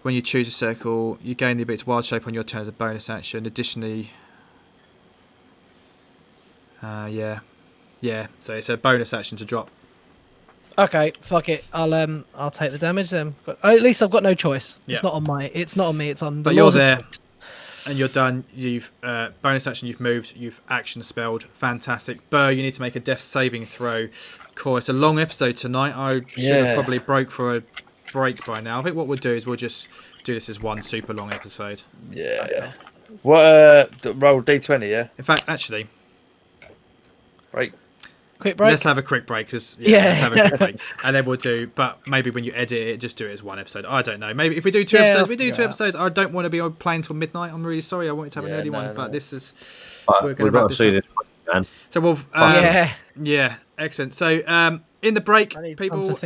When you choose a circle, you gain the ability to wild shape on your turn as a bonus action. Additionally, yeah. So it's a bonus action to drop. Okay, fuck it. I'll take the damage then. At least I've got no choice. Yeah. It's not on me. It's on. But you're there, and you're done. You've bonus action. You've moved. You've action spelled. Fantastic. Burr, you need to make a death saving throw. Cool. It's a long episode tonight. I should have probably broke for a break by now. I think what we'll do is we'll just do this as one super long episode. Yeah. What? Roll D20. Yeah. In fact, actually, Right. Quick break. let's have a quick break. Let's have a quick break, and then we'll do. But maybe when you edit it, just do it as one episode. I don't know. Maybe if we do 2 episodes, we do 2 episodes. I don't want to be playing till midnight. I'm really sorry. I wanted to have an early one, but this is. We're going to wrap this up. Man. So we'll. Yeah. Excellent. So in the break, people,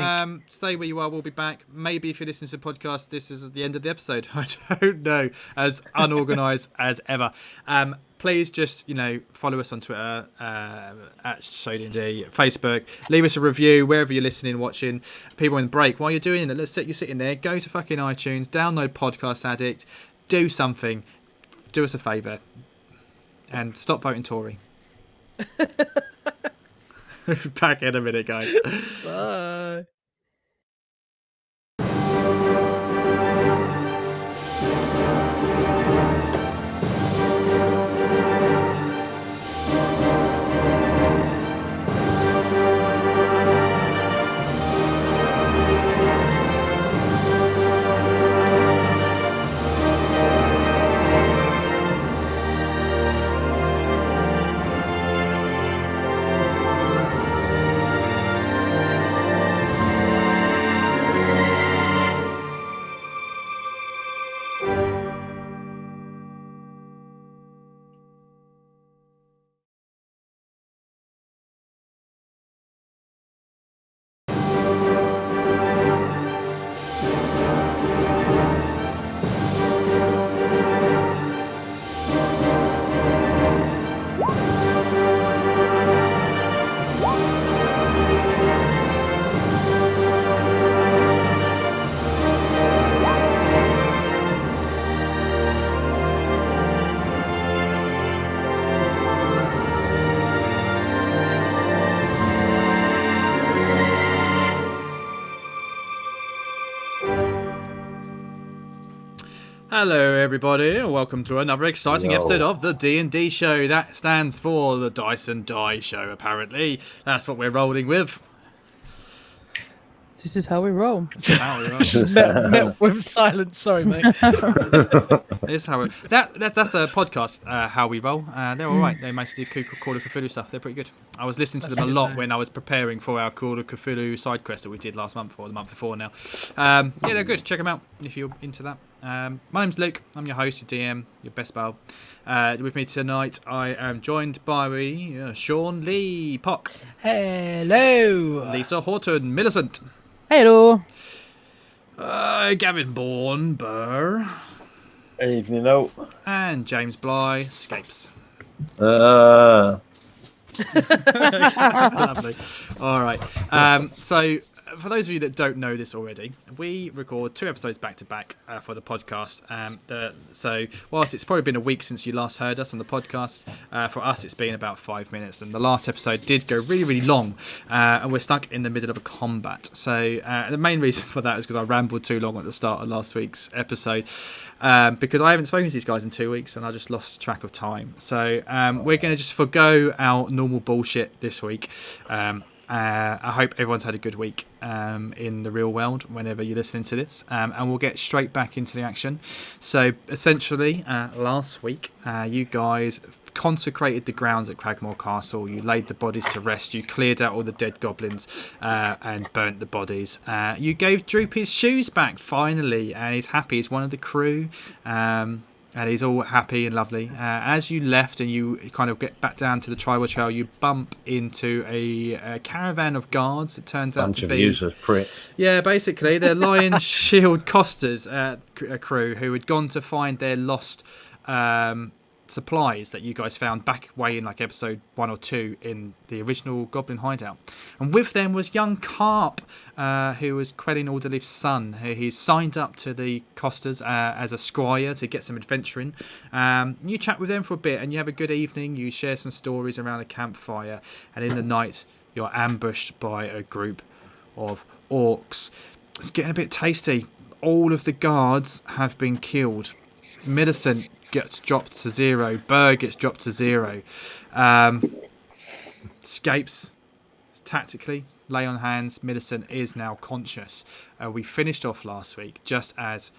stay where you are. We'll be back. Maybe if you're listening to the podcast, this is the end of the episode. I don't know. As unorganised as ever. Please just, follow us on Twitter, at ShowD&D, Facebook. Leave us a review wherever you're listening, watching. People in the break, while you're doing it, you're sitting there, go to fucking iTunes, download Podcast Addict, do something. Do us a favour. And stop voting Tory. Back in a minute, guys. Bye. Hello, everybody, and welcome to another exciting Yo. episode of the D&D show. That stands for the Dice and Die show, apparently. That's what we're rolling with. This is how we roll. How we roll. met with silence. Sorry, mate. That's how that's a podcast, How We Roll. They're all right. They mostly do Call of Cthulhu stuff. They're pretty good. I was listening to them a lot when I was preparing for our Call of Cthulhu side quest that we did last month or the month before now. Yeah, they're good. Check them out if you're into that. My name's Luke. I'm your host, your DM, your best pal. With me tonight, I am joined by Sean Lee Pock, Hello. Lisa Horton, Millicent, Hello. Gavin Bourne, Burr, Evening out. and James Bly, Scapes. Lovely. All right. So, for those of you that don't know this already, we record 2 episodes back to back for the podcast. So, whilst it's probably been a week since you last heard us on the podcast, for us it's been about 5 minutes. And the last episode did go really, really long, and we're stuck in the middle of a combat. So, the main reason for that is because I rambled too long at the start of last week's episode. Because I haven't spoken to these guys in 2 weeks and I just lost track of time. So we're going to just forgo our normal bullshit this week. I hope everyone's had a good week in the real world whenever you're listening to this. And we'll get straight back into the action. So essentially, last week, you guys consecrated the grounds at Cragmaw Castle. You laid the bodies to rest. You cleared out all the dead goblins and burnt the bodies. You gave Droop his shoes back finally, and he's happy. He's one of the crew, and he's all happy and lovely. As you left and you kind of get back down to the tribal trail, you bump into a caravan of guards. It turns out to be useless prick. Yeah, basically they're Lion Shield Costas crew who had gone to find their lost supplies that you guys found back way in like episode 1 or 2 in the original Goblin hideout. And with them was young Carp, who was Quelling Alderleaf's son. He's signed up to the Costas as a squire to get some adventuring. You chat with them for a bit and you have a good evening. You share some stories around a campfire, and in the night you're ambushed by a group of orcs. It's getting a bit tasty. All of the guards have been killed. Millicent gets dropped to 0. Burr gets dropped to 0. Scapes tactically lay on hands. Millicent is now conscious. We finished off last week just as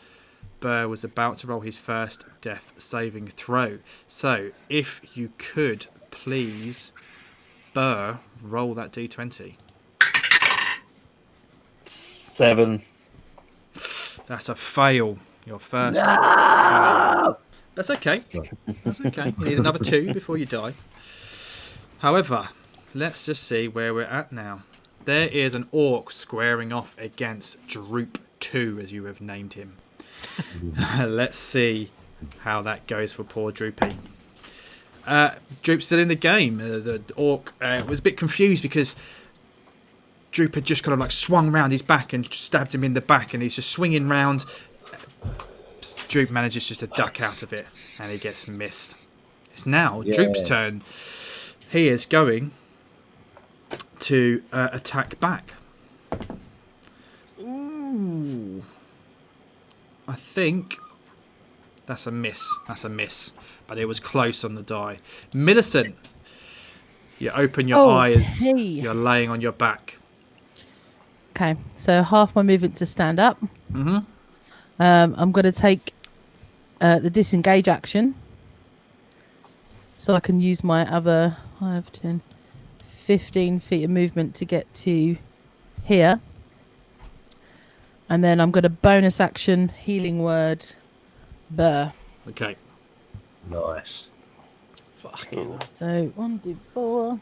Burr was about to roll his first death saving throw. So if you could please, Burr, roll that d20. 7. That's a fail. Your first fail. That's okay. That's okay. You need another 2 before you die. However, let's just see where we're at now. There is an orc squaring off against Droop 2, as you have named him. Let's see how that goes for poor Droopy. Droop's still in the game. The orc was a bit confused because Droop had just kind of like swung round his back and stabbed him in the back, and he's just swinging round. Droop manages just to duck out of it, and he gets missed. It's now Droop's turn. He is going to attack back. Ooh. I think that's a miss. That's a miss. But it was close on the die. Millicent, you open your eyes. Hey. You're laying on your back. Okay, so half my movement to stand up. Mm-hmm. I'm going to take the disengage action, so I can use my other 5, 10, 15 feet of movement to get to here. And then I'm going to bonus action healing word Burr. Okay. Nice. Fucking. So 1d4.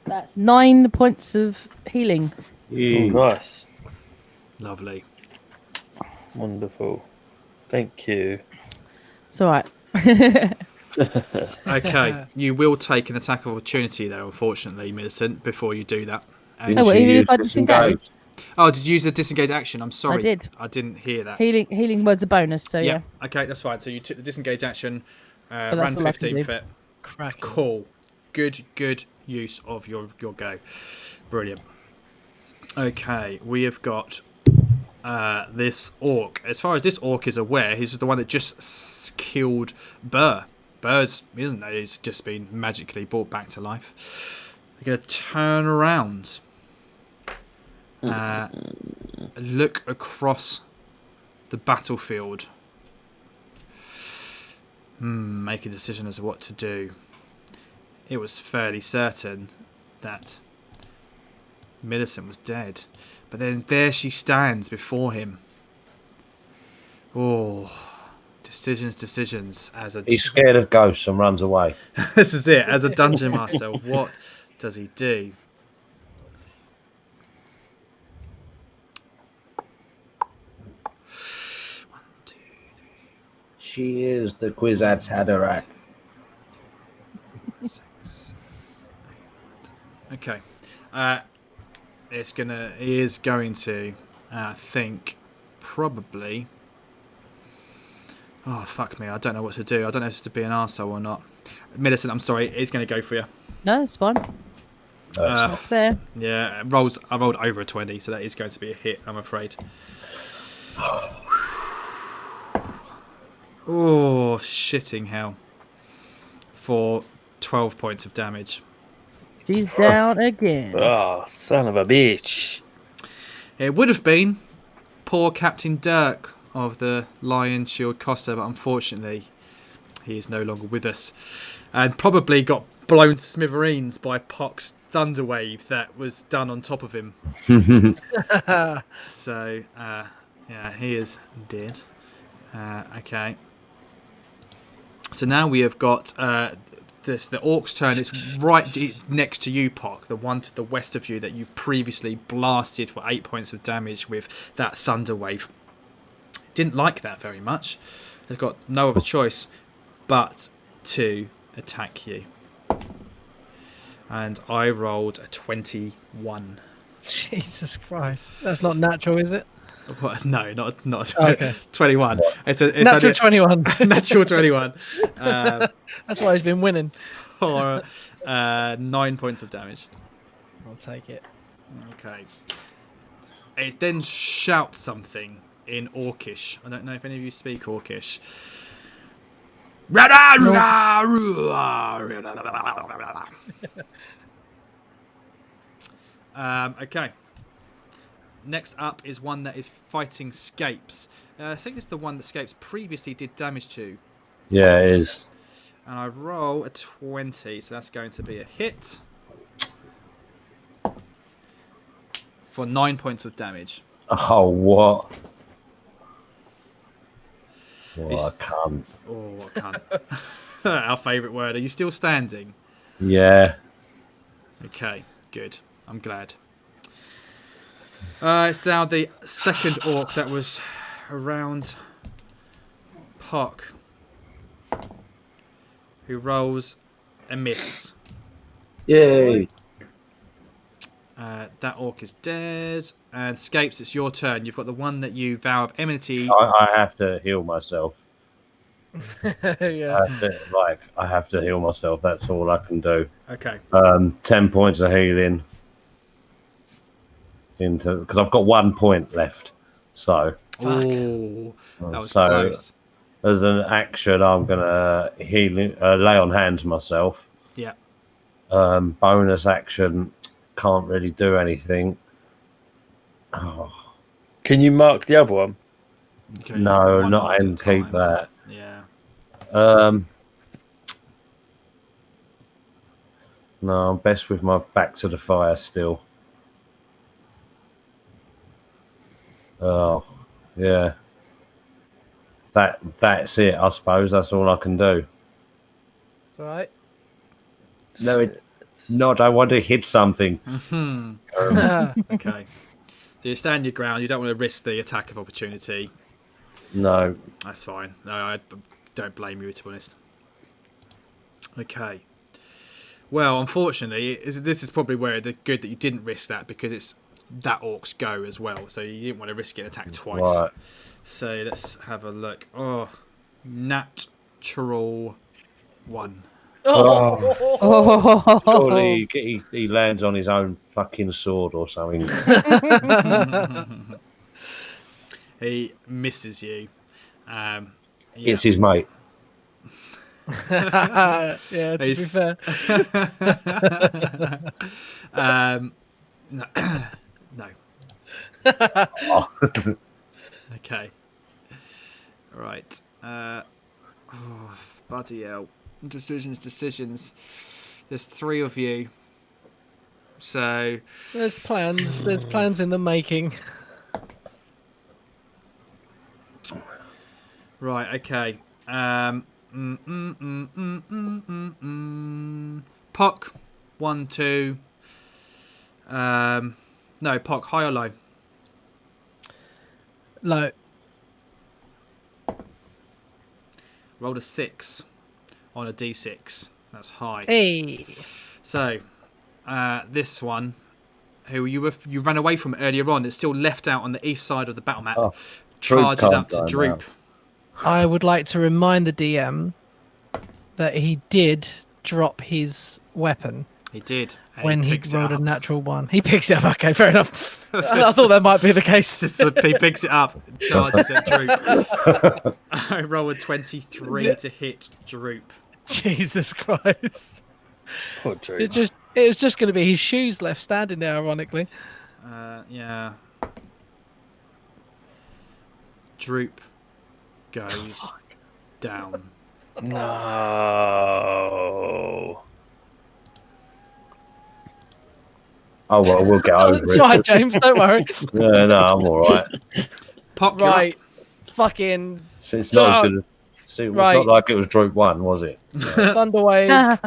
That's 9 points of healing. Oh, nice. Lovely. Wonderful. Thank you. It's all right. Okay. You will take an attack of opportunity, though, unfortunately, Millicent, before you do that. And Oh, well, She even if I used disengage? Oh, did you use the disengage action? I'm sorry. I did. I didn't hear that. Healing word's a bonus, so yeah. Okay, that's fine. So you took the disengage action, that's ran all I can 15 do. foot. Cracking. Cool. Good use of your go. Brilliant. Okay, we have got this orc. As far as this orc is aware, he's the one that just killed Burr. He doesn't know he's just been magically brought back to life. They're going to turn around, look across the battlefield, make a decision as to what to do. It was fairly certain that Millicent was dead, but then there she stands before him. Oh, decisions. He's scared of ghosts and runs away. This is it. As a dungeon master, what does he do? She is the Kwisatz Haderach. Okay. He is going to think probably. Oh, fuck me. I don't know what to do. I don't know if to be an arsehole or not. Millicent, I'm sorry. He's going to go for you. No, it's fine. That's fair. Yeah, I rolled over a 20, so that is going to be a hit, I'm afraid. Oh, shitting hell. For 12 points of damage. She's down again. Oh, son of a bitch. It would have been poor Captain Dirk of the Lion Shield Costa, but unfortunately he is no longer with us. And probably got blown to smithereens by Pock's Thunderwave that was done on top of him. So, yeah, he is dead. Okay. So now we have got the orc's turn. It's right next to you, Pock, the one to the west of you that you've previously blasted for 8 points of damage with that thunder wave. Didn't like that very much. Has got no other choice but to attack you. And I rolled a 21. Jesus Christ, that's not natural, is it? What? No, not Okay. 21. It's Natural 21. Natural 21. That's why he's been winning. For 9 points of damage. I'll take it. Okay. It then shouts something in Orcish. I don't know if any of you speak Orcish. Okay. Next up is one that is fighting Scapes. I think it's the one that Scapes previously did damage to. Yeah, it is. And I roll a 20, so that's going to be a hit. For 9 points of damage. Oh, what? What a cunt. Oh, what a cunt. Our favourite word. Are you still standing? Yeah. Okay, good. I'm glad. It's now the second orc that was around Pock, who rolls a miss. Yay. That orc is dead. And Scapes, it's your turn. You've got the one that you vow of enmity. I have to heal myself. Yeah. I have to heal myself. That's all I can do. Okay. 10 points of healing. Because I've got 1 point left. So. Oh, that was so, close. As an action, I'm gonna lay on hands myself. Yeah. Bonus action, can't really do anything. Oh. Can you mark the other one? Okay, No, one not mark at a and keep time. that. Yeah. No, I'm best with my back to the fire still. Oh, yeah. That's it, I suppose. That's all I can do. It's alright. No, I want to hit something. Okay. So you stand your ground. You don't want to risk the attack of opportunity. No. That's fine. No, I don't blame you, to be honest. Okay. Well, unfortunately, this is probably where the good that you didn't risk that, because it's that orc's go as well. So you didn't want to risk getting attacked twice. Right. So let's have a look. Oh, natural 1. Oh. Surely he lands on his own fucking sword or something. He misses you. Yeah. It's his mate. Yeah, to be He's- fair. No. No. Oh. Okay. Right. Oh, bloody hell. Decisions. There's 3 of you. So, There's plans in the making. right, okay. Pock, 1, 2. No, Pock, high or low? Low. Rolled a 6 on a d6. That's high. Hey. So, this one, who you ran away from earlier on, it's still left out on the east side of the battle map, Oh, charges Droop up to can't go Droop. I would like to remind the DM that he did drop his weapon He did. And when he picks it rolled a up. natural 1. He picks it up. Okay, fair enough. I thought that might be the case. So he picks it up, charges at Droop. I roll a 23 to hit Droop. Jesus Christ. Poor Drew. It was just going to be his shoes left standing there, ironically. Yeah. Droop goes down. No. Oh well, we'll get over It's it. all right, James. Don't worry. Yeah, no, I'm all right. Pop, you're Right. up. Fucking See, it's not Oh, as good. See, it's right. not like it was Droop 1, was it? Thunderwave.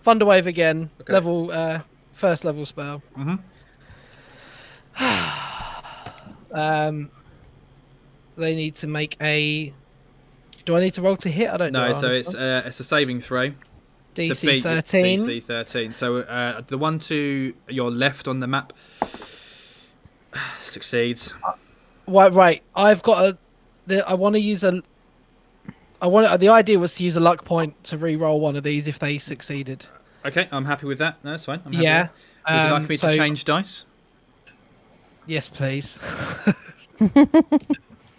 Thunderwave again. Okay. Level first level spell. Mhm. They need to make a. Do I need to roll to hit? I don't know. No, so it's a saving throw. To DC beat 13. DC 13. So the one to your left on the map succeeds. Right. I've got I want to use a. The idea was to use a luck point to re-roll one of these if they succeeded. Okay, I'm happy with that. No, that's fine. I'm happy Yeah. with that. Would you like me so- to change dice? Yes, please.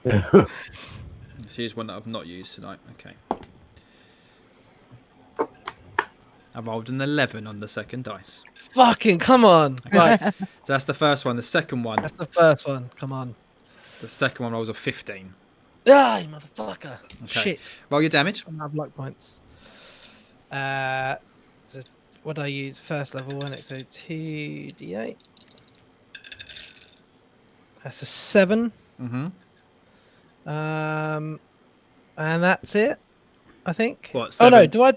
Let's use one that I've not used tonight. Okay. I rolled an 11 on the second dice. Fucking come on! Right, So that's the first one. The second one. that's the first one. Come on. The second one rolls a 15. Ah, you motherfucker! Okay. Shit. Roll your damage. I don't have luck points. So what do I use? First level one. So 2d8. That's a 7. Mm-hmm. And that's it. I think. What, Oh no! 7?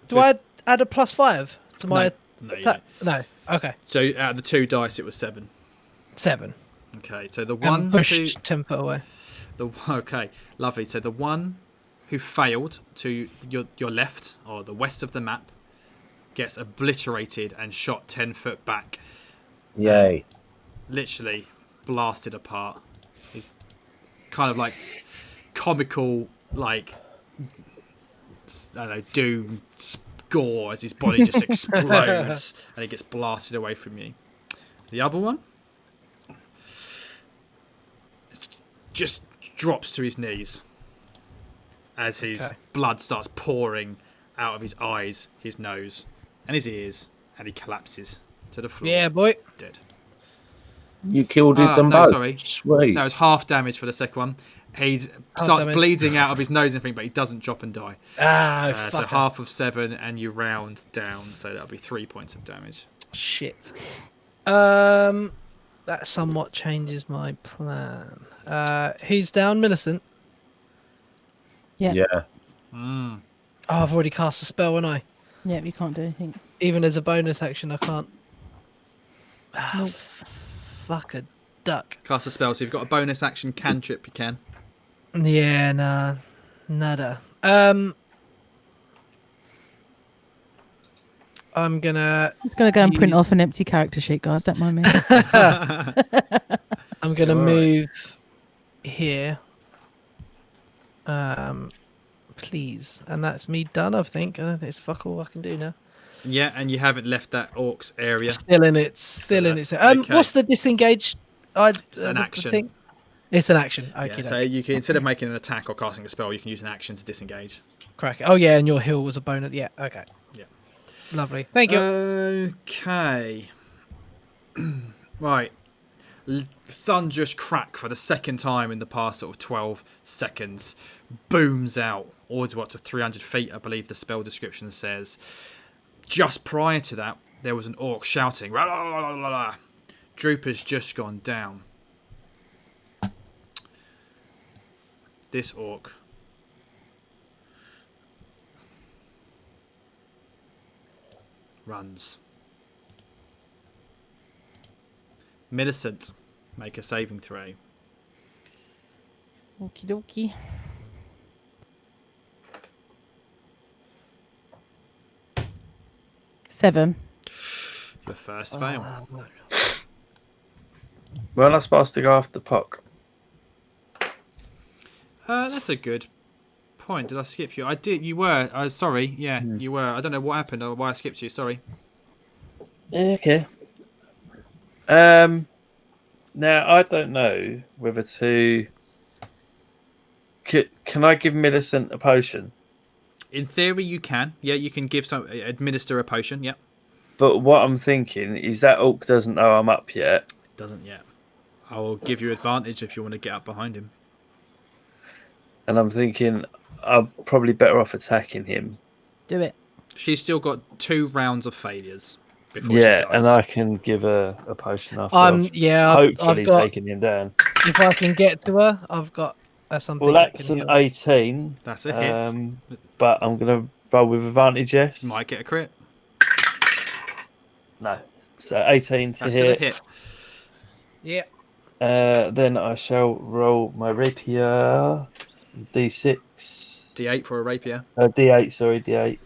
Do I add a +5 to my No, you attack? No. Okay. So out of the 2 dice, it was 7. 7. Okay, so the And one pushed 10 foot away. Okay, lovely. So the one who failed to your left or the west of the map gets obliterated and shot 10 foot back. Yay. Literally blasted apart. He's kind of like comical, like I don't know, doom gore as his body just explodes and he gets blasted away from you. The other one just drops to his knees as his Okay. blood starts pouring out of his eyes, his nose, and his ears, and he collapses to the floor. Yeah, boy. Dead. You killed them no, both. sorry. Sweet. No, it's half damage for the second one. He starts damage. bleeding out of his nose and everything, but he doesn't drop and die. Ah, So fuck. half of 7, and you round down, so that'll be 3 points of damage. Shit. That somewhat changes my plan. Who's down? Millicent. Yeah. Yeah. Mm. Oh, I've already cast a spell, and I Yeah, you can't do anything. even as a bonus action, I can't. Ah, Nope. fuck a duck. Cast a spell, so you've got a bonus action cantrip, you can. Yeah, nah, nada. I'm gonna. I'm just gonna go and print Use- off an empty character sheet, guys. Don't mind me. I'm gonna Alright. move here. Please, and that's me done. I think. I don't think it's fuck all I can do now. Yeah, and you haven't left that orcs area. Still in its. Still in its. that's okay. What's the disengage? It's an action. Thing? It's an action. Yeah, Okay. so you can, instead of making an attack or casting a spell, you can use an action to disengage. Crack. Oh yeah, and your heal was a bonus. Yeah. Okay. Yeah. Lovely. Thank you. Okay. Right. Thunderous crack for the second time in the past sort of 12 seconds. Booms out. Or what, to 300 feet, I believe the spell description says. Just prior to that, there was an orc shouting. "Rah, rah, rah, rah, rah." Droop has just gone down. This orc runs. Millicent, make a saving throw. Okie dokie. Seven. Your first fail. Well, I'm supposed to go after Puck. That's a good point. Did I skip you? I did. You were. Sorry. Yeah, you were. I don't know what happened or why I skipped you. Sorry. Okay. Now I don't know whether to. Can I give Millicent a potion? In theory, you can. Yeah, you can administer a potion. Yep. But what I'm thinking is that orc doesn't know I'm up yet. Doesn't yet. I will give you advantage if you want to get up behind him. And I'm thinking I'm probably better off attacking him. Do it. She's still got 2 rounds of failures before she Yeah, dies. and I can give her a potion after. I've Hopefully got. taking him down. If I can get to her, I've got something. Well, that's that an can heal. 18. That's a hit. But I'm gonna roll with advantage. Yes. Might get a crit. No. So 18 to That's still a hit. hit. Yeah. Then I shall roll my rapier. D6. D8 for a rapier. D8, sorry, D8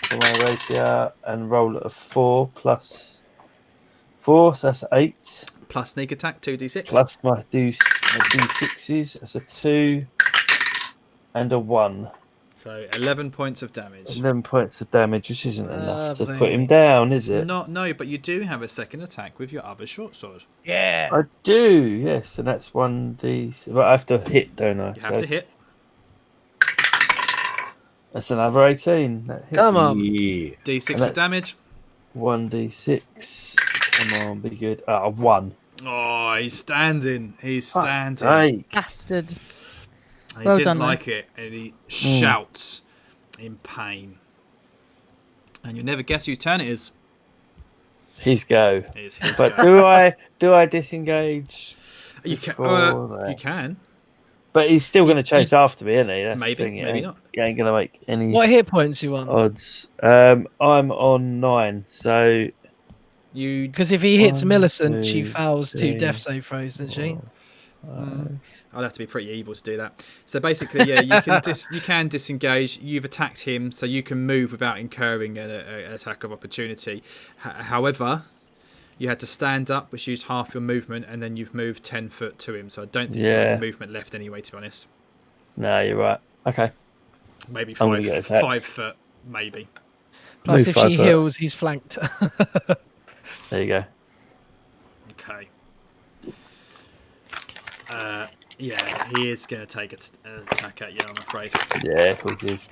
for my rapier, and roll a 4 plus 4, so that's 8. Plus sneak attack, 2d6. Plus my D6s, that's a 2 and a 1. So 11 points of damage. 11 points of damage, which isn't enough to Lovely. put him down, is it? No, but you do have a second attack with your other short sword. Yeah. I do, yes, and that's 1d. But I have to hit, don't I? You have to hit. That's another 18. That hit. Come on. Yeah. D6 of damage. 1d6. Come on, be good. 1. Oh, he's standing. He's standing. Hey. Bastard. And he Well didn't done, man. like it, and he shouts in pain. And you'll never guess whose turn it is. His go. It's his But go. do I disengage? You can. before You that? can. But he's still going to chase after me, isn't he? That's Maybe, the thing. maybe not. He ain't going to make any What hit points you on? odds. I'm on 9, so You. Because if he hits 1, Millicent, she 2, fails 2 3, death save throws, doesn't she? 4, I'd have to be pretty evil to do that. So basically, yeah, you can disengage. You've attacked him, so you can move without incurring an attack of opportunity. However, you had to stand up, which used half your movement, and then you've moved 10 foot to him. So I don't think you have any movement left anyway, to be honest. No, you're right. Okay. Maybe I'm gonna get attacked. 5 foot, maybe. Plus, Move if 5 she foot. heals, he's flanked. There you go. Okay. Yeah, he is going to take an attack at you, I'm afraid. Yeah, of course it is.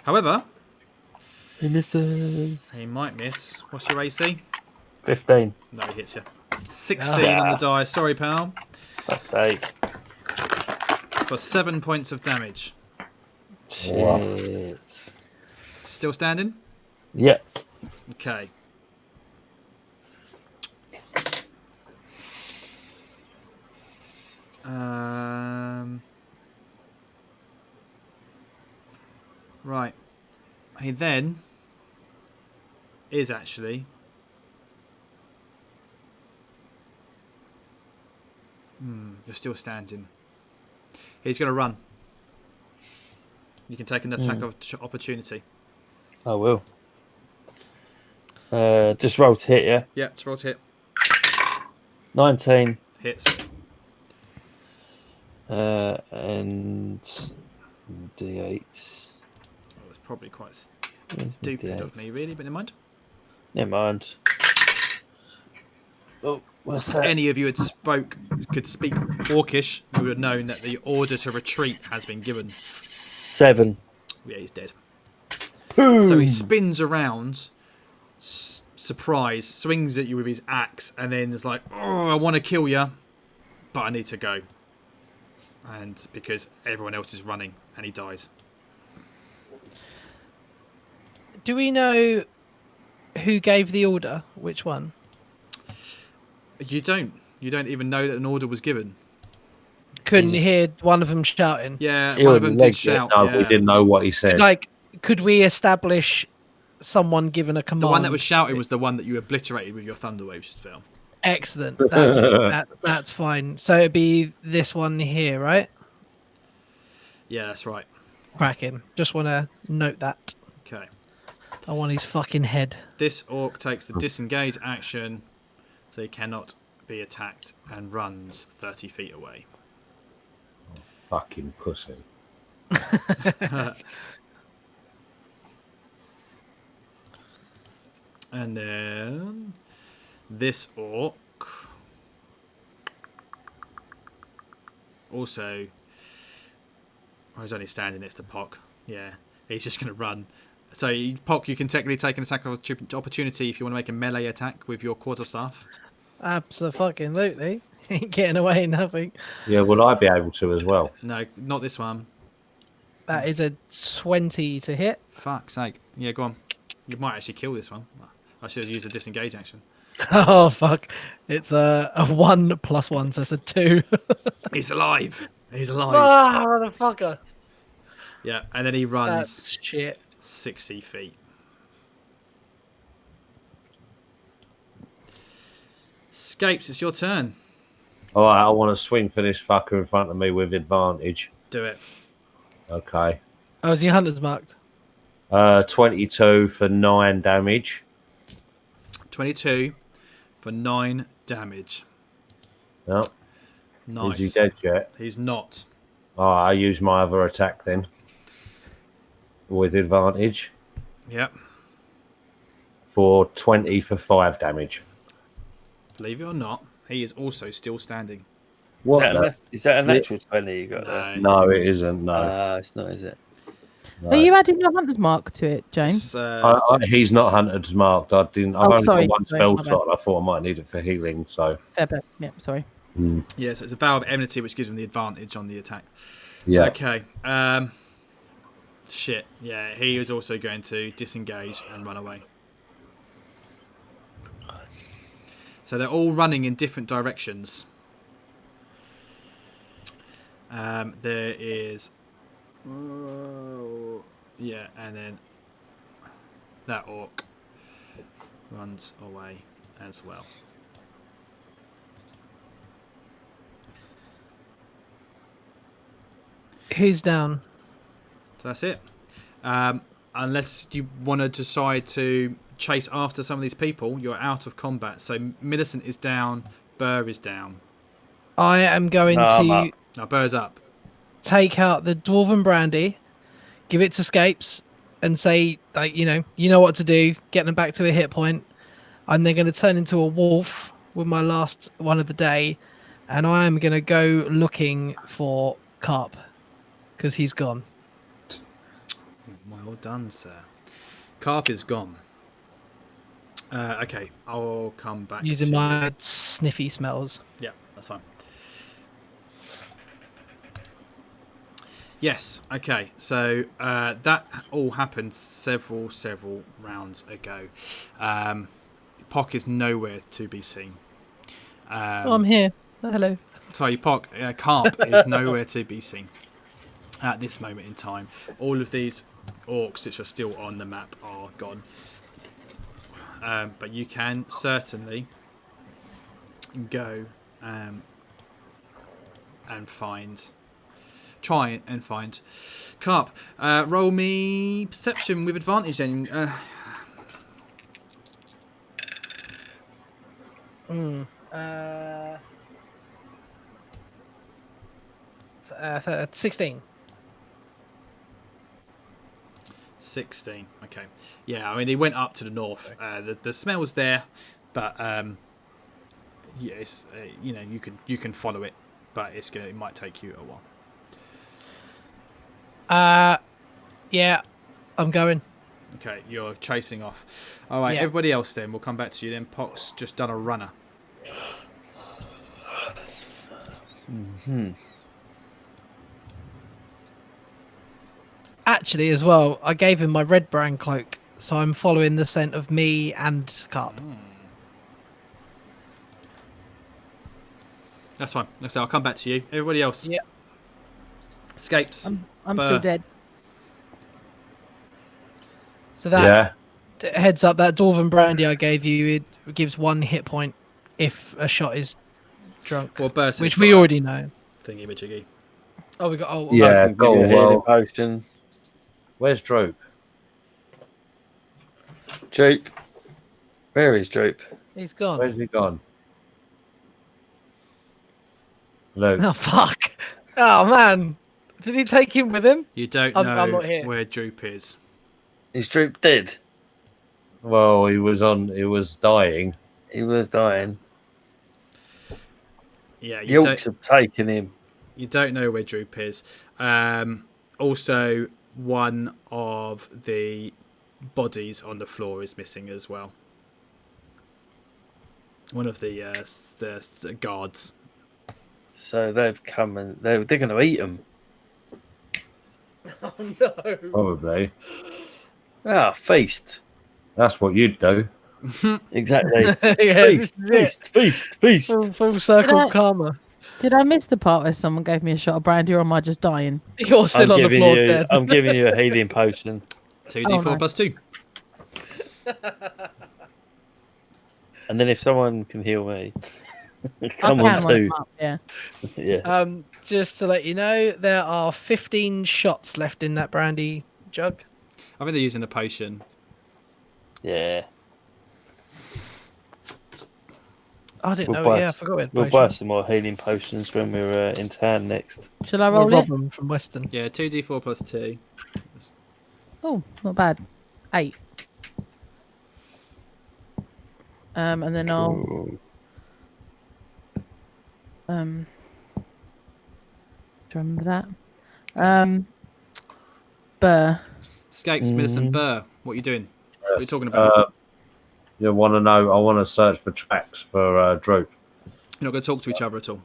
However, He misses. he might miss. What's your AC? 15. No, he hits you. 16 on the die. Sorry, pal. Fuck's sake. For 7 points of damage. Shit. Still standing? Yep. Okay. Right. He then is actually you're still standing. He's going to run. You can take an attack of opportunity. I will. Just roll to hit, yeah? Yeah, it's roll to hit. 19. Hits. And D8. That was probably quite Where's my stupid D8? of me, really, but never mind. Never mind. Oh, what's If that? any of you could speak Orcish, you would have known that the order to retreat has been given. 7. Yeah, he's dead. Boom. So he spins around, surprised, swings at you with his axe, and then is like, "Oh, I want to kill you, but I need to go." And because everyone else is running, and he dies. Do we know who gave the order? Which one? You don't even know that an order was given. Couldn't hear one of them shouting. Yeah, He one of would them leg did it. shout. No, yeah. we didn't know what he said. Like, could we establish someone given a command? The one that was shouting was the one that you obliterated with your Thunderwave spell. Excellent. That's fine. So it'd be this one here, right? Yeah, that's right. Cracking. Just want to note that. Okay. I want his fucking head. This orc takes the disengage action, so he cannot be attacked, and runs 30 feet away. Fucking pussy. And then this orc also. Oh, he's only standing next to Pock. Yeah, he's just going to run. So, Pock, you can technically take an attack opportunity if you want to make a melee attack with your quarterstaff. Absolutely. Ain't getting away, nothing. Yeah, will I be able to as well? No, not this one. That is a 20 to hit. Fuck's sake. Yeah, go on. You might actually kill this one. I should have used a disengage action. Oh, fuck. It's a 1+1, so it's a 2. He's alive. He's alive. Ah, motherfucker. Yeah, and then he runs That's shit. 60 feet. Scapes, it's your turn. All right, I want to swing for this fucker in front of me with advantage. Do it. Okay. Oh, is he hunter's marked? 22 for 9 damage. 22 for 9 damage. No. Nice. Is he dead yet? He's not. Oh, I use my other attack then. With advantage. Yep. For 20 for 5 damage. Believe it or not, he is also still standing. What? Is that a natural 20 you got there? No, it isn't. No. It's not, is it? No. Are you adding your hunter's mark to it, James? It's, He's not hunted marked. I've only sorry. got one Sorry, spell my bad. slot. I thought I might need it for healing. So Fair bet. Yeah, sorry. yeah, so it's a vow of enmity which gives him the advantage on the attack. yeah. Okay. Shit. Yeah, he is also going to disengage and run away. So they're all running in different directions. There is... yeah, and then that orc runs away as well. Who's down? So that's it. Unless you want to decide to chase after some of these people, you're out of combat. So Millicent is down, Burr is down. I am going I'm to up. Now Burr's up. take out the dwarven brandy, give it to Scapes, and say, like, you know what to do. Get them back to a hit point. I'm then going to turn into a wolf with my last one of the day, and I am going to go looking for Carp because he's gone. Well done, sir. Carp is gone. Okay, I'll come back Using to my sniffy smells. Yeah, that's fine. Yes, okay. So that all happened several rounds ago. Pock is nowhere to be seen. I'm here. Hello. Sorry, Pock. Carp is nowhere to be seen at this moment in time. All of these orcs which are still on the map are gone. But you can certainly go and try and find Carp. Roll me perception with advantage then. 16. 16. Okay. Yeah, I mean, he went up to the north. The smell's there, but yes, you can follow it, but it might take you a while. Yeah, I'm going. Okay, you're chasing off. All right, Yeah. everybody else then. We'll come back to you then. Pock's just done a runner. Actually, as well, I gave him my red brand cloak, so I'm following the scent of me and Carp. That's fine. So I'll come back to you. Everybody else. Yeah. Escapes. I'm still dead. So that heads up, that Dwarven brandy I gave you, it gives 1 hit point if a shot is drunk, Well, Burst which we already know. Thingy majiggy. Oh, we got. Oh, Yeah, Go cool. Well, potion. where's Droop? Droop. Where is Droop? he's gone. Where's he gone? Luke. Oh fuck! Oh man, did he take him with him? You don't I'm know not here. where Droop is. Is Droop dead? Well, he was dying. He was dying. Yeah, The orcs have taken him. You don't know where Droop is. Also, one of the bodies on the floor is missing as well. One of the guards. So they've come and they're going to eat him. Oh no! Probably. Ah, feast. That's what you'd do. Exactly. Yeah, feast, feast. Full circle Did I- karma. Did I miss the part where someone gave me a shot of brandy, or am I just dying? You're still on the floor dead. I'm giving you a healing potion. 2d4 nice. plus 2. And then if someone can heal me, come I on can two. one up, yeah. Yeah. Just to let you know, there are 15 shots left in that brandy jug. I think they're using a potion. Yeah. I didn't We'll know. buy Yeah, I s- forgot we had We'll buy potions. some more healing potions when we're in town next. Shall I We'll roll rob it? them from Western. Yeah, 2d4 plus 2. Oh, not bad. 8. And then I'll Ooh. do you remember that? Burr. Escapes, Millicent Burr. What are you doing? What are you talking about? You want to know? I want to search for tracks for Droop. You're not going to talk to each other at all.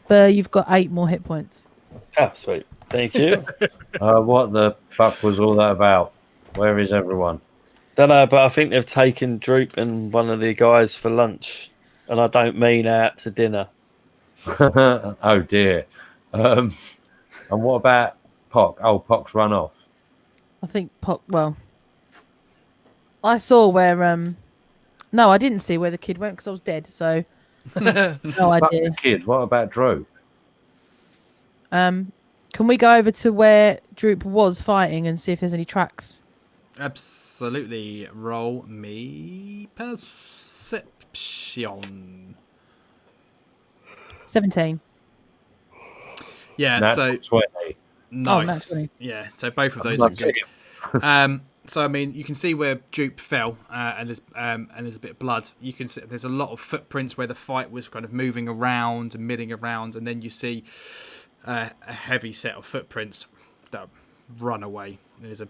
Burr, you've got 8 more hit points. Oh, sweet. Thank you. What the fuck was all that about? Where is everyone? Don't know, but I think they've taken Droop and one of the guys for lunch. And I don't mean out to dinner. Oh dear. And what about Pock? Oh, Pock's run off. I think well, I saw where no, I didn't see where the kid went because I was dead, so no Fuck idea. the kid. What about Droop? Can we go over to where Droop was fighting and see if there's any tracks? Absolutely. Roll me perception. 17. Yeah, Nat so 20. nice. Oh, no, 20. Yeah, so both of those are good. So I mean, you can see where Droop fell, and there's a bit of blood. You can see there's a lot of footprints where the fight was kind of moving around and milling around, and then you see a heavy set of footprints that run away. There's a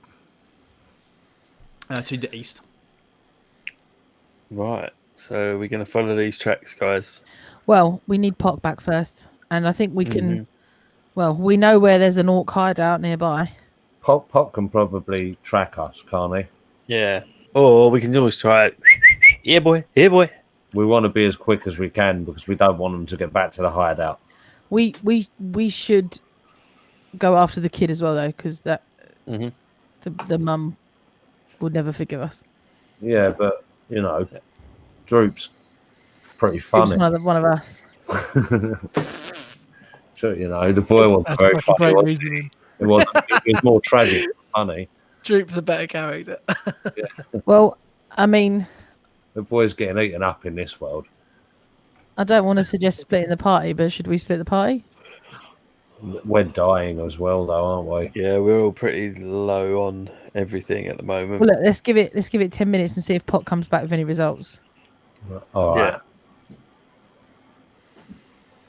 to the east. Right. So we're going to follow these tracks, guys. Well, we need Pock back first, and I think we can. Well, we know where there's an orc hideout nearby. Pock can probably track us, can't he? Yeah. Or we can always try it. Yeah, boy. Yeah, boy. We want to be as quick as we can because we don't want them to get back to the hideout. We should go after the kid as well, though, because that the mum would never forgive us. Yeah, but you know, Droop's pretty Droop's funny. one of us. Sure, you know, the boy was That's very fucking funny. great reasoning. It was more tragic than funny. Droop's a better character. Well, I mean, The boy's getting eaten up in this world. I don't want to suggest splitting the party, but should we split the party? We're dying as well, though, aren't we? Yeah, we're all pretty low on everything at the moment. Well, look, let's give it 10 minutes and see if Pot comes back with any results. All right.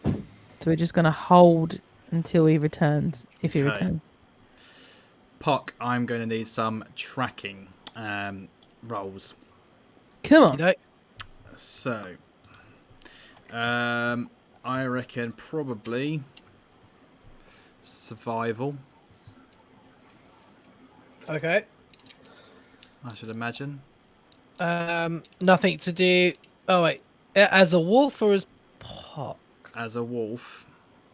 Yeah. So we're just going to hold until he returns, if he Okay. returns. Pock, I'm going to need some tracking rolls. Come on. Okey-doke. So, I reckon probably survival, Okay. I should imagine. Nothing to do. Oh wait, as a wolf or as Pock? As a wolf.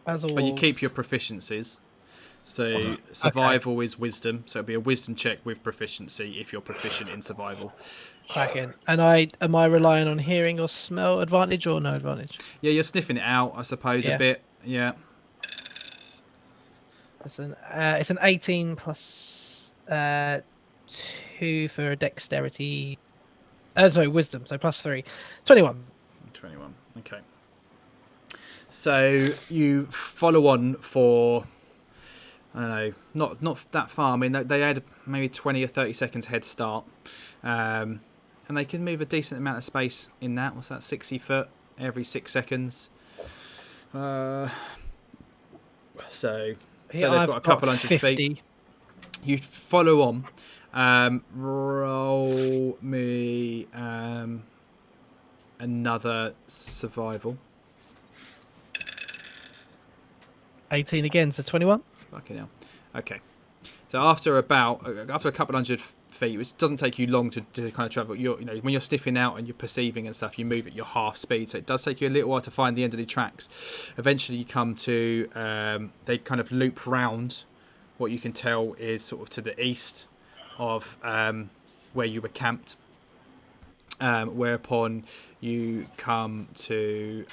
As a wolf. But you keep your proficiencies. So survival is wisdom. So it'll be a wisdom check with proficiency if you're proficient in survival. Cracking. And am I relying on hearing or smell advantage or no advantage? Yeah, you're sniffing it out, I suppose, Yeah. a bit. Yeah. It's an 18 plus 2 for a dexterity. Sorry, wisdom. So plus 3, 21. 21. Okay. So you follow on for, I don't know, not that far. I mean, they had maybe 20 or 30 seconds head start. And they can move a decent amount of space in that. What's that? 60 foot every 6 seconds. So they've I've got a couple hundred 50. feet. You follow on. Roll me another survival. 18 again, so 21. Fucking hell. Okay. So after a couple hundred feet, which doesn't take you long to kind of travel, when you're sniffing out and you're perceiving and stuff, you move at your half speed. So it does take you a little while to find the end of the tracks. Eventually, you come to they kind of loop round. What you can tell is sort of to the east of where you were camped. Whereupon you come to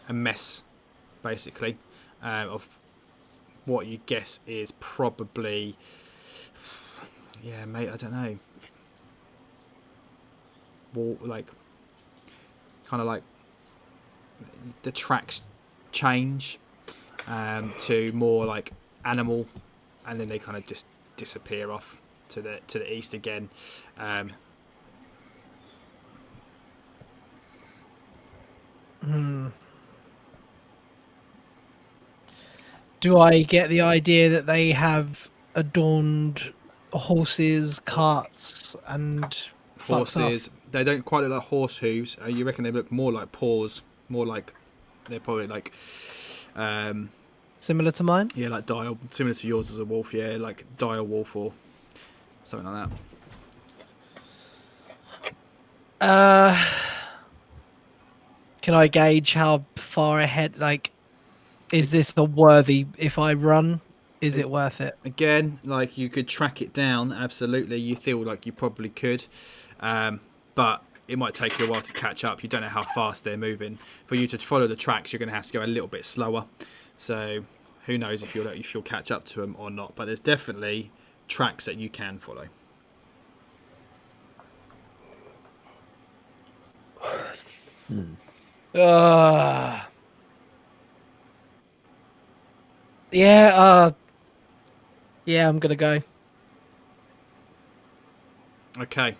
a mess, basically, of what you guess is probably, yeah, mate, I don't know, kind of like the tracks change to more like animal, and then they kind of just disappear off to the east again. Do I get the idea that they have adorned horses, carts, and fuck Horses, stuff? they don't quite look like horse hooves. You reckon they look more like paws, more like they're probably like Similar to mine? yeah, like dire, similar to yours as a wolf. Yeah, like dire wolf or something like that. Can I gauge how far ahead? Like, is this a worthy? If I run, is it worth it? Again, like you could track it down. Absolutely, you feel like you probably could, but it might take you a while to catch up. You don't know how fast they're moving. For you to follow the tracks, you're going to have to go a little bit slower. So who knows if you'll catch up to them or not? But there's definitely tracks that you can follow. Yeah. Yeah, I'm gonna go. Okay.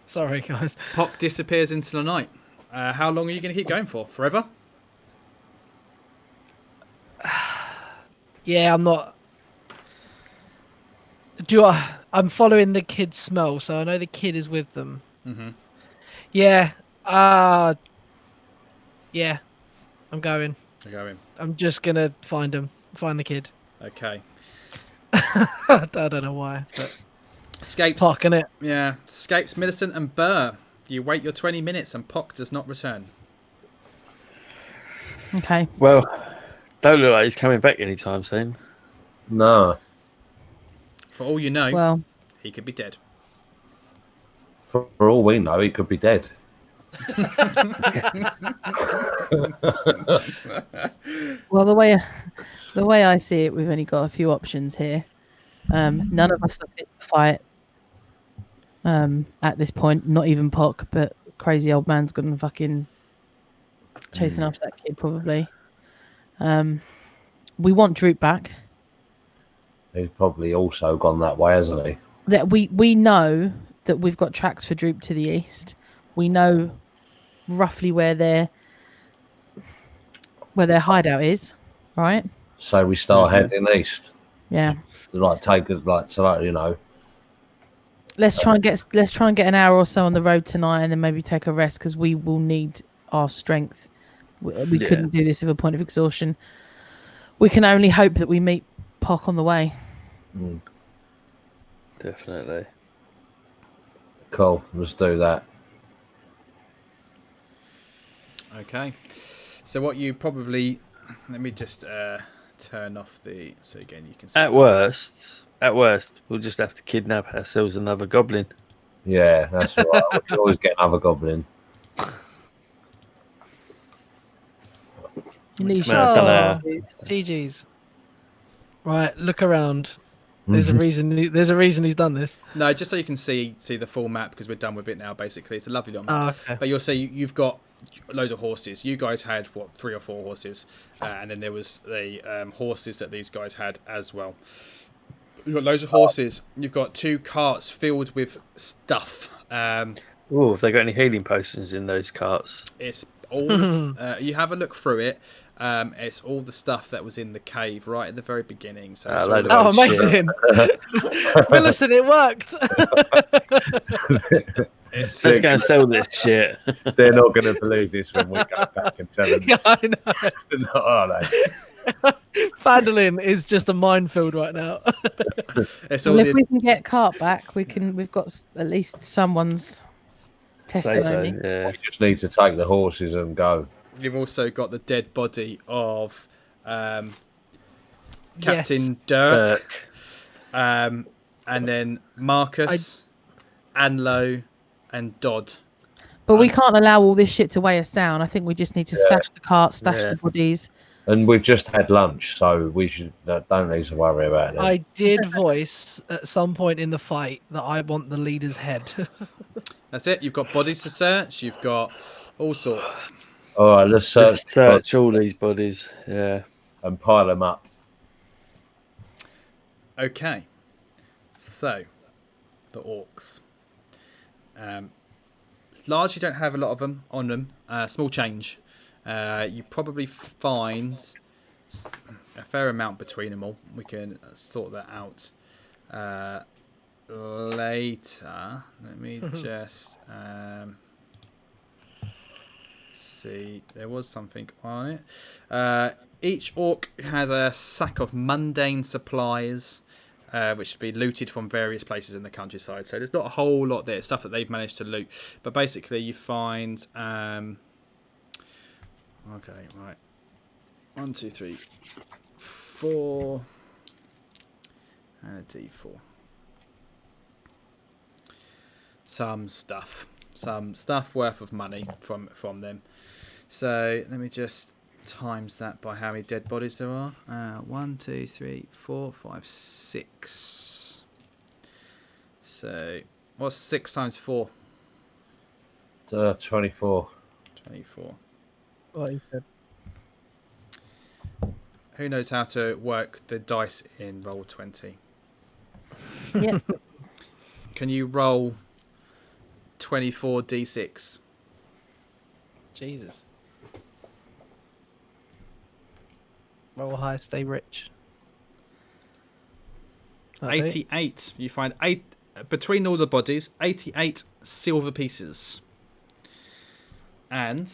Sorry, guys. Pock disappears into the night. How long are you going to keep going for? Forever? Yeah, I'm not. I'm following the kid's smell, so I know the kid is with them. Mm-hmm. Yeah. Yeah. I'm going. You're going. I'm just gonna find him. Find the kid. Okay. I don't know why, but Escapes. Pock, innit? Yeah. Escapes Millicent and Burr. You wait your 20 minutes and Pock does not return. Okay. Well, don't look like he's coming back anytime soon. No. For all you know, Well, he could be dead. For all we know, he could be dead. well, the way I see it, we've only got a few options here. None of us are fit to fight at this point. Not even Pock, but crazy old man's gonna fucking chasing after that kid probably. We want Droop back. He's probably also gone that way, hasn't he? That we know that we've got tracks for Droop to the east. We know roughly where their hideout is, right? So we start heading east. Yeah. Like take it like to like, you know. Let's try and get an hour or so on the road tonight, and then maybe take a rest because we will need our strength. We couldn't do this with a point of exhaustion. We can only hope that we meet Pock on the way. Definitely. Cool. Let's do that. Okay. So what you probably... Let me just turn off the... So again, you can see... At worst, we'll just have to kidnap ourselves another goblin. Yeah, that's all right. We can always get another goblin. Lucia. GG's. Right, look around. There's a reason. There's a reason he's done this. No, just so you can see the full map, because we're done with it now. Basically, it's a lovely little map. Oh, okay. But you'll see you've got loads of horses. You guys had 3 or 4 horses, and then there was the horses that these guys had as well. You've got loads of horses. You've got 2 carts filled with stuff. Oh, have they got any healing potions in those carts? It's all. You have a look through it. It's all the stuff that was in the cave right at the very beginning. So it's all oh, amazing! Millicent, it worked. Let's go and sell this shit. They're not going to believe this when we go back and tell them. Yeah, I know. Not, are they? Phandalin is just a minefield right now. Well, if we can get cart back, we've got at least someone's testimony. Yeah. We just need to take the horses and go. You've also got the dead body of Captain Yes. Dirk, and then Marcus, Anlo, and Dodd. But we can't allow all this shit to weigh us down. I think we just need to stash the cart, stash the bodies. And we've just had lunch, so we should don't need to worry about it. I did voice at some point in the fight that I want the leader's head. That's it. You've got bodies to search. You've got all sorts. All right, let's search all these bodies. Yeah, and pile them up. Okay. So, the orcs. Largely don't have a lot of them on them. Small change. You probably find a fair amount between them all. We can sort that out later. Let me just see. There was something on it. Each orc has a sack of mundane supplies, which should be looted from various places in the countryside. So there's not a whole lot there, stuff that they've managed to loot. But basically you find... okay, right. 1, 2, 3, 4, and a D4. Some stuff worth of money from them. So let me just times that by how many dead bodies there are. 1, 2, 3, 4, 5, 6. So what's 6 times 4? 24. 24. What he said. Who knows how to work the dice in Roll20? Yeah. Can you roll 24 d6? Jesus. Roll high, stay rich. 88. You find 8 between all the bodies. 88 silver pieces. And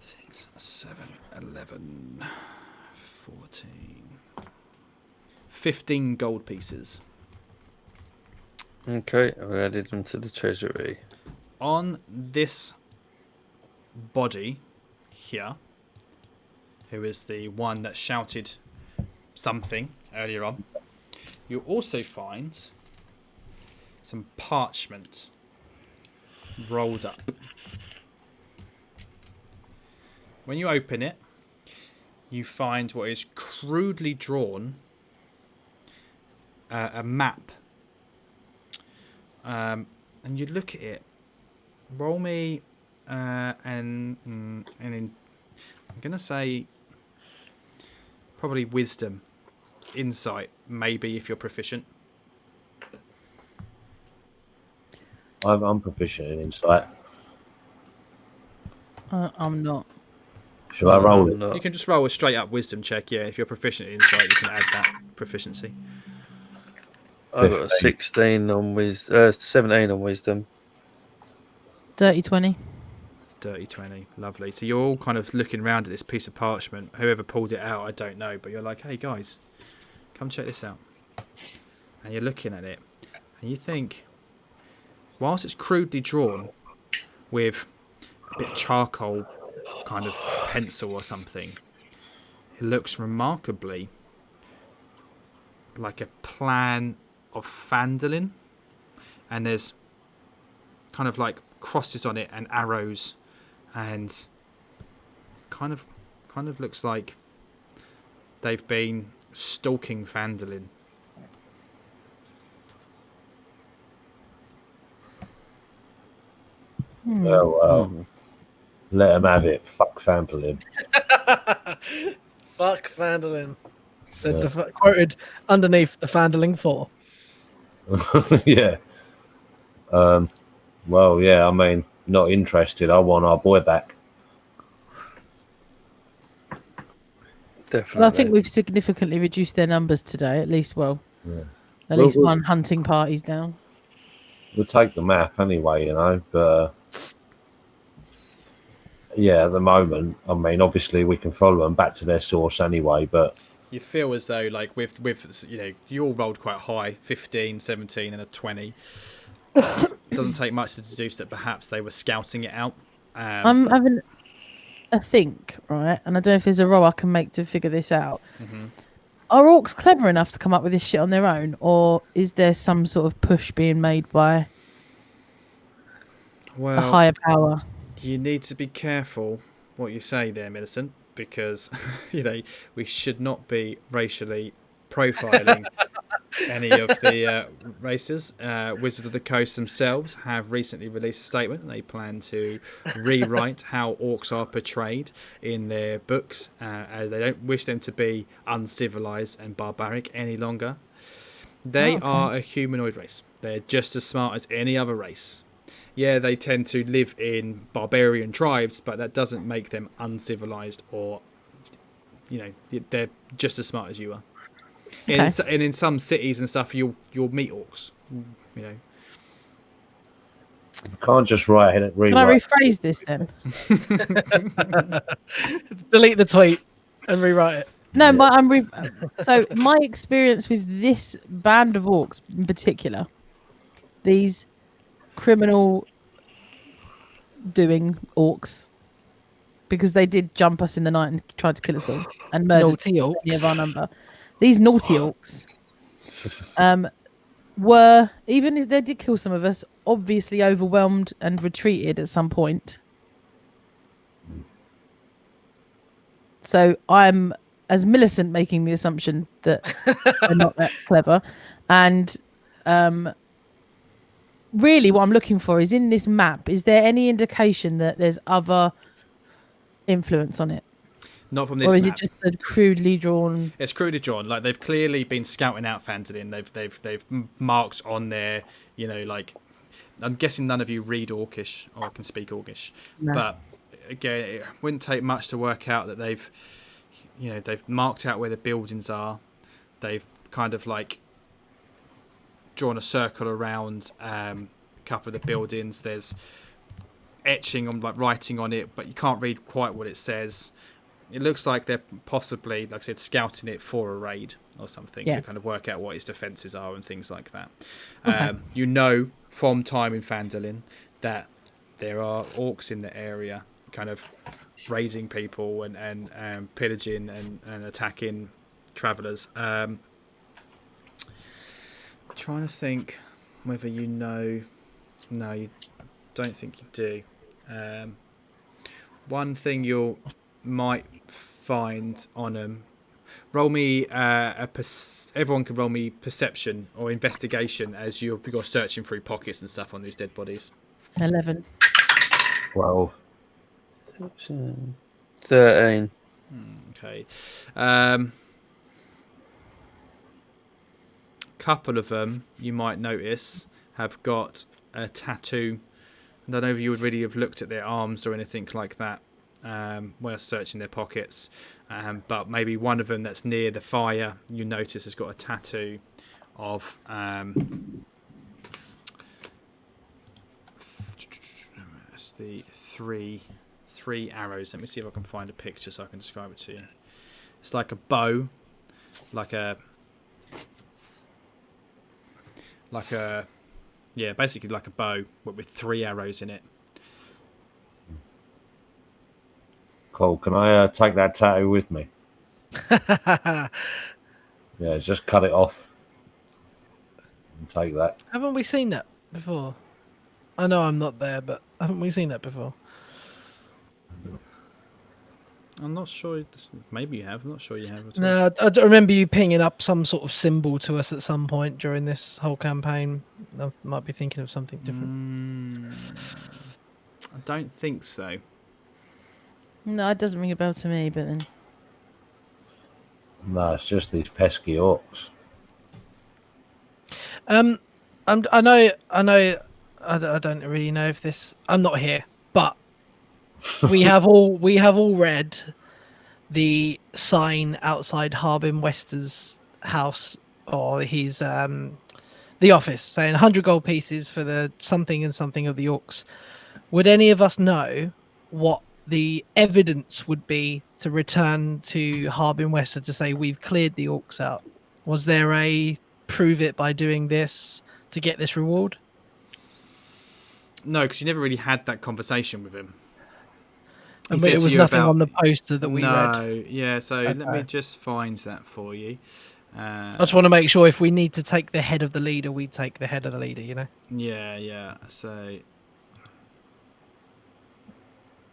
6, 7, 11, 14, 15 gold pieces. Okay, I've added them to the treasury. On this body here, who is the one that shouted something earlier on, you also find some parchment rolled up. When you open it, you find what is crudely drawn a map. And you look at it. Roll me and I'm gonna say probably wisdom, insight, maybe if you're proficient. I'm proficient in insight. I'm not. Shall I roll I'm it? not. You can just roll a straight up wisdom check. Yeah, if you're proficient in insight, you can add that proficiency. I've got a 16 on wisdom, 17 on wisdom. Dirty 20. Dirty 20, lovely. So you're all kind of looking around at this piece of parchment. Whoever pulled it out, I don't know, but you're like, hey guys, come check this out. And you're looking at it, and you think, whilst it's crudely drawn with a bit of charcoal kind of pencil or something, it looks remarkably like a plan of Phandalin, and there's kind of like crosses on it and arrows, and kind of looks like they've been stalking Phandalin. Well, let them have it. Fuck Phandalin. Fuck Phandalin. Said quoted underneath the Phandalin 4. Yeah. Well, yeah. I mean, not interested. I want our boy back. Definitely. Well, I think we've significantly reduced their numbers today. At least, at least one hunting party's down. We'll take the map anyway, you know. But yeah, at the moment, I mean, obviously we can follow them back to their source anyway. But You feel as though, like, with you all rolled quite high, 15, 17 and a 20. It doesn't take much to deduce that perhaps they were scouting it out. I'm having a think, right? And I don't know if there's a roll I can make to figure this out. Mm-hmm. Are orcs clever enough to come up with this shit on their own, or is there some sort of push being made by a higher power? You need to be careful what you say there, Millicent, because we should not be racially profiling any of the races. Wizards of the Coast themselves have recently released a statement. They plan to rewrite how orcs are portrayed in their books, as they don't wish them to be uncivilized and barbaric any longer. They are a humanoid race. They're just as smart as any other race. Yeah, they tend to live in barbarian tribes, but that doesn't make them uncivilized or, they're just as smart as you are. Okay. And in some cities and stuff, you'll meet orcs. You can't just write it. Can I rephrase this then? Delete the tweet and rewrite it. No, so my experience with this band of orcs in particular, these criminal doing orcs, because they did jump us in the night and tried to kill us all and murdered any of our number. These naughty orcs were, even if they did kill some of us, obviously overwhelmed and retreated at some point. So I'm, as Millicent, making the assumption that they're not that clever. And really what I'm looking for is, in this map, is there any indication that there's other influence on it? Not from this map. Or is map. it just a crudely drawn? It's crudely drawn. Like, they've clearly been scouting out Phandalin. They've marked on there, I'm guessing none of you read Orcish or can speak Orcish. No. But again, it wouldn't take much to work out that they've marked out where the buildings are. They've kind of like drawn a circle around a couple of the buildings. There's etching on, like, writing on it, but you can't read quite what it says. It looks like they're possibly, like I said, scouting it for a raid or something to kind of work out what its defences are and things like that. Okay. From time in Phandalin that there are orcs in the area kind of raising people and pillaging and attacking travellers. Trying to think whether you know. No, you don't think you do. One thing you might find on them. Roll me everyone can roll me perception or investigation as you're searching through pockets and stuff on these dead bodies. 11. 12. 13. Okay. Couple of them you might notice have got a tattoo. I don't know if you would really have looked at their arms or anything like that while searching their pockets, but maybe one of them that's near the fire you notice has got a tattoo of it's the three arrows. Let me see if I can find a picture so I can describe it to you. It's like a bow, basically like a bow, but with 3 arrows in it. Cool. Can I take that tattoo with me? Yeah, just cut it off and take that. Haven't we seen that before? I know I'm not there, but haven't we seen that before? I'm not sure. Maybe you have. I'm not sure you have. At all. No, I don't remember you pinging up some sort of symbol to us at some point during this whole campaign. I might be thinking of something different. I don't think so. No, it doesn't ring a bell to me, but then. No, it's just these pesky orcs. I don't really know if this. I'm not here, but we have all read the sign outside Harbin Wester's house or his the office saying 100 gold pieces for the something and something of the orcs. Would any of us know what the evidence would be to return to Harbin Wester to say we've cleared the orcs out? Was there a prove it by doing this to get this reward? No, because you never really had that conversation with him. And it was nothing on the poster that we read. No, yeah, so let me just find that for you. I just want to make sure if we need to take the head of the leader, we take the head of the leader, you know? Yeah, so...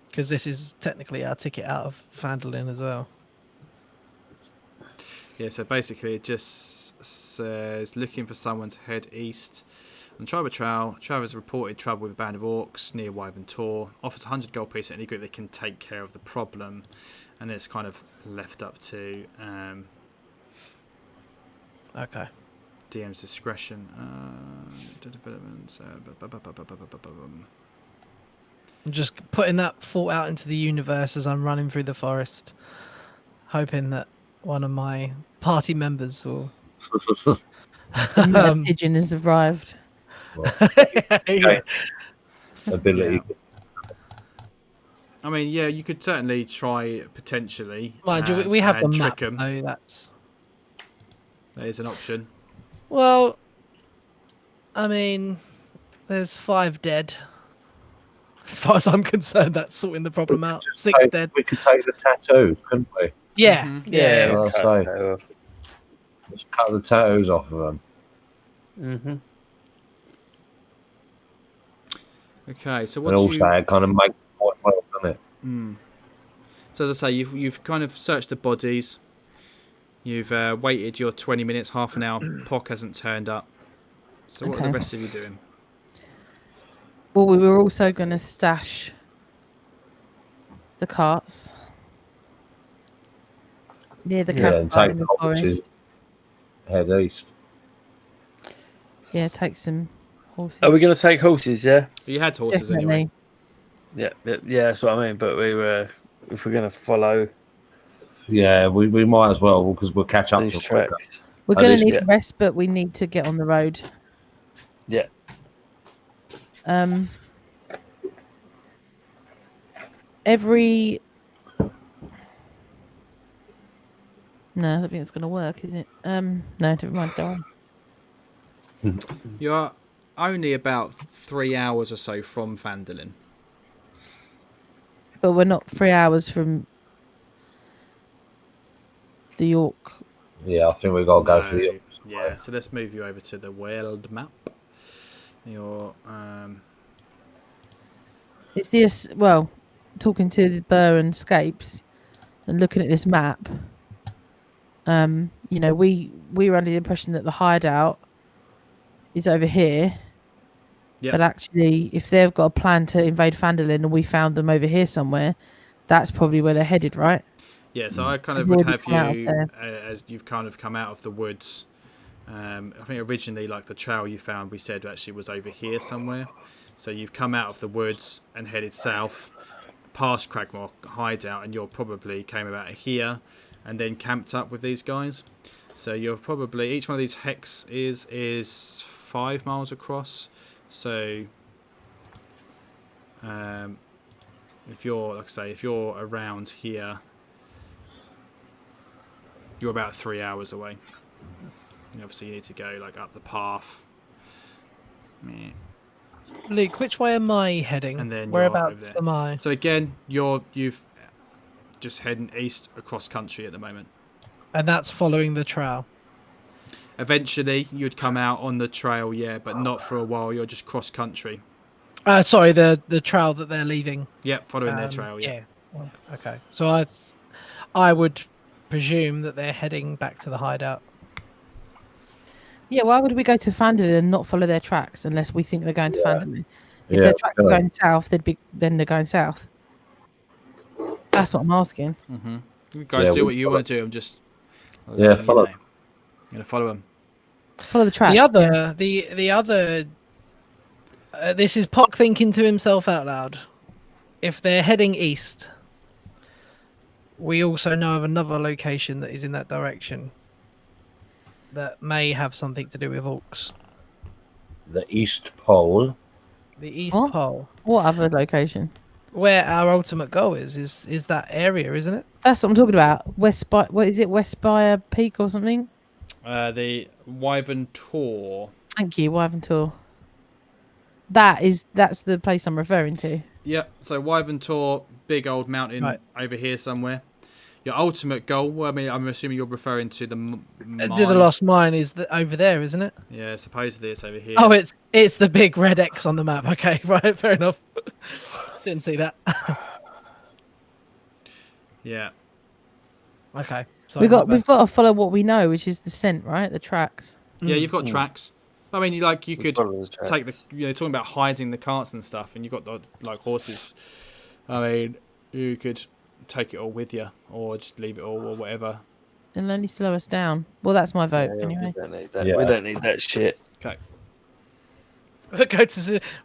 Because this is technically our ticket out of Phandalin as well. Yeah, so basically it just says, looking for someone to head east. On Tribal Trail, Travelers reported trouble with a band of orcs near Wyvern Tor. Offers 100 gold pieces to any group that can take care of the problem. And it's kind of left up to Okay. DM's discretion. Developments. I'm just putting that thought out into the universe as I'm running through the forest, hoping that one of my party members will... The pigeon has arrived. Yeah. Ability. Yeah. I mean, yeah, you could certainly try potentially. Mind you, we have the map, trick 'em. so that's... That is an option. Well, I mean, there's 5 dead. As far as I'm concerned, that's sorting the problem out. 6 dead. We could take the tattoo, couldn't we? Yeah, Mhm. yeah. Well, cut so- that off. Just cut the tattoos off of them. Mm-hmm. Okay, so And what also, you... it kind of makes it quite well, doesn't it? So as I say, you've kind of searched the bodies. You've waited your 20 minutes, half an hour. Pock hasn't turned up. So what are the Okay. rest of you doing? Well, we were also going to stash the carts near the Yeah, and campfire take in the the horses. forest. Head east. Yeah, take some horses. Are we going to take horses, yeah? You had horses Definitely. anyway. Yeah, that's what I mean. But we were, if we're going to follow Yeah, we might as well because we'll catch up these to quicker. tracks. We're At going least to need get- a rest, but we need to get on the road. Yeah. Every... No, I don't think it's going to work, is it? No, never mind. Don't worry. You're only about 3 hours or so from Phandalin. But we're not 3 hours from the York. Yeah, I think we've got to go to the. No, yeah, so let's move you over to the world map. Your It's this, well, talking to the Burr and Scapes and looking at this map, you know, we were under the impression that the hideout is over here Yeah. But actually, if they've got a plan to invade Phandalin and we found them over here somewhere, that's probably where they're headed, right? Yeah, so I kind of They've would already have come out of you there. as you've kind of come out of the woods. I think originally, like the trail you found, we said actually was over here somewhere. So you've come out of the woods and headed south, past Cragmaw hideout, and you're probably came about here, and then camped up with these guys. So you're probably each one of these hex is 5 miles across. So if you're, like I say, if you're around here, you're about 3 hours away. And obviously, you need to go like up the path. Yeah. Luke, which way am I heading? And then Whereabouts you're over am I? So again, you've just heading east across country at the moment. And that's following the trail. Eventually, you'd come out on the trail, yeah, but not for a while. You're just cross country. Sorry, the trail that they're leaving. Yep, following their trail. Yeah. Well, okay. So I would presume that they're heading back to the hideout. Yeah, why would we go to Phandalin and not follow their tracks unless we think they're going to Phandalin? If Yeah, their tracks are yeah. going south, then they're going south. That's what I'm asking. You guys Yeah, do we what you want to do. I'm just follow. I'm gonna follow them. Follow the track. The other. This is Pock thinking to himself out loud. If they're heading east, we also know of another location that is in that direction that may have something to do with orcs. The East Pole. The East What? Pole, What other location? where our ultimate goal is that area, isn't it? That's what I'm talking about. What is it? West Spire Peak or something? The Wyvern Tor. Thank you, Wyvern Tor. That's the place I'm referring to. Yep. So Wyvern Tor, big old mountain Right. over here somewhere. Your ultimate goal. Well, I mean, I'm assuming you're referring to the mine. The Lost Mine is over there, isn't it? Yeah, supposedly it's over here. Oh, it's the big red X on the map. Okay, right, fair enough. Didn't see that. Yeah. Okay. We've got to follow what we know, which is the scent, right? The tracks. Yeah, you've got tracks. I mean, you could follow the take the, tracks. talking about hiding the carts and stuff, and you've got the horses. I mean, you could take it all with you, or just leave it all, or whatever. It'll only slow us down. Well, that's my vote Yeah, anyway. We don't need that. Yeah. We don't need that shit. Okay.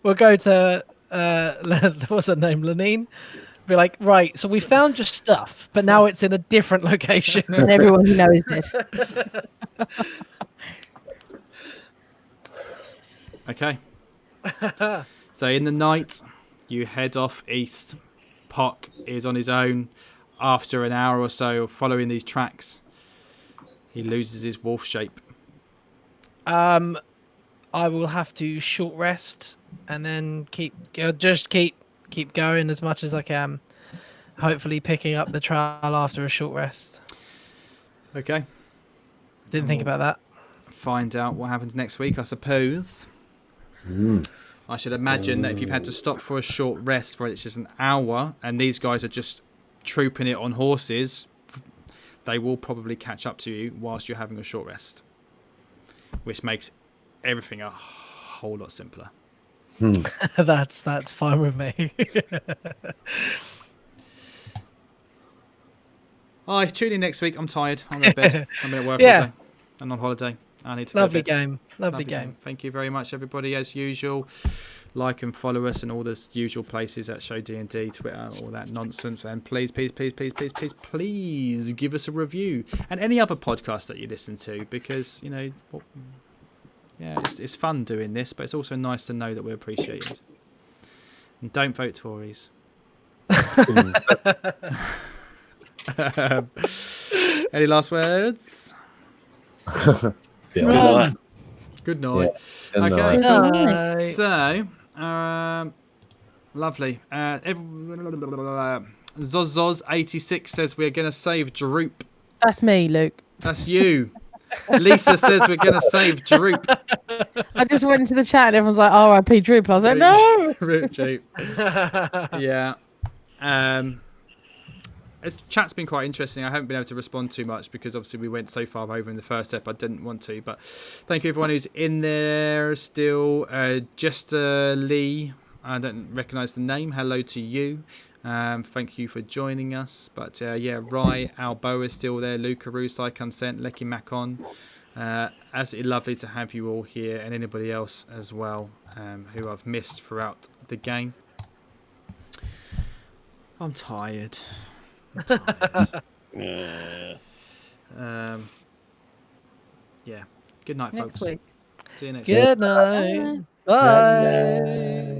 We'll go to what's her name, Lenine. Be like, right, so we found your stuff, but now it's in a different location. And everyone you know is dead. Okay. So in the night, you head off east. Pock is on his own. After an hour or so of following these tracks, he loses his wolf shape. I will have to short rest and then keep going as much as I can. Hopefully, picking up the trail after a short rest. Okay. Didn't think about that. Find out what happens next week, I suppose. I should imagine that if you've had to stop for a short rest for it's just an hour, and these guys are just trooping it on horses, they will probably catch up to you whilst you're having a short rest, which makes everything a whole lot simpler. That's fine with me. Tune in next week. I'm tired. I'm in bed. I'm at work Yeah. all day. I'm on holiday. I need to Lovely go to bed. game. Lovely game. Thank you very much, everybody. As usual, like and follow us in all the usual places at Show D&D, Twitter, all that nonsense. And please give us a review and any other podcast that you listen to, because it's fun doing this, but it's also nice to know that we're appreciated. And don't vote Tories. Any last words? Yeah. Good night. Yeah. Good Okay. night. So, lovely. Zoz86 says we're going to save Droop. That's me, Luke. That's you. Lisa says we're going to save Droop. I just went into the chat and everyone's like, R.I.P. Droop. I was like, no. Droop. Yeah. chat's been quite interesting. I haven't been able to respond too much because obviously we went so far over in the first step. I didn't want to, but thank you everyone who's in there still. Jester Lee, I don't recognise the name. Hello to you. Thank you for joining us. But Rye Alboa is still there. Lucaroo, Consent, Lecky Macon. Absolutely lovely to have you all here, and anybody else as well who I've missed throughout the game. I'm tired. Yeah. Yeah. Good night, Next folks. week. See you next Good week. night. Bye. Bye.